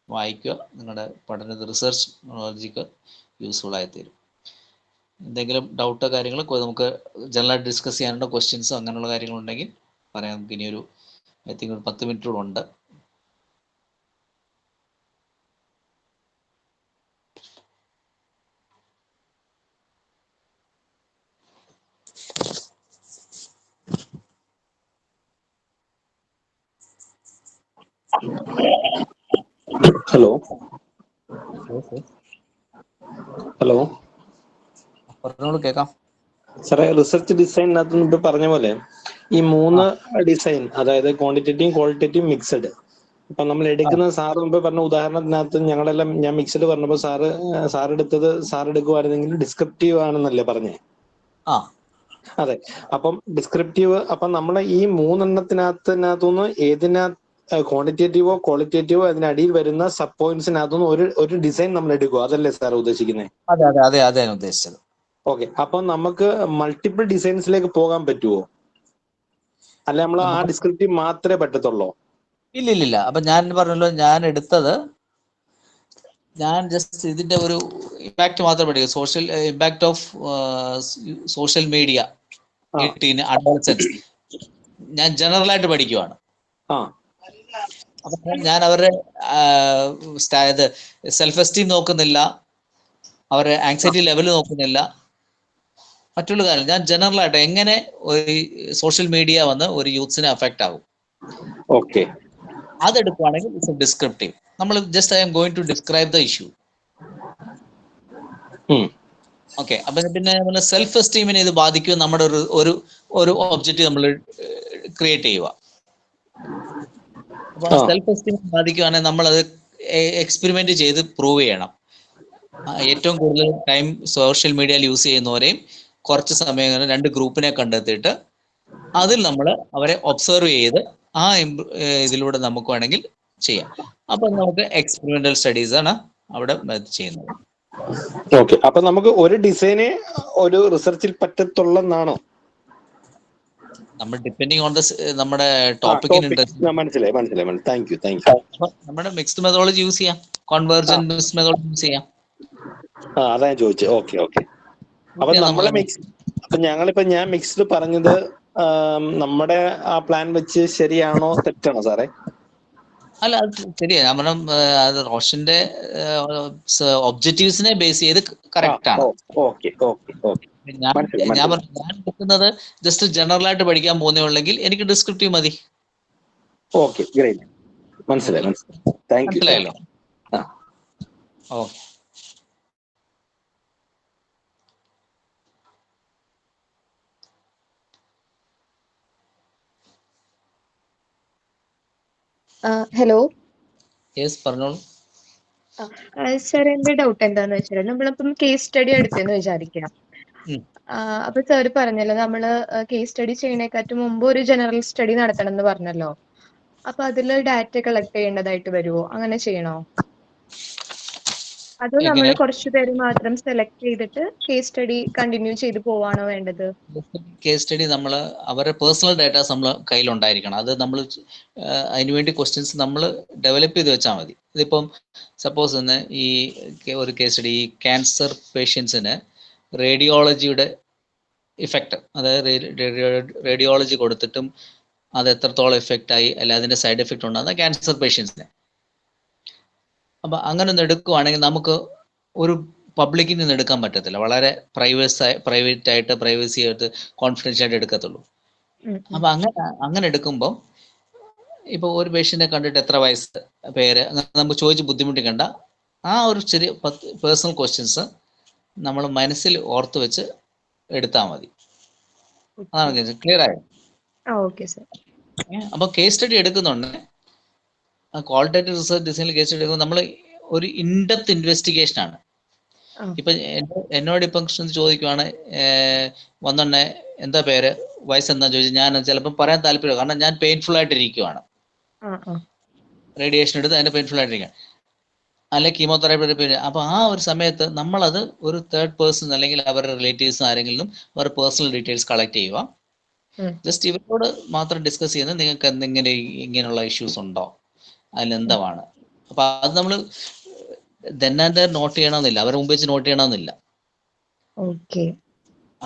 [SPEAKER 4] വായിക്കുക, നിങ്ങളുടെ പഠന റിസർച്ച് നോളജിക്ക് യൂസ്ഫുൾ ആയിത്തീരും. എന്തെങ്കിലും ഡൗട്ടോ കാര്യങ്ങൾ നമുക്ക് ജനറലായിട്ട് ഡിസ്കസ് ചെയ്യാനുള്ള ക്വസ്റ്റ്യൻസോ അങ്ങനെയുള്ള കാര്യങ്ങളുണ്ടെങ്കിൽ പറയാം. നമുക്ക് ഇനിയൊരു ഐ തിങ്ക് ഒരു 10 മിനിറ്റ് കൂടെ ഉണ്ട്.
[SPEAKER 2] ഹലോ ഹലോ
[SPEAKER 4] പറഞ്ഞോളൂ, കേൾക്കാം.
[SPEAKER 8] സാറേ റിസർച്ച് ഡിസൈനിനകത്ത് ഇപ്പൊ പറഞ്ഞ പോലെ ഈ 3 ഡിസൈൻ, അതായത് ക്വാണ്ടിറ്റേറ്റീവ് ക്വാളിറ്റേറ്റീവ് മിക്സഡ്, ഇപ്പൊ നമ്മൾ എടുക്കുന്ന സാറ് മുമ്പ് പറഞ്ഞ ഉദാഹരണത്തിനകത്ത് ഞങ്ങളെല്ലാം ഞാൻ മിക്സഡ് പറഞ്ഞപ്പോ സാർ എടുക്കുവായിരുന്നെങ്കിൽ ഡിസ്ക്രിപ്റ്റീവ് ആണെന്നല്ലേ പറഞ്ഞേ? അതെ. അപ്പം ഡിസ്ക്രിപ്റ്റീവ്, അപ്പം നമ്മളെ ഈ 3 എണ്ണത്തിനകത്തുനിന്ന് ക്വാണ്ടിറ്റേറ്റീവോ ക്വാളിറ്റേറ്റീവോ അതിനടിയിൽ വരുന്ന സബ് പോയിന്റ്സിനകത്തുനിന്ന് ഒരു ഡിസൈൻ നമ്മൾ എടുക്കുക, അതല്ലേ സാർ ഉദ്ദേശിക്കുന്നത്?
[SPEAKER 4] അതെ ഉദ്ദേശിച്ചത്.
[SPEAKER 8] ഓക്കെ. അപ്പൊ നമുക്ക് മൾട്ടിപ്പിൾ ഡിസൈൻസിലേക്ക് പോകാൻ പറ്റുമോ? അല്ല നമ്മൾ ആ ഡിസ്ക്രിപ്റ്റീവ് മാത്രമേ പറ്റത്തുള്ളൂ?
[SPEAKER 4] ഇല്ല. അപ്പൊ ഞാൻ പറഞ്ഞല്ലോ, ഞാൻ ജസ്റ്റ് ഇതിന്റെ ഒരു ഇമ്പാക്ട് മാത്രം പഠിക്കുക. Social impact of social media adolescence ഞാൻ ജനറൽ ആയിട്ട് പഠിക്കുവാണ്. അപ്പൊ ഞാൻ അവരുടെ സെൽഫ് എസ്റ്റീം നോക്കുന്നില്ല, അവരുടെ ആങ്സൈറ്റി ലെവൽ നോക്കുന്നില്ല, മറ്റുള്ള കാര്യം. ഞാൻ ജനറൽ ആയിട്ട് എങ്ങനെ ഒരു സോഷ്യൽ മീഡിയ വന്ന് ഒരു യൂത്ത്സിനെ അഫക്റ്റ് ആകും,
[SPEAKER 8] ഓക്കെ,
[SPEAKER 4] അതെടുക്കുവാണെങ്കിൽ ഇറ്റ്സ് എ ഡിസ്ക്രിപ്റ്റീവ്. നമ്മൾ just I'm going to describe the issue. Okay. അപ്പൊ പിന്നെ സെൽഫ് എസ്റ്റീമിനെ ഇത് ബാധിക്കും. നമ്മുടെ ഒരു ഒബ്ജക്റ്റീവ് നമ്മൾ ക്രിയേറ്റ് ചെയ്യുക. അപ്പൊ സെൽഫ് എസ്റ്റീം ബാധിക്കുകയാണെങ്കിൽ നമ്മളത് എക്സ്പെരിമെന്റ് ചെയ്ത് പ്രൂവ് ചെയ്യണം. ഏറ്റവും കൂടുതൽ ടൈം സോഷ്യൽ മീഡിയയിൽ യൂസ് ചെയ്യുന്നവരെയും കുറച്ച് സമയം 2 ഗ്രൂപ്പിനെ കണ്ടെത്തിയിട്ട് അതിൽ നമ്മൾ അവരെ ഒബ്സർവ് ചെയ്ത് ഇതിലൂടെ നമുക്ക് വേണമെങ്കിൽ ചെയ്യാം. അപ്പൊ നമുക്ക് എക്സ്പെരിമെന്റൽ സ്റ്റഡീസ് ആണ് അവിടെ ചെയ്യുന്നത്.
[SPEAKER 8] ഓക്കെ. അപ്പൊ നമുക്ക് ഒരു ഡിസൈനെ ഒരു റിസർച്ചിൽ പറ്റത്തുള്ളെന്നാണോ?
[SPEAKER 4] നമ്മൾ ഡിപ്പെൻഡിങ് ഓൺ നമ്മുടെ ടോപ്പിക്കിന് ഇൻട്രസ്റ്റ്.
[SPEAKER 8] മനസ്സിലായി. Thank you.
[SPEAKER 4] അപ്പൊ നമ്മുടെ മിക്സ്ഡ് മെത്തോളജി യൂസ് ചെയ്യാം, കോൺവെർജന്റ് മിക്സ്ഡ് മെത്തോളജി യൂസ് ചെയ്യാം.
[SPEAKER 8] അതാ ഞാൻ ചോദിച്ചത്. ഓക്കെ. അപ്പൊ ഞാൻ മിക്സ്ഡ് പറഞ്ഞത് നമ്മുടെ ആ പ്ലാൻ വെച്ച് ശരിയാണോ തെറ്റാണോ സാറേ?
[SPEAKER 4] അല്ല, അത് ശരിയാ. ഞാൻ പറഞ്ഞ അത് റോഷന്റെ ഒബ്ജക്റ്റീവ്സിനെ ബേസ് ചെയ്ത് കറക്റ്റ് ആണ്. ഞാൻ എടുക്കുന്നത് ജസ്റ്റ് ജനറൽ ആയിട്ട് പഠിക്കാൻ പോകുന്നേ ഉള്ളെങ്കിൽ എനിക്ക് ഡിസ്ക്രിപ്റ്റീവ് മതി.
[SPEAKER 8] Okay, great. മനസ്സിലായല്ലോ.
[SPEAKER 4] ഓക്കെ.
[SPEAKER 9] ഹലോ.
[SPEAKER 4] യെസ്, പറഞ്ഞോളൂ.
[SPEAKER 9] സാർ, എന്റെ ഡൗട്ട് എന്താന്ന് വെച്ചാൽ, നമ്മളിപ്പം കേസ് സ്റ്റഡി എടുത്തെന്ന് വിചാരിക്കാം. അപ്പൊ സാർ പറഞ്ഞല്ലോ, നമ്മള് കേസ് സ്റ്റഡി ചെയ്യണേക്കാട്ടും മുമ്പ് ഒരു ജനറൽ സ്റ്റഡി നടത്തണം എന്ന് പറഞ്ഞല്ലോ. അപ്പൊ അതില് ഡാറ്റ കളക്ട് ചെയ്യേണ്ടതായിട്ട് വരുമോ? അങ്ങനെ ചെയ്യണോ? അതോ നമ്മൾ കുറച്ചു പേര് മാത്രം സെലക്ട് ചെയ്തിട്ട് കേസ് സ്റ്റഡി കണ്ടിന്യൂ ചെയ്ത് പോവാണോ വേണ്ടത്?
[SPEAKER 4] കേസ് സ്റ്റഡി നമ്മൾ അവരുടെ പേഴ്സണൽ ഡാറ്റാസ് നമ്മൾ കയ്യിലുണ്ടായിരിക്കണം. അത് നമ്മൾ അതിനുവേണ്ടി ക്വസ്റ്റ്യൻസ് നമ്മൾ ഡെവലപ്പ് ചെയ്ത് വെച്ചാൽ മതി. ഇതിപ്പം സപ്പോസ് തന്നെ ഈ ഒരു കേസ് സ്റ്റഡി, ഈ ക്യാൻസർ പേഷ്യൻസിന് റേഡിയോളജിയുടെ ഇഫക്റ്റ്, അതായത് റേഡിയോളജി കൊടുത്തിട്ടും അത് എത്രത്തോളം എഫക്റ്റ് ആയി, അല്ല അതിൻ്റെ സൈഡ് എഫക്റ്റ് ഉണ്ടാകുന്ന ക്യാൻസർ പേഷ്യൻസിന്. അപ്പം അങ്ങനെ ഒന്ന് എടുക്കുവാണെങ്കിൽ നമുക്ക് ഒരു പബ്ലിക്കിൽ നിന്ന് എടുക്കാൻ പറ്റത്തില്ല. വളരെ പ്രൈവറ്റ് ആയിട്ട് പ്രൈവസി ആയിട്ട് കോൺഫിഡൻഷ്യൽ ആയിട്ട് എടുക്കത്തുള്ളൂ. അപ്പം അങ്ങനെ എടുക്കുമ്പോൾ ഇപ്പോൾ ഒരു പേഷ്യൻറ്റിനെ കണ്ടിട്ട് എത്ര വയസ്സ്, പേര്, നമുക്ക് ചോദിച്ച് ബുദ്ധിമുട്ടിക്കണ്ട. ആ ഒരു ചെറിയ പേഴ്സണൽ ക്വസ്റ്റ്യൻസ് നമ്മൾ മനസ്സിൽ ഓർത്ത് വെച്ച് എടുത്താൽ മതി. അതാണ്. ക്ലിയർ ആയോ? അപ്പോൾ കേസ് സ്റ്റഡി എടുക്കുന്നുണ്ട്, ക്വാളിറ്റേറ്റീവ് റിസർച്ച് ഡിസൈനിൽ കേസ് സ്റ്റഡി എടുക്കുമ്പോൾ നമ്മൾ ഒരു ഇൻഡെപ്ത് ഇൻവെസ്റ്റിഗേഷൻ ആണ്. ഇപ്പൊ എന്നോട് ഇപ്പം ചോദിക്കുവാണ്, വന്നോണ്ടേ എന്താ പേര്, വയസ്സെന്താ ചോദിച്ചു, ഞാൻ ചിലപ്പോൾ പറയാൻ താല്പര്യം, കാരണം ഞാൻ പെയിൻഫുൾ ആയിട്ടിരിക്കുവാണ്, റേഡിയേഷൻ എടുത്ത് അതിന്റെ പെയിൻഫുൾ ആയിട്ടിരിക്കുകയാണ്, അല്ലെ കീമോതെറാപ്പി. അപ്പൊ ആ ഒരു സമയത്ത് നമ്മളത് ഒരു തേർഡ് പേഴ്സൺ അല്ലെങ്കിൽ അവരുടെ റിലേറ്റീവ്സ് ആരെങ്കിലും അവരുടെ പേഴ്സണൽ ഡീറ്റെയിൽസ് കളക്ട് ചെയ്യുക. ജസ്റ്റ് ഇവരോട് മാത്രം ഡിസ്കസ് ചെയ്യുന്നത്, നിങ്ങൾക്ക് എന്തെങ്കിലും ഇങ്ങനെയുള്ള ഇഷ്യൂസ് ഉണ്ടോ, അതിലെന്താണ്. അപ്പൊ അത് നമ്മൾ തന്നെ നോട്ട് ചെയ്യണമെന്നില്ല, അവരെ മുമ്പ് വെച്ച് നോട്ട് ചെയ്യണമെന്നില്ല.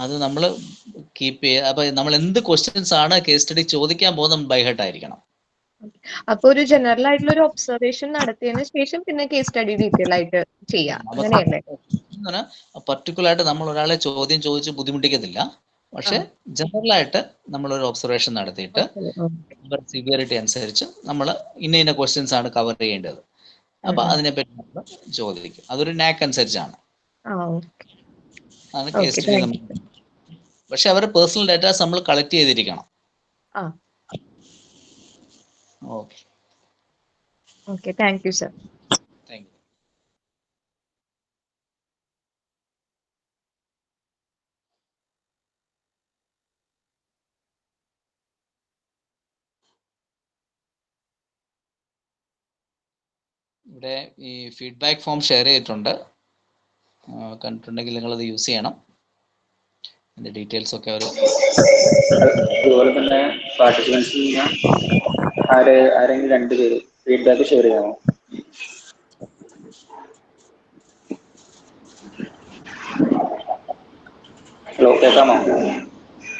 [SPEAKER 4] അത് നമ്മൾ കീപ്പ് ചെയ്യുക. അപ്പൊ നമ്മൾ എന്ത് ക്വസ്റ്റ്യൻസ് ആണ് കേസ് സ്റ്റഡി ചോദിക്കാൻ പോകുന്നത് ബൈ ഹാർട്ട് ആയിരിക്കണം.
[SPEAKER 9] അപ്പൊ ഒരു ജനറൽ ആയിട്ടുള്ള ഒരു ഒബ്സർവേഷൻ നടത്തിയതിനു ശേഷം പിന്നെ കേസ് സ്റ്റഡി ഡീറ്റെയിൽ ആയിട്ട് ചെയ്യാം, അങ്ങനെയല്ലേ?
[SPEAKER 4] പർട്ടിക്കുലർ ആയിട്ട് നമ്മൾ ഒരാളെ ചോദ്യം ചോദിച്ച് ബുദ്ധിമുട്ടിക്കത്തില്ല. പക്ഷെ ജനറൽ ആയിട്ട് നമ്മളൊരു ഒബ്സർവേഷൻ നടത്തിയിട്ട് സിവിയറിറ്റി അനുസരിച്ച് നമ്മൾ ഇന്ന ക്വസ്റ്റ്യൻസ് ആണ് കവർ ചെയ്യേണ്ടത്. അപ്പൊ അതിനെപ്പറ്റി നമ്മൾ ചോദിക്കും. അതൊരു നാക്ക് അനുസരിച്ചാണ്. കേസ് സ്റ്റഡി പക്ഷെ അവരുടെ പേഴ്സണൽ ഡാറ്റാസ് നമ്മൾ കളക്ട് ചെയ്തിരിക്കണം.
[SPEAKER 9] ആ
[SPEAKER 4] okay,
[SPEAKER 9] okay, thank you sir.
[SPEAKER 4] Thank you. ഇവിടെ ഈ ഫീഡ്ബാക്ക് ഫോം ഷെയർ ചെയ്തിട്ടുണ്ട്, കണ്ടിട്ടുണ്ടെങ്കിൽ നിങ്ങളത് യൂസ് ചെയ്യണം. അതിൻ്റെ ഡീറ്റെയിൽസ് ഒക്കെ അവർ
[SPEAKER 2] അതുപോലെ തന്നെ പാർട്ടിസിപ്പൻസിൽ ആരെങ്കിലും 2 പേര് ഫീഡ്ബാക്ക് ഷെയർ ചെയ്യാമോ? ഹലോ, കേൾക്കാമോ?